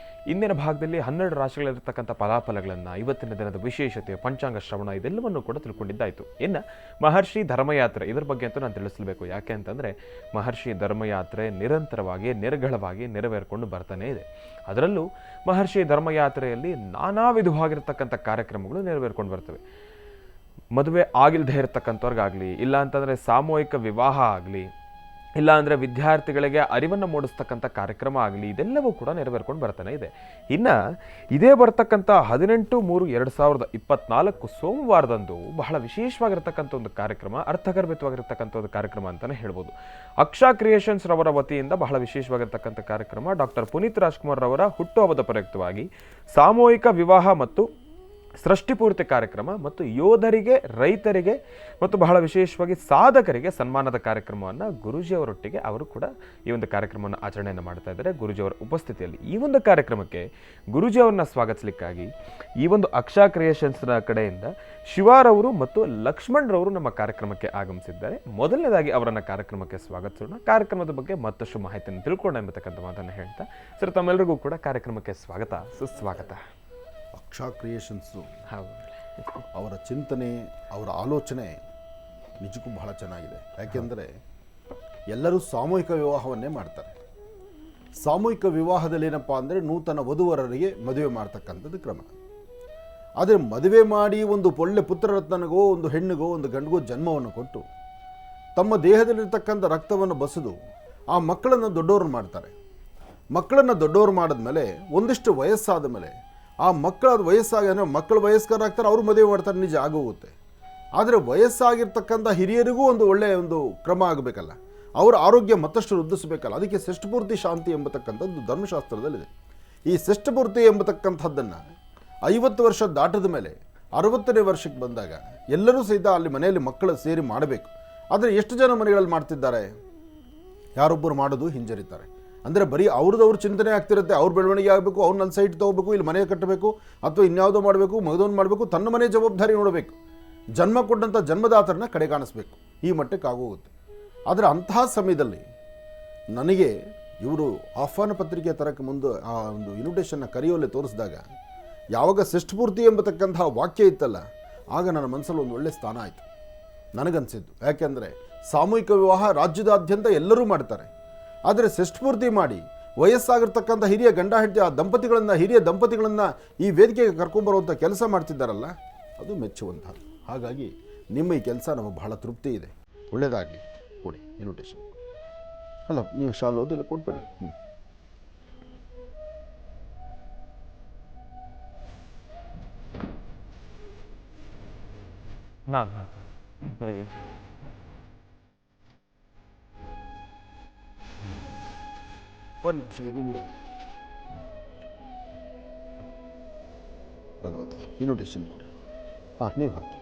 ಇಂದಿನ ಭಾಗದಲ್ಲಿ 12 ರಾಶಿಗಳಿರ್ತಕ್ಕಂಥ ಫಲಾಫಲಗಳನ್ನು, ಇವತ್ತಿನ ದಿನದ ವಿಶೇಷತೆ, ಪಂಚಾಂಗ ಶ್ರವಣ ಇದೆಲ್ಲವನ್ನು ಕೂಡ ತಿಳ್ಕೊಂಡಿದ್ದಾಯಿತು. ಇನ್ನು ಮಹರ್ಷಿ ಧರ್ಮಯಾತ್ರೆ ಇದರ ಬಗ್ಗೆ ಅಂತೂ ನಾನು ತಿಳಿಸಬೇಕು. ಯಾಕೆ ಅಂತಂದರೆ ಮಹರ್ಷಿ ಧರ್ಮಯಾತ್ರೆ ನಿರಂತರವಾಗಿ ನಿರ್ಗಳವಾಗಿ ನೆರವೇರಿಕೊಂಡು ಬರ್ತಾನೇ ಇದೆ. ಅದರಲ್ಲೂ ಮಹರ್ಷಿ ಧರ್ಮಯಾತ್ರೆಯಲ್ಲಿ ನಾನಾ ವಿಧವಾಗಿರ್ತಕ್ಕಂಥ ಕಾರ್ಯಕ್ರಮಗಳು ನೆರವೇರ್ಕೊಂಡು ಬರ್ತವೆ. ಮದುವೆ ಆಗಿಲ್ಲದೆ ಇರತಕ್ಕಂಥವ್ರಿಗಾಗಲಿ, ಇಲ್ಲ ಅಂತಂದರೆ ಸಾಮೂಹಿಕ ವಿವಾಹ ಆಗಲಿ, ಇಲ್ಲ ಅಂದರೆ ವಿದ್ಯಾರ್ಥಿಗಳಿಗೆ ಅರಿವನ್ನು ಮೂಡಿಸ್ತಕ್ಕಂಥ ಕಾರ್ಯಕ್ರಮ ಆಗಲಿ, ಇದೆಲ್ಲವೂ ಕೂಡ ನೆರವೇರ್ಕೊಂಡು ಬರ್ತಾನೆ ಇದೆ. ಇನ್ನು ಇದೇ ಬರ್ತಕ್ಕಂಥ 18/3/2024 ಸೋಮವಾರದಂದು ಬಹಳ ವಿಶೇಷವಾಗಿರ್ತಕ್ಕಂಥ ಒಂದು ಕಾರ್ಯಕ್ರಮ, ಅರ್ಥಗರ್ಭಿತವಾಗಿರ್ತಕ್ಕಂಥ ಒಂದು ಕಾರ್ಯಕ್ರಮ ಅಂತಲೇ ಹೇಳ್ಬೋದು. ಅಕ್ಷಾ ಕ್ರಿಯೇಷನ್ಸ್ ರವರ ವತಿಯಿಂದ ಬಹಳ ವಿಶೇಷವಾಗಿರ್ತಕ್ಕಂಥ ಕಾರ್ಯಕ್ರಮ. ಡಾಕ್ಟರ್ ಪುನೀತ್ ರಾಜ್ಕುಮಾರ್ ರವರ ಹುಟ್ಟುಹಬ್ಬದ ಪ್ರಯುಕ್ತವಾಗಿ ಸಾಮೂಹಿಕ ವಿವಾಹ ಮತ್ತು ಸೃಷ್ಟಿಪೂರ್ತಿ ಕಾರ್ಯಕ್ರಮ ಮತ್ತು ಯೋಧರಿಗೆ, ರೈತರಿಗೆ ಮತ್ತು ಬಹಳ ವಿಶೇಷವಾಗಿ ಸಾಧಕರಿಗೆ ಸನ್ಮಾನದ ಕಾರ್ಯಕ್ರಮವನ್ನು ಗುರೂಜಿಯವರೊಟ್ಟಿಗೆ ಅವರು ಕೂಡ ಈ ಒಂದು ಕಾರ್ಯಕ್ರಮವನ್ನು ಆಚರಣೆಯನ್ನು ಮಾಡ್ತಾ ಇದ್ದಾರೆ ಗುರೂಜಿಯವರ ಉಪಸ್ಥಿತಿಯಲ್ಲಿ. ಈ ಒಂದು ಕಾರ್ಯಕ್ರಮಕ್ಕೆ ಗುರೂಜಿಯವರನ್ನ ಸ್ವಾಗತಿಸಲಿಕ್ಕಾಗಿ ಈ ಒಂದು ಅಕ್ಷಾ ಕ್ರಿಯೇಷನ್ಸ್ನ ಕಡೆಯಿಂದ ಶಿವಾರವರು ಮತ್ತು ಲಕ್ಷ್ಮಣರವರು ನಮ್ಮ ಕಾರ್ಯಕ್ರಮಕ್ಕೆ ಆಗಮಿಸಿದ್ದಾರೆ. ಮೊದಲನೇದಾಗಿ ಅವರನ್ನು ಕಾರ್ಯಕ್ರಮಕ್ಕೆ ಸ್ವಾಗತಿಸೋಣ. ಕಾರ್ಯಕ್ರಮದ ಬಗ್ಗೆ ಮತ್ತಷ್ಟು ಮಾಹಿತಿಯನ್ನು ತಿಳ್ಕೊಳ್ಳೋಣ ಎಂಬತಕ್ಕಂಥ ಮಾತನ್ನು ಹೇಳ್ತಾ ಸರ್, ತಮ್ಮೆಲ್ಲರಿಗೂ ಕೂಡ ಕಾರ್ಯಕ್ರಮಕ್ಕೆ ಸ್ವಾಗತ, ಸುಸ್ವಾಗತ. ಅಕ್ಷಾ ಕ್ರಿಯೇಷನ್ಸು ಹೌದು, ಅವರ ಚಿಂತನೆ, ಅವರ ಆಲೋಚನೆ ನಿಜಕ್ಕೂ ಬಹಳ ಚೆನ್ನಾಗಿದೆ. ಯಾಕೆಂದರೆ ಎಲ್ಲರೂ ಸಾಮೂಹಿಕ ವಿವಾಹವನ್ನೇ ಮಾಡ್ತಾರೆ. ಸಾಮೂಹಿಕ ವಿವಾಹದಲ್ಲಿ ಏನಪ್ಪ ಅಂದರೆ ನೂತನ ವಧುವರರಿಗೆ ಮದುವೆ ಮಾಡ್ತಕ್ಕಂಥದ್ದು ಕ್ರಮ. ಆದರೆ ಮದುವೆ ಮಾಡಿ ಒಂದು ಒಳ್ಳೆ ಪುತ್ರರತ್ನನಿಗೋ, ಒಂದು ಹೆಣ್ಣಿಗೋ, ಒಂದು ಗಂಡಿಗೋ ಜನ್ಮವನ್ನು ಕೊಟ್ಟು ತಮ್ಮ ದೇಹದಲ್ಲಿರ್ತಕ್ಕಂಥ ರಕ್ತವನ್ನು ಬಸಿದು ಆ ಮಕ್ಕಳನ್ನು ದೊಡ್ಡವರು ಮಾಡ್ತಾರೆ. ಮಕ್ಕಳನ್ನು ದೊಡ್ಡವರು ಮಾಡಿದ್ಮೇಲೆ ಒಂದಿಷ್ಟು ವಯಸ್ಸಾದ ಮೇಲೆ ಆ ಮಕ್ಕಳ ವಯಸ್ಸಾಗಿ ಅಂದರೆ ಮಕ್ಕಳು ವಯಸ್ಕರಾಗ್ತಾರೆ, ಅವರು ಮದುವೆ ಮಾಡ್ತಾರೆ, ನಿಜ ಆಗೋಗುತ್ತೆ. ಆದರೆ ವಯಸ್ಸಾಗಿರ್ತಕ್ಕಂಥ ಹಿರಿಯರಿಗೂ ಒಂದು ಒಳ್ಳೆಯ ಒಂದು ಕ್ರಮ ಆಗಬೇಕಲ್ಲ, ಅವರ ಆರೋಗ್ಯ ಮತ್ತಷ್ಟು ವೃದ್ಧಿಸಬೇಕಲ್ಲ. ಅದಕ್ಕೆ ಷಷ್ಠಪೂರ್ತಿ ಶಾಂತಿ ಎಂಬತಕ್ಕಂಥದ್ದು ಧರ್ಮಶಾಸ್ತ್ರದಲ್ಲಿದೆ. ಈ ಷಷ್ಠಪೂರ್ತಿ ಎಂಬತಕ್ಕಂಥದ್ದನ್ನು 50 ವರ್ಷ ದಾಟದ ಮೇಲೆ 60ನೇ ವರ್ಷಕ್ಕೆ ಬಂದಾಗ ಎಲ್ಲರೂ ಸಹಿತ ಅಲ್ಲಿ ಮನೆಯಲ್ಲಿ ಮಕ್ಕಳು ಸೇರಿ ಮಾಡಬೇಕು. ಆದರೆ ಎಷ್ಟು ಜನ ಮನೆಗಳಲ್ಲಿ ಮಾಡ್ತಿದ್ದಾರೆ? ಯಾರೊಬ್ಬರು ಮಾಡೋದು ಹಿಂಜರಿತಾರೆ. ಅಂದರೆ ಬರೀ ಅವ್ರದ್ದವ್ರ ಚಿಂತನೆ ಆಗ್ತಿರುತ್ತೆ. ಅವ್ರ ಬೆಳವಣಿಗೆ ಆಗಬೇಕು, ಅವ್ರನ್ನಲ್ಲಿ ಸೈಟ್ ತೊಗೋಬೇಕು, ಇಲ್ಲಿ ಮನೆ ಕಟ್ಟಬೇಕು, ಅಥವಾ ಇನ್ಯಾವುದೋ ಮಾಡಬೇಕು, ಮಗದೊಂದು ಮಾಡಬೇಕು, ತನ್ನ ಮನೆ ಜವಾಬ್ದಾರಿ ನೋಡಬೇಕು, ಜನ್ಮ ಕೊಟ್ಟಂಥ ಜನ್ಮದಾತರನ್ನ ಕಡೆ ಕಾಣಿಸ್ಬೇಕು, ಈ ಮಟ್ಟಕ್ಕೆ ಆಗೋಗುತ್ತೆ. ಆದರೆ ಅಂತಹ ಸಮಯದಲ್ಲಿ ನನಗೆ ಇವರು ಆಹ್ವಾನ ಪತ್ರಿಕೆ ತರಕ್ಕೆ ಮುಂದೆ ಆ ಒಂದು ಇನ್ವಿಟೇಷನ್ನ ಕರೆಯೋಲೆ ತೋರಿಸಿದಾಗ ಯಾವಾಗ ಷಷ್ಠಪೂರ್ತಿ ಎಂಬತಕ್ಕಂತಹ ವಾಕ್ಯ ಇತ್ತಲ್ಲ, ಆಗ ನನ್ನ ಮನಸ್ಸಲ್ಲಿ ಒಂದು ಒಳ್ಳೆಯ ಸ್ಥಾನ ಆಯಿತು ನನಗನ್ಸಿದ್ದು. ಯಾಕೆಂದರೆ ಸಾಮೂಹಿಕ ವಿವಾಹ ರಾಜ್ಯದಾದ್ಯಂತ ಎಲ್ಲರೂ ಮಾಡ್ತಾರೆ. ಆದರೆ ಷಷ್ಠಪೂರ್ತಿ ಮಾಡಿ ವಯಸ್ಸಾಗಿರ್ತಕ್ಕಂಥ ಹಿರಿಯ ಗಂಡ ಹೆಂಡತಿ ಆ ದಂಪತಿಗಳನ್ನು, ಹಿರಿಯ ದಂಪತಿಗಳನ್ನು ಈ ವೇದಿಕೆಗೆ ಕರ್ಕೊಂಬರುವಂಥ ಕೆಲಸ ಮಾಡ್ತಿದ್ದಾರಲ್ಲ, ಅದು ಮೆಚ್ಚುವಂಥದ್ದು. ಹಾಗಾಗಿ ನಿಮ್ಮ ಈ ಕೆಲಸ ನಮಗೆ ಬಹಳ ತೃಪ್ತಿ ಇದೆ. ಒಳ್ಳೆಯದಾಗಲಿ. ಕೊಡಿ ಇನ್ವಿಟೇಷನ್. ಅಲ್ಲ, ನೀವು ಶಾಲ್ ಓದಿಲ್ಲ ಕೊಟ್ಬೇಡಿ. ಇನ್ವಿಟೇಷನ್ ಕೊಡಿ. ಹಾಂ, ನೀವು ಹಾಕಿ.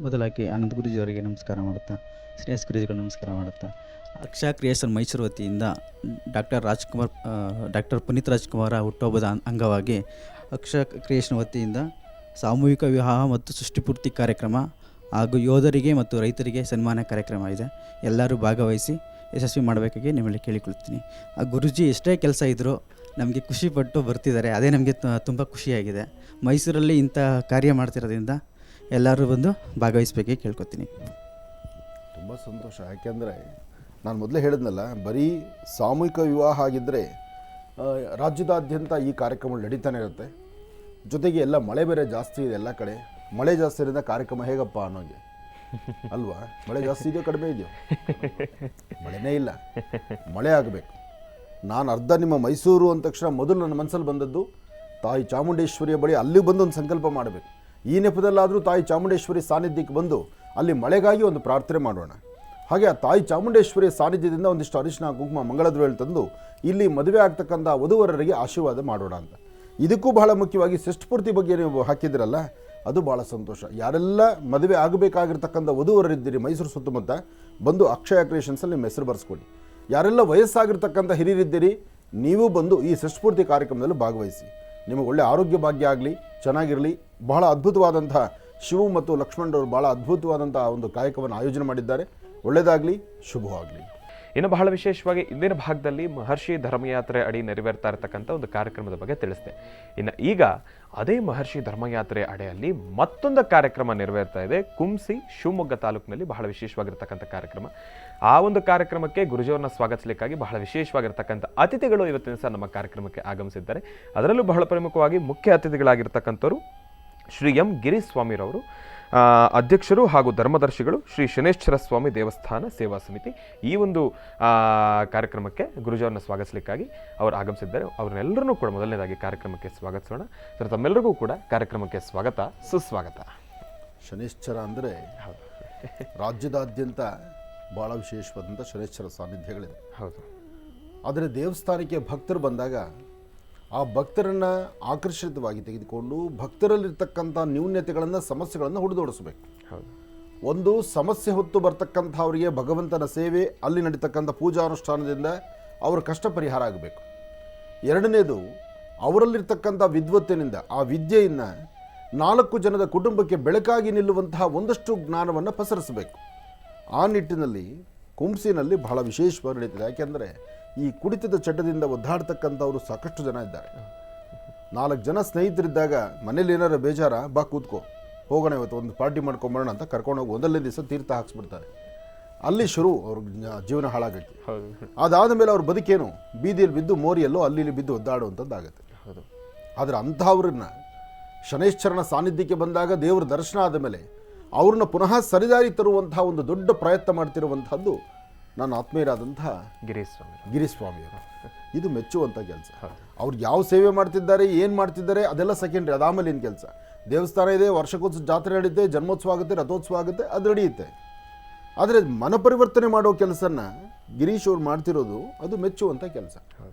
ಮೊದಲಾಗಿ ಆನಂದ್ ಗುರೂಜಿ ಅವರಿಗೆ ನಮಸ್ಕಾರ ಮಾಡುತ್ತಾ, ಶ್ರೇಯಸ್ ಗುರೂಜಿಗಳು ನಮಸ್ಕಾರ ಮಾಡುತ್ತಾ, ಅಕ್ಷಾ ಕ್ರಿಯೇಷನ್ ಮೈಸೂರು ವತಿಯಿಂದ ಡಾಕ್ಟರ್ ಪುನೀತ್ ರಾಜ್ಕುಮಾರ ಹುಟ್ಟುಹಬ್ಬದ ಅಂಗವಾಗಿ ಅಕ್ಷ ಕ್ರಿಯೇಷನ್ ವತಿಯಿಂದ ಸಾಮೂಹಿಕ ವಿವಾಹ ಮತ್ತು ಸೃಷ್ಟಿಪೂರ್ತಿ ಕಾರ್ಯಕ್ರಮ ಹಾಗೂ ಯೋಧರಿಗೆ ಮತ್ತು ರೈತರಿಗೆ ಸನ್ಮಾನ ಕಾರ್ಯಕ್ರಮ ಇದೆ. ಎಲ್ಲರೂ ಭಾಗವಹಿಸಿ ಯಶಸ್ವಿ ಮಾಡಬೇಕಾಗಿ ನಿಮ್ಮಲ್ಲಿ ಕೇಳಿಕೊಳ್ತೀನಿ. ಆ ಗುರೂಜಿ ಎಷ್ಟೇ ಕೆಲಸ ಇದ್ದರೂ ನಮಗೆ ಖುಷಿಪಟ್ಟು ಬರ್ತಿದ್ದಾರೆ, ಅದೇ ನಮಗೆ ತುಂಬ ಖುಷಿಯಾಗಿದೆ. ಮೈಸೂರಲ್ಲಿ ಇಂಥ ಕಾರ್ಯ ಮಾಡ್ತಿರೋದ್ರಿಂದ ಎಲ್ಲರೂ ಬಂದು ಭಾಗವಹಿಸಬೇಕಾಗಿ ಕೇಳ್ಕೊತೀನಿ. ತುಂಬ ಸಂತೋಷ. ಯಾಕೆಂದರೆ ನಾನು ಮೊದಲೇ ಹೇಳಿದ್ನಲ್ಲ, ಬರೀ ಸಾಮೂಹಿಕ ವಿವಾಹ ಆಗಿದ್ದರೆ ರಾಜ್ಯದಾದ್ಯಂತ ಈ ಕಾರ್ಯಕ್ರಮಗಳು ನಡೀತಾನೆ ಇರುತ್ತೆ. ಜೊತೆಗೆ ಎಲ್ಲ ಮಳೆ ಬೇರೆ ಜಾಸ್ತಿ ಇದೆ ಎಲ್ಲ ಕಡೆ. ಮಳೆ ಜಾಸ್ತಿ ಇರೋದ್ರಿಂದ ಕಾರ್ಯಕ್ರಮ ಹೇಗಪ್ಪ ಅನ್ನೋಗೆ ಅಲ್ವಾ? ಮಳೆ ಜಾಸ್ತಿ ಇದೆಯೋ ಕಡಿಮೆ ಇದೆಯೋ? ಮಳೆನೇ ಇಲ್ಲ, ಮಳೆ ಆಗಬೇಕು. ನಾನು ಅರ್ಧ ನಿಮ್ಮ ಮೈಸೂರು ಅಂದ ತಕ್ಷಣ ಮೊದಲು ನನ್ನ ಮನಸ್ಸಲ್ಲಿ ಬಂದದ್ದು ತಾಯಿ ಚಾಮುಂಡೇಶ್ವರಿಯ ಬಳಿ ಅಲ್ಲಿ ಬಂದು ಒಂದು ಸಂಕಲ್ಪ ಮಾಡಬೇಕು. ಈ ನೆಪದಲ್ಲಾದರೂ ತಾಯಿ ಚಾಮುಂಡೇಶ್ವರಿ ಸಾನ್ನಿಧ್ಯಕ್ಕೆ ಬಂದು ಅಲ್ಲಿ ಮಳೆಗಾಗಿ ಒಂದು ಪ್ರಾರ್ಥನೆ ಮಾಡೋಣ. ಹಾಗೆ ಆ ತಾಯಿ ಚಾಮುಂಡೇಶ್ವರಿ ಸಾನ್ನಿಧ್ಯದಿಂದ ಒಂದಿಷ್ಟು ಅರಿಶಿನ ಕುಂಕುಮ ಮಂಗಳದ್ರವ್ಯ ತಂದು ಇಲ್ಲಿ ಮದುವೆ ಆಗ್ತಕ್ಕಂಥ ವಧುವರರಿಗೆ ಆಶೀರ್ವಾದ ಮಾಡೋಣ ಅಂತ. ಇದಕ್ಕೂ ಬಹಳ ಮುಖ್ಯವಾಗಿ ಷಷ್ಠಪೂರ್ತಿ ಬಗ್ಗೆ ನೀವು ಹಾಕಿದ್ರಲ್ಲ, ಅದು ಭಾಳ ಸಂತೋಷ. ಯಾರೆಲ್ಲ ಮದುವೆ ಆಗಬೇಕಾಗಿರ್ತಕ್ಕಂಥ ವಧುವರರಿದ್ದೀರಿ ಮೈಸೂರು ಸುತ್ತಮುತ್ತ, ಬಂದು ಅಕ್ಷಯ ಕ್ರಿಯೇಷನ್ಸಲ್ಲಿ ನಿಮ್ಮ ಹೆಸರು ಬರೆಸ್ಕೊಡಿ. ಯಾರೆಲ್ಲ ವಯಸ್ಸಾಗಿರ್ತಕ್ಕಂಥ ಹಿರಿಯರಿದ್ದೀರಿ, ನೀವು ಬಂದು ಈ ಷಷ್ಠಪೂರ್ತಿ ಕಾರ್ಯಕ್ರಮದಲ್ಲಿ ಭಾಗವಹಿಸಿ. ನಿಮಗೆ ಒಳ್ಳೆ ಆರೋಗ್ಯ ಭಾಗ್ಯ ಆಗಲಿ, ಚೆನ್ನಾಗಿರಲಿ. ಬಹಳ ಅದ್ಭುತವಾದಂಥ ಶಿವು ಮತ್ತು ಲಕ್ಷ್ಮಣರವರು ಭಾಳ ಅದ್ಭುತವಾದಂಥ ಒಂದು ಕಾಯಕವನ್ನು ಆಯೋಜನೆ ಮಾಡಿದ್ದಾರೆ. ಒಳ್ಳೆಯದಾಗಲಿ, ಶುಭವಾಗಲಿ. ಇನ್ನು ಬಹಳ ವಿಶೇಷವಾಗಿ ಇಂದಿನ ಭಾಗದಲ್ಲಿ ಮಹರ್ಷಿ ಧರ್ಮಯಾತ್ರೆ ಅಡಿ ನೆರವೇರ್ತಾ ಇರತಕ್ಕಂಥ ಒಂದು ಕಾರ್ಯಕ್ರಮದ ಬಗ್ಗೆ ತಿಳಿಸಿದೆ. ಇನ್ನು ಈಗ ಅದೇ ಮಹರ್ಷಿ ಧರ್ಮಯಾತ್ರೆ ಅಡಿಯಲ್ಲಿ ಮತ್ತೊಂದು ಕಾರ್ಯಕ್ರಮ ನೆರವೇರ್ತಾ ಇದೆ ಕುಂಸಿ, ಶಿವಮೊಗ್ಗ ತಾಲೂಕಿನಲ್ಲಿ. ಬಹಳ ವಿಶೇಷವಾಗಿರ್ತಕ್ಕಂಥ ಕಾರ್ಯಕ್ರಮ. ಆ ಒಂದು ಕಾರ್ಯಕ್ರಮಕ್ಕೆ ಗುರುಜಿಯವರನ್ನ ಸ್ವಾಗತಿಸಲಿಕ್ಕಾಗಿ ಬಹಳ ವಿಶೇಷವಾಗಿರ್ತಕ್ಕಂಥ ಅತಿಥಿಗಳು ಇವತ್ತಿನ ಸಹ ನಮ್ಮ ಕಾರ್ಯಕ್ರಮಕ್ಕೆ ಆಗಮಿಸಿದ್ದಾರೆ. ಅದರಲ್ಲೂ ಬಹಳ ಪ್ರಮುಖವಾಗಿ ಮುಖ್ಯ ಅತಿಥಿಗಳಾಗಿರ್ತಕ್ಕಂಥವ್ರು ಶ್ರೀ ಎಂ ಗಿರಿಸ್ವಾಮಿರವರು, ಅಧ್ಯಕ್ಷರು ಹಾಗೂ ಧರ್ಮದರ್ಶಿಗಳು, ಶ್ರೀ ಶನೇಶ್ವರ ಸ್ವಾಮಿ ದೇವಸ್ಥಾನ ಸೇವಾ ಸಮಿತಿ. ಈ ಒಂದು ಕಾರ್ಯಕ್ರಮಕ್ಕೆ ಗುರುಜಿಯವರನ್ನ ಸ್ವಾಗತಿಸಲಿಕ್ಕಾಗಿ ಅವರು ಆಗಮಿಸಿದ್ದಾರೆ. ಅವ್ರನ್ನೆಲ್ಲರನ್ನೂ ಕೂಡ ಮೊದಲನೇದಾಗಿ ಕಾರ್ಯಕ್ರಮಕ್ಕೆ ಸ್ವಾಗತಿಸೋಣ. ಸರ್, ತಮ್ಮೆಲ್ಲರಿಗೂ ಕೂಡ ಕಾರ್ಯಕ್ರಮಕ್ಕೆ ಸ್ವಾಗತ, ಸುಸ್ವಾಗತ. ಶನೇಶ್ವರ ಅಂದರೆ ರಾಜ್ಯದಾದ್ಯಂತ ಭಾಳ ವಿಶೇಷವಾದಂಥ ಶನೇಶ್ವರ ಸಾನ್ನಿಧ್ಯಗಳಿದೆ. ಹೌದು. ಆದರೆ ದೇವಸ್ಥಾನಕ್ಕೆ ಭಕ್ತರು ಬಂದಾಗ ಆ ಭಕ್ತರನ್ನು ಆಕರ್ಷಿತವಾಗಿ ತೆಗೆದುಕೊಂಡು ಭಕ್ತರಲ್ಲಿರ್ತಕ್ಕಂಥ ನ್ಯೂನ್ಯತೆಗಳನ್ನು, ಸಮಸ್ಯೆಗಳನ್ನು ಹುಡಿದೋಡಿಸ್ಬೇಕು. ಹೌದು. ಒಂದು ಸಮಸ್ಯೆ ಹೊತ್ತು ಬರ್ತಕ್ಕಂಥವರಿಗೆ ಭಗವಂತನ ಸೇವೆ, ಅಲ್ಲಿ ನಡೀತಕ್ಕಂಥ ಪೂಜಾನುಷ್ಠಾನದಿಂದ ಅವರ ಕಷ್ಟ ಪರಿಹಾರ ಆಗಬೇಕು. ಎರಡನೇದು, ಅವರಲ್ಲಿರ್ತಕ್ಕಂಥ ವಿದ್ವತ್ತಿನಿಂದ, ಆ ವಿದ್ಯೆಯನ್ನು 4 ಜನದ ಕುಟುಂಬಕ್ಕೆ ಬೆಳಕಾಗಿ ನಿಲ್ಲುವಂತಹ ಒಂದಷ್ಟು ಜ್ಞಾನವನ್ನು ಪಸರಿಸಬೇಕು. ಆ ನಿಟ್ಟಿನಲ್ಲಿ ಕುಂಸಿನಲ್ಲಿ ಬಹಳ ವಿಶೇಷವಾಗಿ ನಡೀತದೆ. ಯಾಕೆಂದರೆ ಈ ಕುಡಿತದ ಚಟದಿಂದ ಒದ್ದಾಡ್ತಕ್ಕಂಥವ್ರು ಸಾಕಷ್ಟು ಜನ ಇದ್ದಾರೆ. 4 ಜನ ಸ್ನೇಹಿತರಿದ್ದಾಗ ಮನೇಲಿ ಏನಾರು ಬೇಜಾರ, ಬಾ ಕೂತ್ಕೋ, ಹೋಗೋಣ ಇವತ್ತು ಒಂದು ಪಾರ್ಟಿ ಮಾಡ್ಕೊಂಬರೋಣ ಅಂತ ಕರ್ಕೊಂಡೋಗಿ ಒಂದಲ್ಲೇ ದಿವಸ ತೀರ್ಥ ಹಾಕ್ಸ್ಬಿಡ್ತಾರೆ. ಅಲ್ಲಿ ಶುರು ಅವ್ರ ಜೀವನ ಹಾಳಾಗಕ್ಕೆ. ಅದಾದ ಮೇಲೆ ಅವ್ರ ಬದುಕೇನು, ಬೀದಿಯಲ್ಲಿ ಬಿದ್ದು ಮೋರಿಯಲ್ಲೋ ಅಲ್ಲಿ ಇಲ್ಲಿ ಬಿದ್ದು ಒದ್ದಾಡುವಂಥದ್ದಾಗತ್ತೆ. ಆದರೆ ಅಂಥವ್ರನ್ನ ಶನೈಶ್ಚರನ ಸಾನ್ನಿಧ್ಯಕ್ಕೆ ಬಂದಾಗ, ದೇವರ ದರ್ಶನ ಆದ ಮೇಲೆ ಅವ್ರನ್ನ ಪುನಃ ಸರಿದಾರಿ ತರುವಂತಹ ಒಂದು ದೊಡ್ಡ ಪ್ರಯತ್ನ ಮಾಡ್ತಿರುವಂಥದ್ದು ನನ್ನ ಆತ್ಮೀಯರಾದಂತಹ ಗಿರಿಸ್ವಾಮಿಯವರು. ಇದು ಮೆಚ್ಚುವಂಥ ಕೆಲಸ. ಅವ್ರು ಯಾವ ಸೇವೆ ಮಾಡ್ತಿದ್ದಾರೆ, ಏನು ಮಾಡ್ತಿದ್ದಾರೆ ಅದೆಲ್ಲ ಸೆಕೆಂಡ್ರಿ, ಅದಾಮೇಲೆ ಏನು ಕೆಲಸ. ದೇವಸ್ಥಾನ ಇದೆ, ವರ್ಷಕ್ಕೊಂದು ಜಾತ್ರೆ ನಡೆಯುತ್ತೆ, ಜನ್ಮೋತ್ಸವ ಆಗುತ್ತೆ, ರಥೋತ್ಸವ ಆಗುತ್ತೆ, ಅದು ನಡೆಯುತ್ತೆ. ಆದರೆ ಮನಪರಿವರ್ತನೆ ಮಾಡೋ ಕೆಲಸನ ಗಿರೀಶ್ ಅವ್ರು ಮಾಡ್ತಿರೋದು ಅದು ಮೆಚ್ಚುವಂಥ ಕೆಲಸ.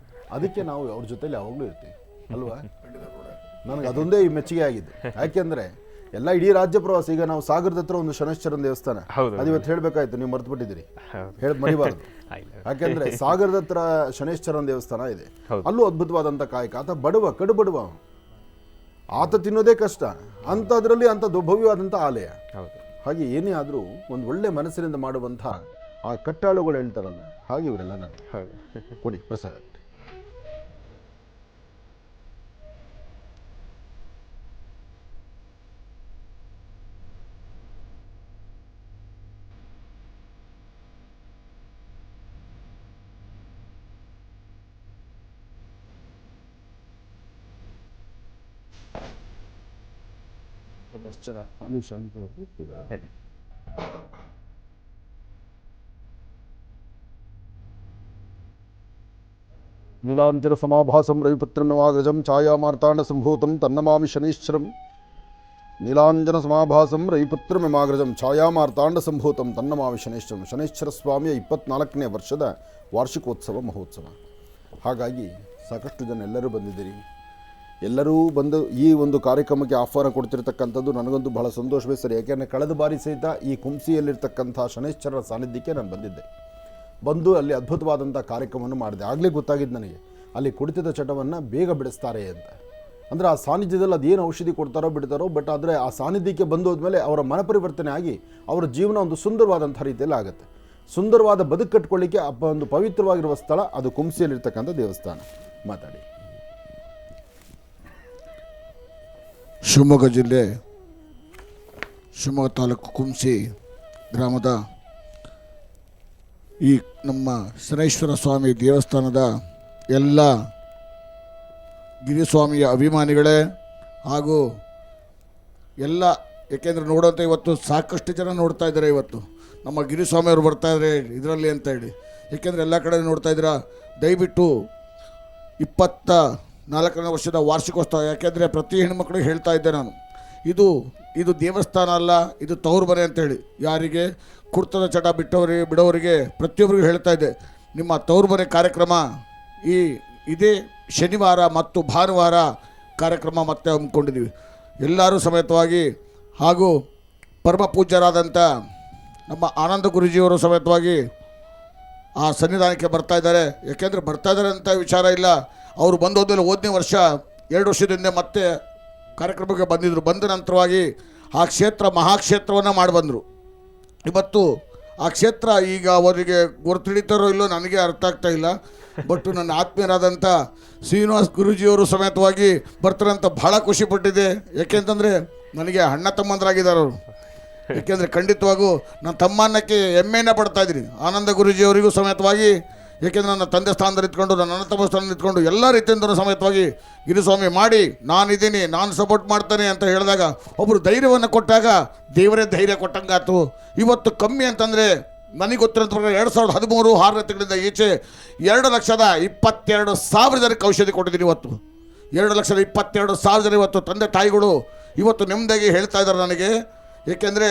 ಅದಕ್ಕೆ ನಾವು ಅವ್ರ ಜೊತೆಲಿ ಯಾವಾಗಲೂ ಇರ್ತೀವಿ ಅಲ್ವಾ. ನನಗೆ ಅದೊಂದೇ ಈ ಮೆಚ್ಚುಗೆ ಆಗಿದೆ. ಯಾಕೆಂದರೆ ಎಲ್ಲ ಇಡೀ ರಾಜ್ಯ ಪ್ರವಾಸ. ಈಗ ನಾವು ಸಾಗರದ ಹತ್ರ ಒಂದು ಶನೇಶ್ವರನ ದೇವಸ್ಥಾನ, ಅದು ಇವತ್ತು ಹೇಳಬೇಕಾಯ್ತು, ನೀವು ಮರ್ತು ಬಿಟ್ಟಿದ್ದೀರಿ, ಮರಿಬಾರ್ದು. ಯಾಕೆಂದರೆ ಸಾಗರದ ಹತ್ರ ಶನೇಶ್ವರನ ದೇವಸ್ಥಾನ ಇದೆ, ಅಲ್ಲೂ ಅದ್ಭುತವಾದಂಥ ಕಾಯಕ. ಆತ ಬಡವ, ಕಡು ಬಡವ, ಆತ ತಿನ್ನೋದೇ ಕಷ್ಟ, ಅಂಥದ್ರಲ್ಲಿ ಅಂಥ ಭವ್ಯವಾದಂಥ ಆಲಯ. ಹಾಗೆ ಏನೇ ಆದರೂ ಒಂದು ಒಳ್ಳೆ ಮನಸ್ಸಿನಿಂದ ಮಾಡುವಂಥ ಆ ಕಟ್ಟಾಳುಗಳು ಹೇಳ್ತಾರಲ್ಲ, ಹಾಗೆ ಇವರೆಲ್ಲ ನಾನು ಕೊಡಿ ಪ್ರಸಾದ. ನೀಲಾಂಜನ ಸಮಾಭಾಸಂ ರವಿಪುತ್ರಂ ನವಾಗ್ರಜಂ ಛಾಯಾಮಾರ್ತಾಂಡ ಸಂಭೂತಂ ತನ್ನಮಾಮಿ ಶನೈಶ್ಚರಂ. ನೀಲಾಂಜನ ಸಮಾಭಾಸಂ ರವಿಪುತ್ರಂ ನವಾಗ್ರಜಂ ಛಾಯಾಮಾರ್ತಾಂಡ ಸಂಭೂತಂ ತನ್ನಮಾಮಿ ಶನೈಶ್ಚರಂ. ಶನೈಶ್ಚರ ಸ್ವಾಮಿಯ 24ನೇ ವರ್ಷದ ವಾರ್ಷಿಕೋತ್ಸವ ಮಹೋತ್ಸವ. ಹಾಗಾಗಿ ಸಾಕಷ್ಟು ಜನ ಎಲ್ಲರೂ ಬಂದಿದ್ದೀರಿ. ಎಲ್ಲರೂ ಬಂದು ಈ ಒಂದು ಕಾರ್ಯಕ್ರಮಕ್ಕೆ ಆಹ್ವಾನ ಕೊಡ್ತಿರ್ತಕ್ಕಂಥದ್ದು ನನಗಂತೂ ಬಹಳ ಸಂತೋಷವೇ ಸರಿ. ಯಾಕೆಂದರೆ ಕಳೆದ ಬಾರಿ ಸಹಿತ ಈ ಕುಂಸಿಯಲ್ಲಿರ್ತಕ್ಕಂಥ ಶನೈಶ್ಚರರ ಸಾನ್ನಿಧ್ಯಕ್ಕೆ ನಾನು ಬಂದಿದ್ದೆ. ಬಂದು ಅಲ್ಲಿ ಅದ್ಭುತವಾದಂಥ ಕಾರ್ಯಕ್ರಮವನ್ನು ಮಾಡಿದೆ. ಆಗಲೇ ಗೊತ್ತಾಗಿದ್ದು ನನಗೆ ಅಲ್ಲಿ ಕುಡಿತದ ಚಟವನ್ನು ಬೇಗ ಬಿಡಿಸ್ತಾರೆ ಅಂತ. ಅಂದರೆ ಆ ಸಾನ್ನಿಧ್ಯದಲ್ಲಿ ಅದೇನು ಔಷಧಿ ಕೊಡ್ತಾರೋ ಬಿಡ್ತಾರೋ, ಬಟ್ ಆದರೆ ಆ ಸಾನ್ನಿಧ್ಯಕ್ಕೆ ಬಂದೋದ್ಮೇಲೆ ಅವರ ಮನಪರಿವರ್ತನೆ ಆಗಿ ಅವರ ಜೀವನ ಒಂದು ಸುಂದರವಾದಂಥ ರೀತಿಯಲ್ಲಿ ಆಗುತ್ತೆ. ಸುಂದರವಾದ ಬದುಕು ಕಟ್ಕೊಳ್ಳಿಕ್ಕೆ ಒಂದು ಪವಿತ್ರವಾಗಿರುವ ಸ್ಥಳ ಅದು ಕುಂಸಿಯಲ್ಲಿರ್ತಕ್ಕಂಥ ದೇವಸ್ಥಾನ. ಮಾತಾಡಿ. ಶಿವಮೊಗ್ಗ ಜಿಲ್ಲೆ ಶಿವಮೊಗ್ಗ ತಾಲೂಕು ಕುಂಸಿ ಗ್ರಾಮದ ಈ ನಮ್ಮ ಶನೈಶ್ವರ ಸ್ವಾಮಿ ದೇವಸ್ಥಾನದ ಎಲ್ಲ ಗಿರಿಸ್ವಾಮಿಯ ಅಭಿಮಾನಿಗಳೇ ಹಾಗೂ ಎಲ್ಲ, ಏಕೆಂದರೆ ನೋಡೋಂಥ ಇವತ್ತು ಸಾಕಷ್ಟು ಜನ ನೋಡ್ತಾ ಇದ್ದಾರೆ. ಇವತ್ತು ನಮ್ಮ ಗಿರಿಸ್ವಾಮಿಯವರು ಬರ್ತಾಯಿದ್ದಾರೆ ಇದರಲ್ಲಿ ಅಂತ ಹೇಳಿ, ಏಕೆಂದರೆ ಎಲ್ಲ ಕಡೆ ನೋಡ್ತಾ ಇದ್ದೀರಾ. ದಯವಿಟ್ಟು 24ನೇ ವರ್ಷದ ವಾರ್ಷಿಕೋತ್ಸವ, ಯಾಕೆಂದರೆ ಪ್ರತಿ ಹೆಣ್ಮಕ್ಳಿಗೆ ಹೇಳ್ತಾ ಇದ್ದೆ ನಾನು, ಇದು ದೇವಸ್ಥಾನ ಅಲ್ಲ, ಇದು ತವರು ಮನೆ ಅಂತೇಳಿ. ಯಾರಿಗೆ ಕುರ್ತದ ಚಟ ಬಿಡೋರಿಗೆ ಪ್ರತಿಯೊಬ್ಬರಿಗೂ ಹೇಳ್ತಾ ಇದ್ದೆ, ನಿಮ್ಮ ತವರು ಮನೆ ಕಾರ್ಯಕ್ರಮ ಇದೇ ಶನಿವಾರ ಮತ್ತು ಭಾನುವಾರ ಕಾರ್ಯಕ್ರಮ ಮತ್ತೆ ಹಮ್ಮಿಕೊಂಡಿದ್ದೀವಿ ಎಲ್ಲರೂ ಸಮೇತವಾಗಿ. ಹಾಗೂ ಪರಮ ಪೂಜ್ಯರಾದಂಥ ನಮ್ಮ ಆನಂದ ಗುರೂಜಿಯವರು ಸಮೇತವಾಗಿ ಆ ಸನ್ನಿಧಾನಕ್ಕೆ ಬರ್ತಾ ಇದ್ದಾರೆ. ಯಾಕೆಂದರೆ ಬರ್ತಾ ಇದ್ದಾರೆ ಅಂತ ವಿಚಾರ ಇಲ್ಲ, ಅವರು ಬಂದೋದ್ಮೇಲೆ ಹೋದನೇ ವರ್ಷ 2 ವರ್ಷದಿಂದ ಮತ್ತೆ ಕಾರ್ಯಕ್ರಮಕ್ಕೆ ಬಂದಿದ್ದರು. ಬಂದ ನಂತರವಾಗಿ ಆ ಕ್ಷೇತ್ರ ಮಹಾಕ್ಷೇತ್ರವನ್ನು ಮಾಡಿ ಬಂದರು. ಇವತ್ತು ಆ ಕ್ಷೇತ್ರ ಈಗ ಅವರಿಗೆ ಗುರುತಿಡಿತಾರೋ ಇಲ್ಲೋ ನನಗೆ ಅರ್ಥ ಆಗ್ತಾ ಇಲ್ಲ. ಬಟ್ ನನ್ನ ಆತ್ಮೀಯರಾದಂಥ ಶ್ರೀನಿವಾಸ್ ಗುರೂಜಿಯವರು ಸಮೇತವಾಗಿ ಬರ್ತಾರೆ ಅಂತ ಭಾಳ ಖುಷಿಪಟ್ಟಿದೆ. ಏಕೆಂತಂದರೆ ನನಗೆ ಅಣ್ಣ ತಮ್ಮಂದರಾಗಿದ್ದಾರೆ ಅವರು. ಏಕೆಂದರೆ ಖಂಡಿತವಾಗೂ ನನ್ನ ತಮ್ಮನ್ನಕ್ಕೆ ಹೆಮ್ಮೆಯನ್ನು ಪಡ್ತಾ ಇದ್ದೀನಿ ಆನಂದ ಗುರೂಜಿಯವರಿಗೂ ಸಮೇತವಾಗಿ. ಏಕೆಂದರೆ ನನ್ನ ತಂದೆ ಸ್ಥಾನದಲ್ಲಿ ಇಟ್ಕೊಂಡು, ನನ್ನ ಅಣ್ಣ ತಮ್ಮ ಸ್ಥಾನದಲ್ಲಿ ಇಟ್ಕೊಂಡು ಎಲ್ಲ ರೀತಿಯಿಂದ ಸಮೇತವಾಗಿ ಗಿರಿಸ್ವಾಮಿ ಮಾಡಿ ನಾನಿದ್ದೀನಿ, ನಾನು ಸಪೋರ್ಟ್ ಮಾಡ್ತೇನೆ ಅಂತ ಹೇಳಿದಾಗ ಒಬ್ಬರು ಧೈರ್ಯವನ್ನು ಕೊಟ್ಟಾಗ ದೇವರೇ ಧೈರ್ಯ ಕೊಟ್ಟಂಗಾತು. ಇವತ್ತು ಕಮ್ಮಿ ಅಂತಂದರೆ ನನಗೆ ಗೊತ್ತಿರೋಂಥ ಪ್ರಕಾರ 2013 6ನೇ ತಿಂಗಳಿಂದ ಈಚೆ 2,22,000 ಜನಕ್ಕೆ ಔಷಧಿ ಕೊಟ್ಟಿದ್ದೀನಿ. ಇವತ್ತು 2,22,000 ಜನ ಇವತ್ತು ತಂದೆ ತಾಯಿಗಳು ಇವತ್ತು ನೆಮ್ಮದಿಯಾಗಿ ಹೇಳ್ತಾ ಇದ್ದಾರೆ ನನಗೆ. ಏಕೆಂದರೆ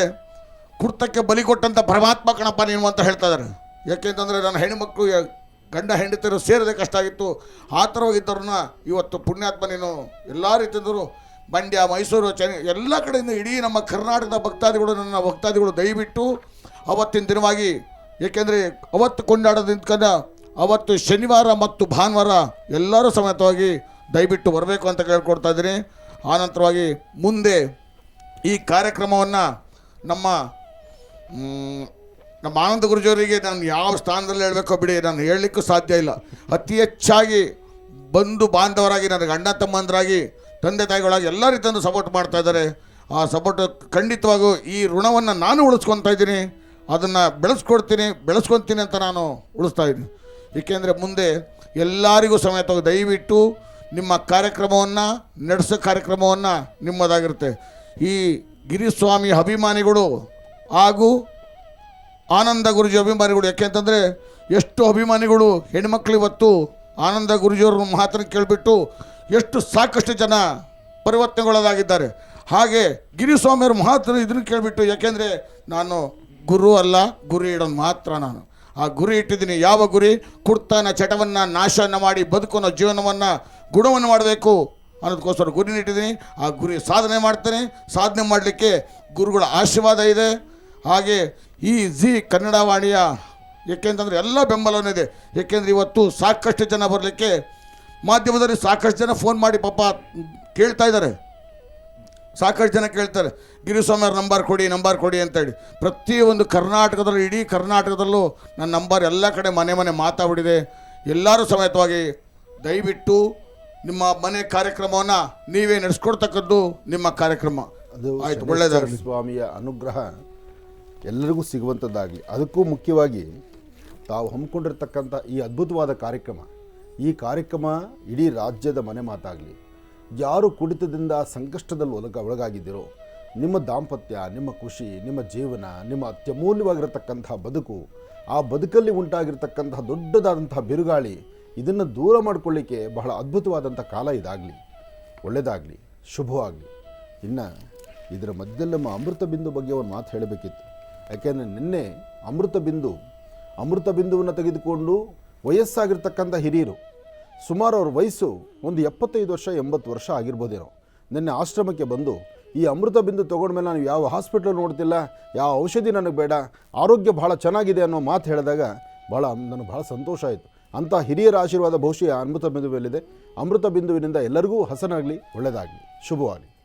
ಕುರ್ತಕ್ಕೆ ಬಲಿ ಕೊಟ್ಟಂಥ ಪರಮಾತ್ಮ ಕಣಪ್ಪ ನೀನು ಅಂತ ಹೇಳ್ತಾ ಇದ್ದಾರೆ. ಯಾಕೆಂತಂದರೆ ನನ್ನ ಹೆಣ್ಣುಮಕ್ಕಳು ಗಂಡ ಹೆಂಡತಿರು ಸೇರೋದೇ ಕಷ್ಟ ಆಗಿತ್ತು. ಆ ಥರವಾಗಿದ್ದವ್ರನ್ನ ಇವತ್ತು ಪುಣ್ಯಾತ್ಮ ನೀನು ಎಲ್ಲ ರೀತಿಯಂದರು ಮಂಡ್ಯ, ಮೈಸೂರು, ಎಲ್ಲ ಕಡೆಯಿಂದ ಇಡೀ ನಮ್ಮ ಕರ್ನಾಟಕದ ಭಕ್ತಾದಿಗಳು, ನನ್ನ ಭಕ್ತಾದಿಗಳು ದಯವಿಟ್ಟು ಅವತ್ತಿನ ದಿನವಾಗಿ, ಏಕೆಂದರೆ ಅವತ್ತು ಕೊಂಡಾಡೋದಕ್ಕಿಂತ ಅವತ್ತು ಶನಿವಾರ ಮತ್ತು ಭಾನುವಾರ ಎಲ್ಲರೂ ಸಮೇತವಾಗಿ ದಯವಿಟ್ಟು ಬರಬೇಕು ಅಂತ ಕೇಳ್ಕೊಡ್ತಾ ಇದ್ದೀನಿ. ಆನಂತರವಾಗಿ ಮುಂದೆ ಈ ಕಾರ್ಯಕ್ರಮವನ್ನು ನಮ್ಮ ಆನಂದ ಗುರೂಜಿಯವರಿಗೆ ನಾನು ಯಾವ ಸ್ಥಾನದಲ್ಲಿ ಹೇಳಬೇಕೋ ಬಿಡಿ, ನಾನು ಹೇಳಲಿಕ್ಕೂ ಸಾಧ್ಯ ಇಲ್ಲ. ಅತಿ ಹೆಚ್ಚಾಗಿ ಬಂಧು ಬಾಂಧವರಾಗಿ, ನನಗೆ ಅಣ್ಣ ತಮ್ಮಂದರಾಗಿ, ತಂದೆ ತಾಯಿಗಳಾಗಿ ಎಲ್ಲ ರೀತಿಯಿಂದ ಸಪೋರ್ಟ್ ಮಾಡ್ತಾ ಇದ್ದಾರೆ. ಆ ಸಪೋರ್ಟ್ ಖಂಡಿತವಾಗೂ ಈ ಋಣವನ್ನು ನಾನು ಉಳಿಸ್ಕೊತಾ ಇದ್ದೀನಿ, ಅದನ್ನು ಬೆಳೆಸ್ಕೊತೀನಿ ಅಂತ ನಾನು ಉಳಿಸ್ತಾ ಇದ್ದೀನಿ. ಏಕೆಂದರೆ ಮುಂದೆ ಎಲ್ಲರಿಗೂ ಸಮೇತವಾಗಿ ದಯವಿಟ್ಟು ನಿಮ್ಮ ಕಾರ್ಯಕ್ರಮವನ್ನು ನಡೆಸೋ ಕಾರ್ಯಕ್ರಮವನ್ನು ನಿಮ್ಮದಾಗಿರುತ್ತೆ. ಈ ಗಿರಿಸ್ವಾಮಿ ಅಭಿಮಾನಿಗಳು ಹಾಗೂ ಆನಂದ ಗುರೂಜಿ ಅಭಿಮಾನಿಗಳು, ಯಾಕೆಂತಂದರೆ ಎಷ್ಟು ಅಭಿಮಾನಿಗಳು ಹೆಣ್ಮಕ್ಳು ಇವತ್ತು ಆನಂದ ಗುರೂಜಿಯವ್ರ ಮಾತನ್ನು ಕೇಳಿಬಿಟ್ಟು ಎಷ್ಟು ಸಾಕಷ್ಟು ಜನ ಪರಿವರ್ತನೆಗೊಳ್ಳೋದಾಗಿದ್ದಾರೆ. ಹಾಗೆ ಗಿರಿಸ್ವಾಮಿಯವ್ರ ಮಾತ್ರ ಇದನ್ನು ಕೇಳಿಬಿಟ್ಟು, ಯಾಕೆಂದರೆ ನಾನು ಗುರು ಅಲ್ಲ, ಗುರಿ ಇಡೋದು ಮಾತ್ರ ನಾನು. ಆ ಗುರಿ ಇಟ್ಟಿದ್ದೀನಿ. ಯಾವ ಗುರಿ? ಕುರ್ತನ ಚಟವನ್ನು ನಾಶವನ್ನು ಮಾಡಿ ಬದುಕನ್ನು ಜೀವನವನ್ನು ಗುಣವನ್ನು ಮಾಡಬೇಕು ಅನ್ನೋದಕ್ಕೋಸ್ಕರ ಗುರಿನ ಇಟ್ಟಿದ್ದೀನಿ. ಆ ಗುರಿ ಸಾಧನೆ ಮಾಡ್ತೇನೆ. ಸಾಧನೆ ಮಾಡಲಿಕ್ಕೆ ಗುರುಗಳ ಆಶೀರ್ವಾದ ಇದೆ. ಹಾಗೆ ಈ ಜಿ ಕನ್ನಡ ವಾಣಿಯ ಏಕೆಂತಂದರೆ ಎಲ್ಲ ಬೆಂಬಲವೂ ಇದೆ. ಏಕೆಂದರೆ ಇವತ್ತು ಸಾಕಷ್ಟು ಜನ ಬರಲಿಕ್ಕೆ ಮಾಧ್ಯಮದಲ್ಲಿ ಸಾಕಷ್ಟು ಜನ ಫೋನ್ ಮಾಡಿ ಪಾಪ ಕೇಳ್ತಾ ಇದ್ದಾರೆ. ಸಾಕಷ್ಟು ಜನ ಕೇಳ್ತಾರೆ, ಗಿರಿಸ್ವಾಮಿಯವ್ರ ನಂಬರ್ ಕೊಡಿ ಅಂತೇಳಿ. ಪ್ರತಿಯೊಂದು ಕರ್ನಾಟಕದಲ್ಲೂ, ಇಡೀ ಕರ್ನಾಟಕದಲ್ಲೂ ನನ್ನ ನಂಬರ್ ಎಲ್ಲ ಕಡೆ ಮನೆ ಮಾತಾಡ್ಬಿಟ್ಟಿದೆ. ಎಲ್ಲರೂ ಸಮೇತವಾಗಿ ದಯವಿಟ್ಟು ನಿಮ್ಮ ಮನೆ ಕಾರ್ಯಕ್ರಮವನ್ನು ನೀವೇ ನಡೆಸ್ಕೊಡ್ತಕ್ಕದ್ದು ನಿಮ್ಮ ಕಾರ್ಯಕ್ರಮ. ಅದು ಆಯಿತು, ಒಳ್ಳೆಯದಾಗಲಿ. ಸ್ವಾಮಿಯ ಅನುಗ್ರಹ ಎಲ್ಲರಿಗೂ ಸಿಗುವಂಥದ್ದಾಗಲಿ. ಅದಕ್ಕೂ ಮುಖ್ಯವಾಗಿ ತಾವು ಹಮ್ಮಿಕೊಂಡಿರ್ತಕ್ಕಂಥ ಈ ಅದ್ಭುತವಾದ ಕಾರ್ಯಕ್ರಮ, ಈ ಕಾರ್ಯಕ್ರಮ ಇಡೀ ರಾಜ್ಯದ ಮನೆ ಮಾತಾಗಲಿ. ಯಾರು ಕುಡಿತದಿಂದ ಸಂಕಷ್ಟದಲ್ಲಿ ಒಳಗಾಗಿದ್ದೀರೋ, ನಿಮ್ಮ ದಾಂಪತ್ಯ, ನಿಮ್ಮ ಖುಷಿ, ನಿಮ್ಮ ಜೀವನ, ನಿಮ್ಮ ಅತ್ಯಮೂಲ್ಯವಾಗಿರತಕ್ಕಂಥ ಬದುಕು, ಆ ಬದುಕಲ್ಲಿ ಉಂಟಾಗಿರ್ತಕ್ಕಂತಹ ದೊಡ್ಡದಾದಂತಹ ಬಿರುಗಾಳಿ, ಇದನ್ನು ದೂರ ಮಾಡಿಕೊಳ್ಳಿಕ್ಕೆ ಬಹಳ ಅದ್ಭುತವಾದಂಥ ಕಾಲ ಇದಾಗಲಿ, ಒಳ್ಳೆಯದಾಗಲಿ, ಶುಭವಾಗಲಿ. ಇನ್ನು ಇದರ ಮಧ್ಯದಲ್ಲಿ ನಮ್ಮ ಅಮೃತ ಬಿಂದು ಬಗ್ಗೆ ಒಂದು ಮಾತು ಹೇಳಬೇಕಿತ್ತು. ಯಾಕೆಂದರೆ ನಿನ್ನೆ ಅಮೃತ ಬಿಂದುವನ್ನು ತೆಗೆದುಕೊಂಡು ವಯಸ್ಸಾಗಿರ್ತಕ್ಕಂಥ ಹಿರಿಯರು, ಸುಮಾರು ಅವ್ರ ವಯಸ್ಸು ಒಂದು 75 ವರ್ಷ 80 ವರ್ಷ ಆಗಿರ್ಬೋದೇನೋ, ನಿನ್ನೆ ಆಶ್ರಮಕ್ಕೆ ಬಂದು ಈ ಅಮೃತ ಬಿಂದು ತೊಗೊಂಡ್ಮೇಲೆ ನಾನು ಯಾವ ಹಾಸ್ಪಿಟ್ಲ್ ನೋಡ್ತಿಲ್ಲ, ಯಾವ ಔಷಧಿ ನನಗೆ ಬೇಡ, ಆರೋಗ್ಯ ಭಾಳ ಚೆನ್ನಾಗಿದೆ ಅನ್ನೋ ಮಾತು ಹೇಳಿದಾಗ ನನಗೆ ಭಾಳ ಸಂತೋಷ ಆಯಿತು. ಅಂಥ ಹಿರಿಯರ ಆಶೀರ್ವಾದ ಬಹುಶಃ ಅಮೃತ ಬಿಂದುವಿನಲ್ಲಿದೆ. ಅಮೃತ ಬಿಂದುವಿನಿಂದ ಎಲ್ಲರಿಗೂ ಹಸನಾಗಲಿ, ಒಳ್ಳೆಯದಾಗಲಿ, ಶುಭವಾಗಲಿ.